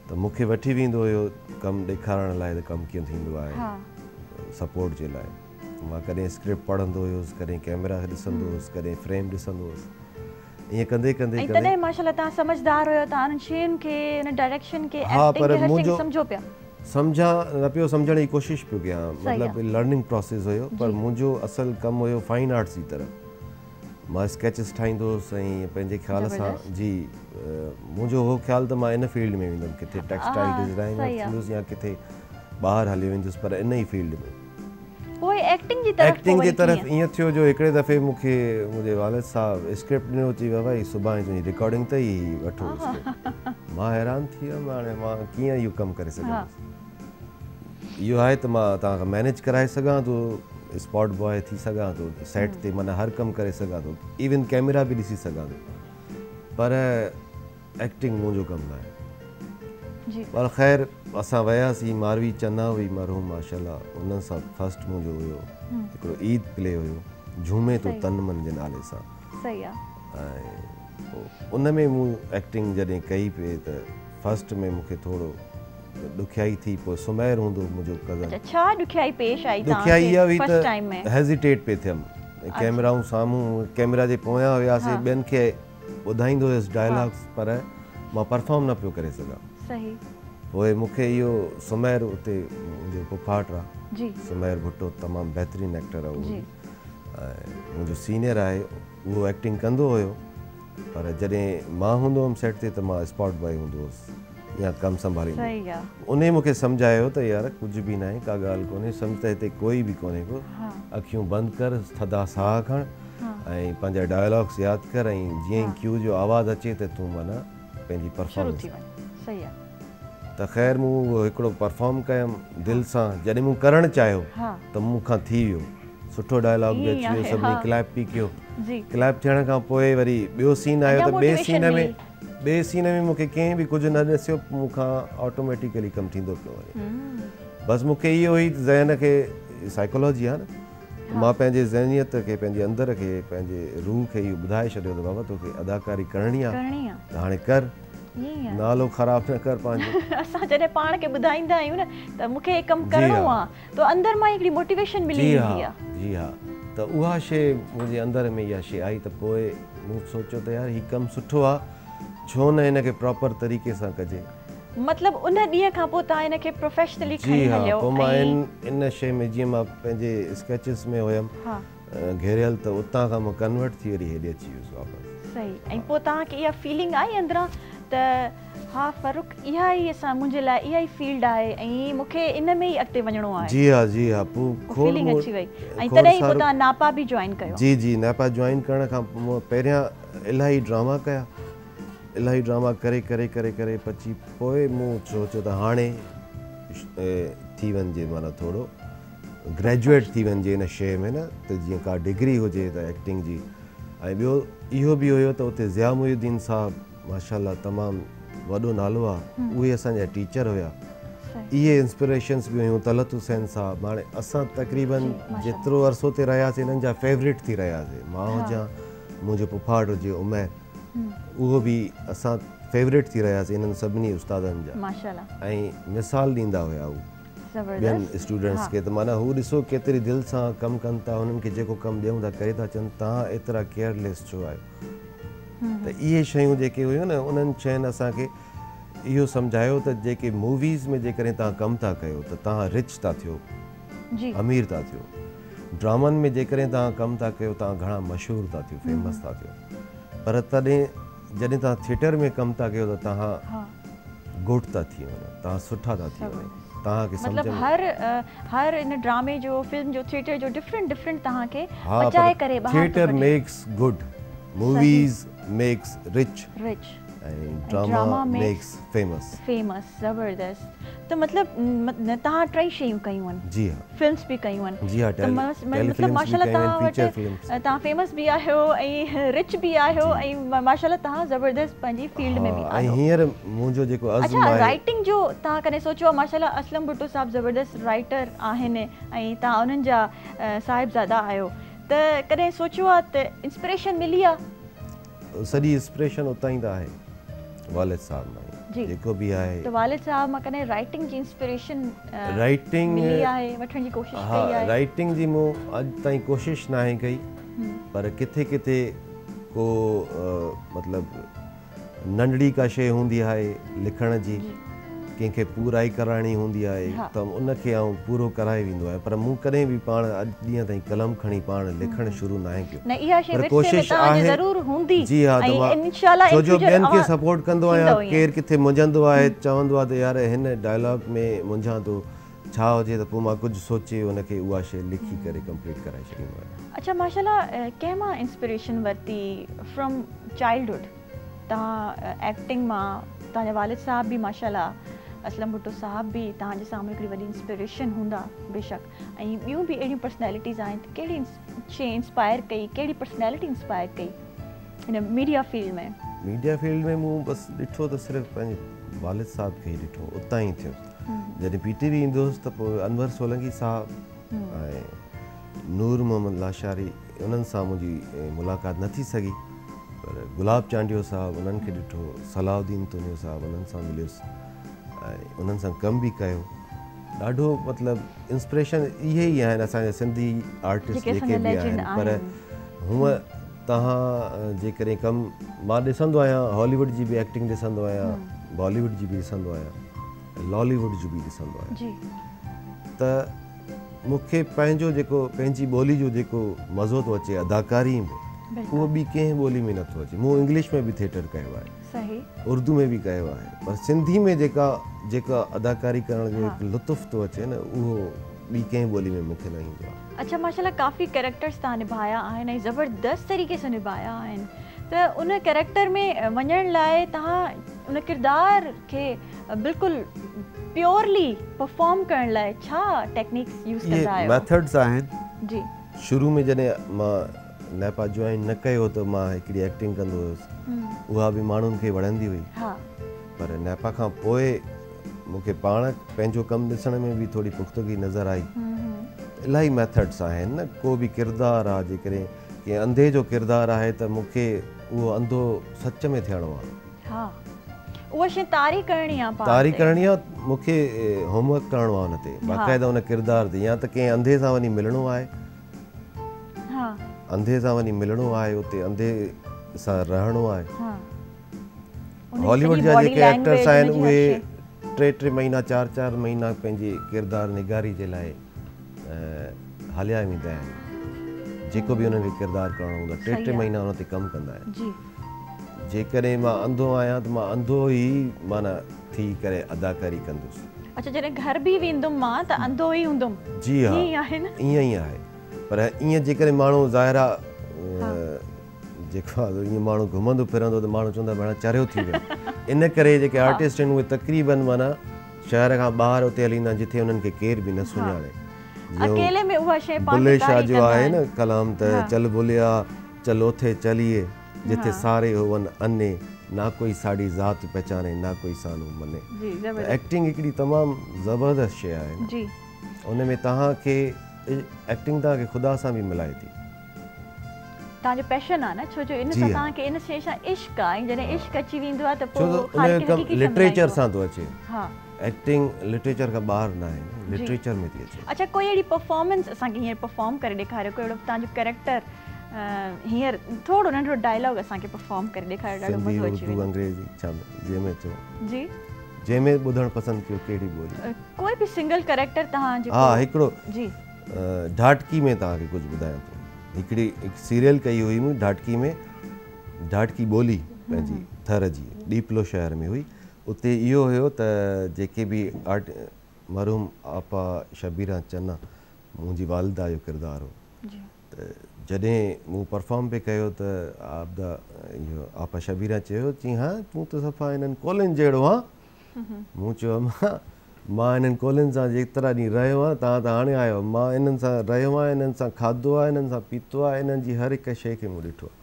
त मूंखे वठी वेंदो हुयो कमु ॾेखारण लाइ त कमु कीअं थींदो आहे, सपोर्ट जे लाइ। मां कॾहिं स्क्रिप्ट पढ़ंदो हुयुसि, कॾहिं कैमरा ॾिसंदो हुयुसि, कॾहिं फ्रेम ॾिसंदो हुयुसि, ईअं कंदे कंदे तॾहिं माशाअल्लाह तव्हां समझदार हुयो, तव्हां उन शयुनि खे, उन डायरेक्शन खे, एक्टिंग खे, हर शइ खे सम्झो पिया। सम्झा न पियो, सम्झण जी कोशिशि पियो कयां, मतिलबु लर्निंग प्रोसेस हुयो, पर मुंहिंजो असल कमु हुयो फाइन आर्ट्स जी तरफ़। मां स्केचिस ठाहींदो हुउसि ऐं पंहिंजे ख़्याल सां जी मुंहिंजो हो ख़्यालु त मां इन फील्ड में वेंदुमि, किथे टेक्सटाइल डिज़ाइनर थींदुसि या किथे ॿाहिरि हली वेंदुसि, पर इन ई फील्ड में। पोइ एक्टिंग जी तरफ़ ईअं थियो जो हिकिड़े दफ़े मूंखे मुंहिंजे वालिद साहब स्क्रिप्ट ॾिनो, चई वियो भाई सुभाणे तुंहिंजी रिकॉर्डिंग ते ई वठो। मां हैरान थी वियुमि, हाणे मां कीअं इहो कमु करे सघंदुसि। इहो आहे त मां तव्हांखां मैनेज कराए सघां थो, स्पॉट बॉय थी सघां थो, सेट ते माना हर कमु करे सघां थो, इवन कैमरा बि ॾिसी सघां थो, पर एक्टिंग मुंहिंजो कमु न आहे। पर ख़ैर असां वियासीं, मारवी चन्ना हुई मरहूम माशाअल्लाह, उन्हनि सां फर्स्ट मुंहिंजो हुयो हिकिड़ो ईद प्ले हुयो, झूमे तो तन मन जे नाले सां। सही आहे। ऐं उन में मूं एक्टिंग जॾहिं कई पे त फर्स्ट में मूंखे थोरो ॾुखियाई थी, पोइ सुमैर हूंदो मुंहिंजो कज़न। छा ॾुखियाई पेश आई? ॾुखियाई इहा हुई त हेज़िटेट पे थियमि, कैमराऊं साम्हूं, कैमरा जे पोयां हुयासीं, ॿियनि खे ॿुधाईंदो हुयुसि डायलॉग्स, पर मां परफॉर्म न पियो करे सघां। सही। पोइ मूंखे इहो सुमैर, उते मुंहिंजो पुफाट आहे सुमैर भुट्टो, तमामु बहितरीनु एक्टर आहे उहो, ऐं मुंहिंजो सीनियर आहे, उहो एक्टिंग कंदो हुयो, पर जॾहिं मां हूंदो हुउमि सेट ते त मां स्पॉट बॉय हूंदो हुउसि या कमु संभालींदो। उन मूंखे सम्झायो त यार कुझु बि न आहे, का ॻाल्हि कोन्हे, सम्झ त हिते कोई बि कोन्हे को, अखियूं बंदि कर, थधा साह खण ऐं पंहिंजा डायलॉग्स यादि कर, ऐं जीअं ई क्यू जो आवाज़ु अचे त तूं माना पंहिंजी परफॉर्मेंस। त ख़ैर मूं हिकिड़ो परफॉर्म कयुमि दिलि सां, जॾहिं मूं करणु चाहियो त मूंखां थी वियो, सुठो डायलॉग बि अची वियो, सभिनी क्लैप बि कयो। क्लैप थियण खां पोइ वरी ॿियो सीन आयो त ॿिए सीन में मूंखे कंहिं बि कुझु न ॾिसियो, मूंखां ऑटोमेटिकली कमु थींदो पियो वञे। बसि मूंखे इहो ई ज़हन खे, साइकोलॉजी आहे न, मां पंहिंजे ज़हनियत खे, पंहिंजे अंदर खे, पंहिंजे रूह खे इहो ॿुधाए छॾियो त बाबा तोखे अदाकारी करणी आहे त हाणे कर, नालो ख़राब न कर पंहिंजो। असां जॾहिं पाण खे ॿुधाईंदा आहियूं न त मूंखे कमु करिणो आहे त अंदरि मां हिकिड़ी मोटिवेशन मिली वेंदी आहे। जी हा, त उहा शइ मुंहिंजे अंदरि में इहा शइ आई त पोइ मूं सोचियो त यार हीउ कमु सुठो आहे, छो न हिनखे प्रॉपर तरीक़े सां कजे। मतलब उन ॾींहं खां पोइ तव्हां हिनखे प्रोफेशनली खणी हलियो। पोइ मां इन शइ में जीअं मां पंहिंजे स्केचिस में हुयमि घेरियल त उतां खां मां कन्वर्ट थी वरी हेॾे अची वियुसि वापसि। सही। ऐं पोइ तव्हांखे इहा फीलिंग आई अंदरां त हा फ़ारूक इहा ई मुंहिंजे लाइ इहा ई फील्ड आहे ऐं मूंखे इन में ई अॻिते वञिणो आहे। जी हा पोइ फीलिंग अची वई ऐं तॾहिं ई पोइ तव्हां नापा बि जॉइन कयो। जी नापा जॉइन करण खां पोइ पहिरियां इलाही ड्रामा कया, इलाही ड्रामा करे करे करे करे पची पोइ मूं सोचियो त हाणे थी वञिजे, माना थोरो ग्रेजुएट थी वञिजे इन शइ में न, त जीअं का डिग्री हुजे त एक्टिंग जी। ऐं ॿियो इहो बि हुयो त उते ज़िया मुहिउद्दीन साहब माशाल्लाह तमामु वॾो नालो आहे, उहे असांजा टीचर हुया। इहे इंस्पिरेशन्स बि हुयूं, तलत हुसैन साहब। हाणे असां तक़रीबन जेतिरो अरसो ते रहियासीं हिननि जा फेवरेट थी रहियासीं। मां हुजां, मुंहिंजो पुफाड़ हुजे उमैर, उहो बि असां फेवरेट थी रहियासीं हिननि सभिनी उस्तादनि जा माशाल्लाह। ऐं मिसाल ॾींदा हुया उहे ॿियनि स्टूडेंट्स खे, त माना हू ॾिसो केतिरी दिलि सां कमु कनि था, हुननि खे जेको कमु ॾियूं था करे था चवनि तव्हां एतिरा केयरलेस छो आहियो। त इहे शयूं जेके हुयूं न, उन्हनि शयुनि असांखे इहो सम्झायो त जेके मूवीज़ में जेकॾहिं तव्हां कमु था कयो त तव्हां रिच था थियो, अमीर था थियो। ड्रामनि में जेकॾहिं तव्हां कमु था कयो तव्हां घणा मशहूरु था थियो, फेमस था थियो। पर तॾहिं जॾहिं तव्हां थिएटर में कमु था कयो त तव्हां गुड था थी वञो, तव्हां सुठा था थी वञो। तव्हांखे मतलब हर इन ड्रामे जो, फिल्म जो, थिएटर जो डिफरेंट तव्हांखे बचाए करे ॿाहिरि theatre makes good, movies makes rich and drama makes famous. ज़बरदस्त। तो मतलब तव्हां टई शयूं कयूं आहिनि। जी हाँ, फिल्म्स भी कयूं आहिनि। जी हाँ, मतलब माशाल्लाह तव्हां फेमस भी आहियो ऐं रिच भी आहियो ऐं माशाल्लाह तव्हां ज़बरदस्त पंहिंजी फील्ड में भी आहियो। ऐं हींअर मुंहिंजो जेको अज़्म आहे, राइटिंग जो तव्हां कॾहिं सोचियो आहे? माशाल्लाह असलम भुट्टो साहब ज़बरदस्त राइटर आहिनि ऐं तव्हां उन्हनि जा साहिबज़ादा आहियो, त कॾहिं सोचियो आहे त इंस्पिरेशन मिली आहे? सॼी इंस्पिरेशन उतां ई त आहे वालिद साहब मां जेको बि आहे। त वालिद साहब मां कॾहिं राइटिंग जी इंस्पिरेशन राइटिंग मिली आहे, वठण जी कोशिश कई आहे? राइटिंग जी मूं अॼु ताईं कोशिश न आहे कई, पर किथे किथे को मतिलबु नंढड़ी का शइ हूंदी आहे लिखण जी, कंहिंखे पूराई कराइणी हूंदी आहे त उनखे आउं पूरो कराए वेंदो आहियां। पर मूं कॾहिं बि पाण अॼु ॾींहं ताईं कलम खणी पाण लिखणु शुरू न आहे कयो। पर कोशिश आहे, जी हा, छो जो ॿियनि खे सपोर्ट कंदो आहियां। केरु किथे मुंझंदो आहे, चवंदो आहे त यार हिन डायलॉग में मुंझां थो, छा हुजे, त पोइ मां कुझु सोचे हुनखे उहा शइ लिखी करे कंप्लीट कराए छॾींदो आहियां। अच्छा माशाल्लाह, कंहिं मां इंस्पिरेशन वरिती फ्रॉम चाइल्डहुड? तव्हां एक्टिंग मां, तव्हांजा वालिद साहब बि माशाल्लाह, असलम भुट्टो साहब भी तव्हांजे साम्हूं हिकिड़ी वॾी इंस्पिरेशन हूंदा बेशक, ऐं ॿियूं बि अहिड़ियूं पर्सनैलिटीज़ आहिनि। त कहिड़ी शइ इंस्पायर कई, कहिड़ी पर्सनैलिटी इंस्पायर कई हिन मीडिया फील्ड में? मीडिया फील्ड में मूं बसि ॾिठो त सिर्फ़ु पंहिंजे वालिद साहब खे ई ॾिठो, उतां ई थियो। जॾहिं PTV ईंदो हुउसि त पोइ अनवर सोलंकी साहब ऐं नूर मोहम्मद लाशारी, उन्हनि सां मुंहिंजी मुलाक़ात न थी सघी, पर गुलाब चांडियो साहब उन्हनि खे ॾिठो, सलाउद्दीन तुनियो साहब उन्हनि सां मिलियुसि ऐं उन्हनि सां कमु बि कयो। ॾाढो मतिलबु इंस्पिरेशन इहे ई आहिनि असांजा सिंधी आर्टिस्ट जेके बि आहिनि। पर हूअं तव्हां जेकॾहिं कमु मां ॾिसंदो आहियां, हॉलीवुड जी बि एक्टिंग ॾिसंदो आहियां, बॉलीवुड जी बि ॾिसंदो आहियां, लॉलीवुड जी बि ॾिसंदो आहियां, त मूंखे पंहिंजो जेको पंहिंजी ॿोली जो जेको मज़ो थो अचे अदाकारी में, उहो ॿी कंहिं ॿोली में नथो अचे। मूं इंग्लिश में बि थिएटर कयो आहे, उर्दू में भी कयो आहे, पर सिंधी में जेका अदाकारी करण जो हिकु लुत्फ़ थो अचे न, उहो ॿी कंहिं ॿोली में मूंखे न ईंदो आहे। अच्छा माशाल्लाह, काफ़ी कैरेक्टर्स तव्हां निभाया आहिनि ऐं ज़बरदस्त तरीक़े सां निभाया आहिनि, त उन कैरेक्टर में वञण लाइ तव्हां उन किरदार खे बिल्कुलु प्योरली परफॉर्म करण लाइ छा टेक्निक्स यूज़ कंदा आहियो? मेथड्स आहिनि। जी, शुरू में जॾहिं मां नेपा जॉइन न कयो त मां हिकिड़ी एक्टिंग कंदो हुयुसि, उहा बि माण्हुनि खे वणंदी हुई। पर नेपा खां पोइ मूंखे पाण पंहिंजो कमु ॾिसण में बि थोरी पुख़्तगी नज़र आई। इलाही मेथड्स आहिनि न, को बि किरदारु आहे, जेकॾहिं कंहिं अंधे जो किरदारु आहे त मूंखे उहो अंधो सच में थियणो आहे। उहा शइ तारी करणी आहे, तारी करणी आहे, मूंखे होमवर्क करिणो आहे हुन ते, बाक़ाइदा हुन किरदार ते। या त कंहिं अंधे सां वञी मिलणो आहे, अंधे सां वञी मिलणो आहे, उते अंधे सां रहणो आहे। हॉलीवुड जा जेके एक्टर्स आहिनि उहे 3-3 महीना 4-4 महीना पंहिंजे किरदारु निगारी जे लाइ हलिया वेंदा आहिनि। जेको बि उन्हनि खे किरदारु करिणो हूंदो आहे 3-3 महीना हुन ते कमु कंदा आहिनि। जेकॾहिं मां अंधो आहियां त मां अंधो ई माना थी करे अदाकारी कंदुसि। अच्छा, जॾहिं घर बि वेंदुमि मां त अंधो ई हूंदुमि। जी हा, ईअं ई आहे। पर ईअं जेकॾहिं माण्हू ज़ाहिरा जेको आहे ईअं माण्हू घुमंदो फिरंदो त माण्हू चवंदा भेण चरियो थी वियो। इन करे जेके आर्टिस्ट आहिनि उहे तक़रीबन माना शहर खां ॿाहिरि उते हलींदा आहिनि जिथे उन्हनि खे केर बि न सुञाणे। अकेले में उहा शइ बुल्ले शाह जो आहे न कलाम त चल बुलिया चल ओथे चलिए, जिथे सारे होवन अन्ने, ना कोई साड़ी ज़ात पहचाने, ना कोई सानू मने। एक्टिंग हिकिड़ी तमामु ज़बरदस्त शइ आहे। उन में तव्हांखे एक्टिंग तव्हांखे ख़ुदा सां बि मिलाए थी। तव्हांजो पैशन आहे न, छो जो इन सां तव्हांखे इन शइ सां इश्क़ आहे। जॾहिं इश्क़ अची वेंदो आहे त पोइ लिटरेचर सां थो अचे। एक्टिंग लिटरेचर खां ॿाहिरि न आहे, लिटरेचर में थी अचे। अच्छा, कोई अहिड़ी परफॉर्मेंस असांखे हींअर परफॉर्म करे ॾेखारियो, कोई अहिड़ो तव्हांजो कैरेक्टर हींअर थोरो नंढो डायलॉग असांखे परफॉर्म करे ॾेखारियो, ॾाढो मज़ो अची वेंदो। अंग्रेज़ी छा जंहिंमें चओ जी, जंहिंमें ॿुधणु पसंदि कयो, कहिड़ी ॿोली? कोई बि सिंगल कैरेक्टर तव्हां। हा, हिकिड़ो जी ढाटकी में तव्हांखे कुझु ॿुधायां थो। हिकिड़ी सीरियल कई हुई मूं ढाटकी में, ढाटकी ॿोली पंहिंजी थर जी, डीपलो शहर में हुई। उते इहो हुयो त जेके बि मरहूम आपा शबीरा चन्ना मुंहिंजी वालिदा जो किरदारु हो, त जॾहिं मूं परफॉर्म पे कयो त आपदा इहो आपा शबीरा चयो चई हा तूं त सफ़ा हिननि कोलिन जहिड़ो आहे। मूं चयो मां हिननि कोलिन सां जेतिरा ॾींहं रहियो आहियां, तव्हां त हाणे आहियो, मां इन्हनि सां रहियो आहियां, इन्हनि सां खाधो आहे, इन्हनि सां पीतो आहे, इन्हनि जी हर हिकु शइ खे मूं ॾिठो आहे।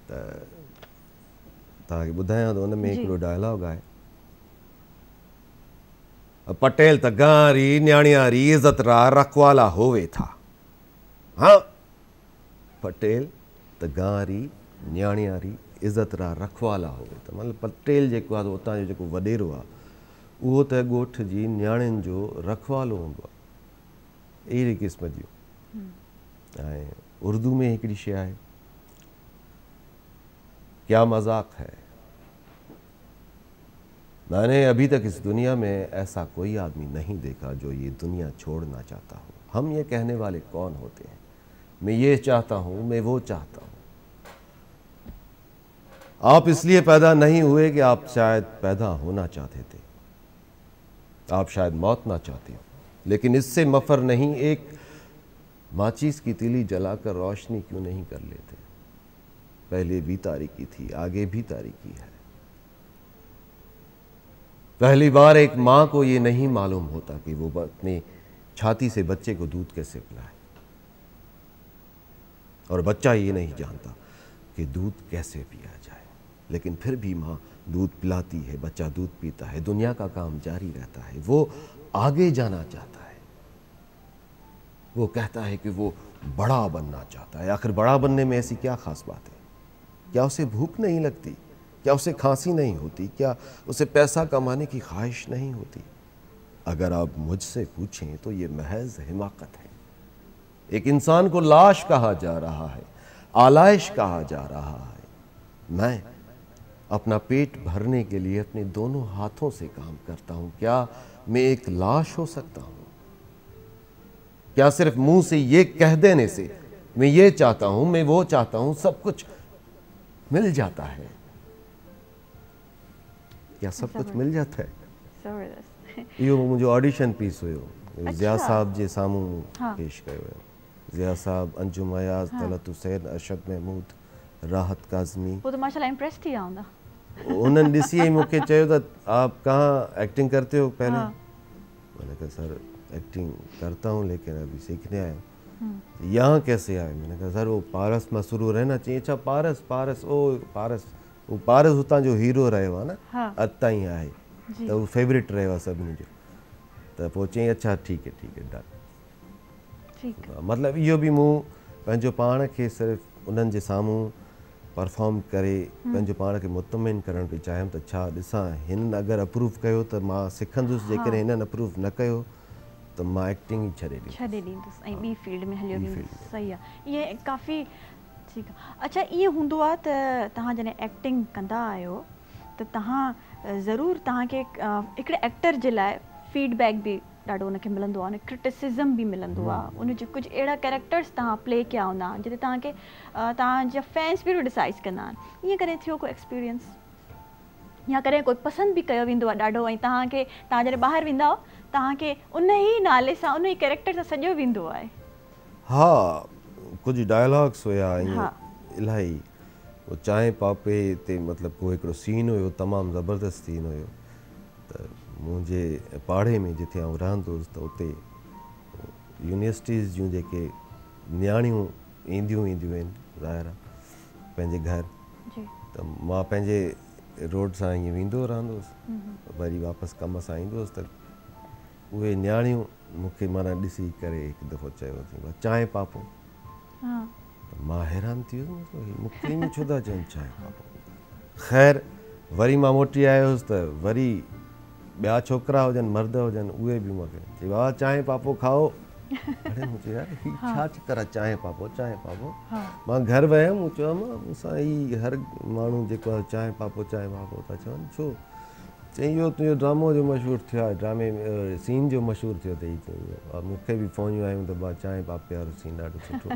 त तव्हांखे ॿुधायां थो, हुन में हिकिड़ो डायलॉग आहे, पटेल त गारी न्याणियारी इज़तरा रखवाला होवे था। हाँ, पटेल त गारी न्याणियारी इज़तरा रखवाला होवे था। मतिलबु पटेल जेको आहे उतां जो जेको वॾेरो आहे उहो त ॻोठ जी न्याणियुनि जो रखवालो हूंदो आहे, अहिड़ी क़िस्म जो। ऐं उर्दू में हिकिड़ी शइ आहे, क्या मज़ाक है, मैंने अभी तक इस दुनिया में ऐसा कोई आदमी नहीं देखा जो ये दुनिया छोड़ना चाहता हो। हम ये कहने वाले कौन होते हैं, मैं ये चाहता हूँ, मैं वो चाहता हूँ। आप इसलिए पैदा नहीं हुए कि आप शायद पैदा होना चाहते थे, आप शायद मौत ना चाहते हो, लेकिन इससे मफर नहीं एक माचिस की तीली जलाकर रोशनी क्यों नहीं कर लेते। पहले भी तारीकी थी, आगे भी तारीकी है। पहली बार एक माँ को ये नहीं मालूम होता कि वो अपनी छाती से बच्चे को दूध कैसे पिलाए, और बच्चा ये नहीं जानता कि दूध कैसे पिया जाए, लेकिन फिर भी माँ दूध पिलाती है, बच्चा दूध पीता है, दुनिया का काम जारी रहता है। वो आगे जाना चाहता है, वो कहता है कि वो बड़ा बनना चाहता है। आखिर बड़ा बनने में ऐसी क्या खास बात है? क्या उसे भूख नहीं लगती? क्या उसे खांसी नहीं होती? क्या उसे पैसा कमाने की ख्वाहिश नहीं होती? अगर आप मुझसे पूछें तो ये महज हिमाकत है। एक इंसान को लाश कहा जा रहा है, आलाइश कहा जा रहा है। मैं अपना पेट भरने के लिए अपने दोनों हाथों से काम करता हूँ। क्या मैं एक लाश हो सकता हूँ? क्या सिर्फ मुंह से ये कह देने से मैं ये चाहता हूँ, मैं वो चाहता हूँ, सब कुछ मिल जाता है? क्या सब कुछ मिल जाता है? इहो मुंहिंजो ऑडिशन पीस हुयो, ज़िया साहब जे साम्हूं पेश कयो हुयो। ज़िया साहब, अंजुम अयाज़, तलत हुसैन, अरशद महमूद, राहत काज़मी। वो तो माशाल्लाह इम्प्रेस थी आऊंगा। उन्होंने ॾिसी ही मूंखे चयो त आप कहाँ एक्टिंग करते हो पहले? मैंने कहा सर एक्टिंग करता हूँ लेकिन अभी सीखने आया हूँ। यहाँ कैसे आए? मैंने कहा सर वो पारस में शुरू रहना चाहिए। अच्छा पारस पारस ओ पारस, वो पारस हुतां जो हीरो रहियो आहे न, अतां ई आहे त उहो फेवरेट रहियो आहे सभिनी जो। त पोइ चई अच्छा ठीक है डन। मतिलबु इहो बि मूं पंहिंजो पाण खे सिर्फ़ु उन्हनि जे साम्हूं परफॉर्म करे पंहिंजो पाण खे मुतमिन करण पई चाहियमि त छा ॾिसां हिननि अगरि अप्रूव कयो त मां सिखंदुसि, जेकॾहिं हिननि अप्रूव न कयो त मां एक्टिंग ई छॾे ॾींदुसि ऐं ॿी फील्ड में हलियो वेंदुसि। सही आहे, इहे काफ़ी ठीकु आहे। अच्छा ईअं हूंदो आहे त तव्हां जॾहिं एक्टिंग कंदा आहियो त तव्हां ज़रूरु तव्हांखे हिकिड़े एक्टर जे लाइ फीडबैक बि ॾाढो उनखे मिलंदो आहे, क्रिटिसिज़म बि मिलंदो आहे। उनजे कुझु अहिड़ा कैरेक्टर्स तव्हां प्ले कया हूंदा जिते तव्हांखे तव्हांजा फैंस बि डिसाइड कंदा आहिनि। ईअं कॾहिं थियो कोई एक्सपीरियंस, या कॾहिं कोई पसंदि बि कयो वेंदो आहे ॾाढो, ऐं तव्हांखे तव्हां जॾहिं ॿाहिरि वेंदा हो तव्हांखे उन ई नाले सां उन ई कैरेक्टर सां सॼो वेंदो आहे? हा, कुझु डायलॉग्स हुया इलाही। वो चांहि पापे ते मतिलबु को हिकिड़ो सीन हुयो, तमामु ज़बरदस्त सीन हुयो। त मुंहिंजे पाड़े में जिथे आउं रहंदो हुउसि त उते यूनिवर्सिटीज़ जूं जेके नियाणियूं ईंदियूं आहिनि ज़ाहिर पंहिंजे घर, त मां पंहिंजे रोड सां ईअं वेंदो रहंदो हुउसि, वरी वापसि कम सां ईंदो हुउसि। त उहे नियाणियूं मूंखे माना ॾिसी करे हिकु दफ़ो चयो अथईं चांहि पापो। मां हैरान थी वियुसि, मूंखे ईअं छो था चवनि चांहि पापो। ख़ैर वरी मां मोटी आयो हुउसि त वरी ॿिया छोकिरा हुजनि मर्द हुजनि उहे बि मूंखे चई वाह चांहि पापो खाओ। अड़े मूं चयो यार छा चकर आहे चांहि पापो चांहि पापो। मां घर वियुमि, मूं चयोमांसि मूंसां ही हर माण्हू जेको आहे चांहि पापो था चवनि छो? चई इहो तुंहिंजो ड्रामो जो मशहूरु थियो आहे, ड्रामे सीन जो मशहूरु थियो अथई। चई मूंखे बि फ़ोनियूं आयूं त मां चांहि पापे वारो सीन ॾाढो सुठो।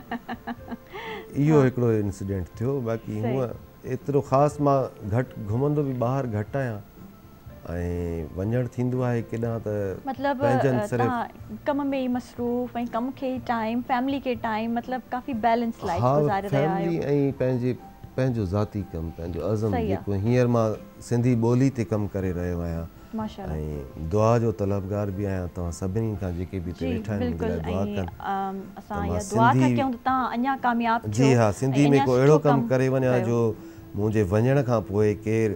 इहो हिकिड़ो इंसिडेंट थियो। बाक़ी हूअं एतिरो ख़ासि मां घटि घुमंदो बि ॿाहिरि घटि आहियां, ऐं वञणु थींदो आहे केॾांहुं त मतिलबु कम में ई मसरूफ़ ऐं कम खे टाइम, फैमिली खे टाइम, मतिलबु काफ़ी बैलेंस लाइफ गुज़ारे रहिया आहियो। ऐं पंहिंजो ज़ाती कमु, पंहिंजो अज़म जेको हींअर मां सिंधी ॿोली ते कमु करे रहियो आहियां, ऐं दुआ जो तलबगार बि आहियां। तव्हां सभिनी खां जेके बि वेठा आहिनि जी हा, सिंधी में को अहिड़ो कमु करे वञा जो मुंहिंजे वञण खां पोइ केरु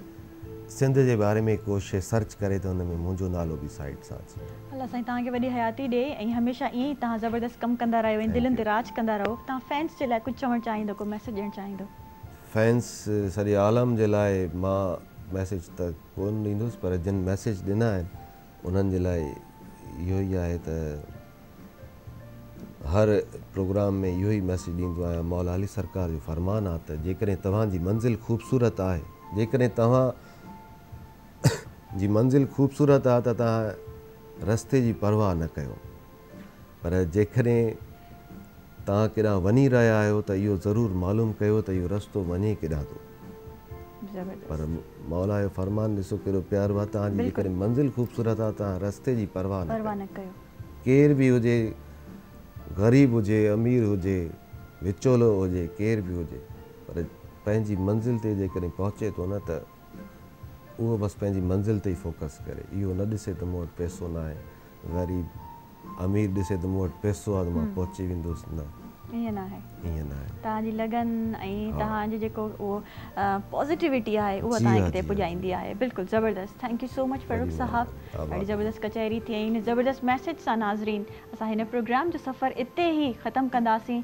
सिंध जे बारे में को शइ सर्च करे त हुन में मुंहिंजो नालो बि साइड सां अचे। अलाह साईं तव्हांखे वॾी हयाती ॾे ऐं हमेशह ईअं ई तव्हां ज़बरदस्त कमु कंदा रहियो ऐं दिलनि ते राज कंदा रहो। तव्हां फैंस जे लाइ कुझु चवणु चाहींदो, को मैसेज ॾियणु चाहींदो? फैंस सॼे आलम जे लाइ मां मैसेज त कोन ॾींदुसि, पर जिन मैसेज ॾिना आहिनि उन्हनि जे लाइ इहो ई आहे त हर प्रोग्राम में इहो ई मैसेज ॾींदो आहियां। मौला अली सरकार जो फरमान आहे त जेकॾहिं तव्हांजी मंज़िल ख़ूबसूरत आहे, जेकॾहिं तव्हां जी मंज़िल ख़ूबसूरत आहे त तव्हां रस्ते जी परवाह न कयो, पर जेकॾहिं तव्हां केॾांहुं वञी रहिया आहियो त इहो ज़रूरु मालूम कयो त इहो रस्तो वञे केॾांहुं थो। पर मौला जो फरमान ॾिसो केॾो प्यारो आहे, तव्हांजी जेकॾहिं मंज़िल ख़ूबसूरत आहे तव्हां रस्ते जी परवाह न कयो। केर बि हुजे, ग़रीब हुजे, अमीर हुजे, विचोलो हुजे, केर बि हुजे, पर पंहिंजी मंज़िल ते जेकॾहिं पहुचे थो न त उहो बसि पंहिंजी मंज़िल ते ई फोकस करे। इहो न ॾिसे त मूं वटि पैसो न आहे, ग़रीब अमीर ॾिसे त मूं वटि पैसो आहे त मां पहुची वेंदुसि, न ईअं न आहे। ईअं न आहे। तव्हांजी लगन ऐं तव्हांजी जेको उहो पॉज़िटिविटी आहे उहा तव्हांखे हिते पुॼाईंदी आहे। बिल्कुलु ज़बरदस्त। Thank you so much Farooq साहब। ॾाढी ज़बरदस्त कचहरी थी ऐं हिन ज़बरदस्त मैसेज सां नाज़रीन असां हिन प्रोग्राम जो सफ़र इते ई ख़तमु कंदासीं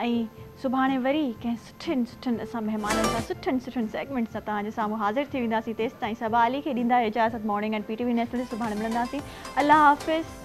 ऐं सुभाणे वरी कंहिं सुठनि असां महिमाननि सां सुठनि सेगमेंट सां तव्हांजे साम्हूं हाज़िर थी वेंदासीं। तेसिताईं सबा अली खे ॾींदा इजाज़त। मॉर्निंग एंड PTV नेशनल सुभाणे मिलंदासीं। अल्लाह हाफ़िज़।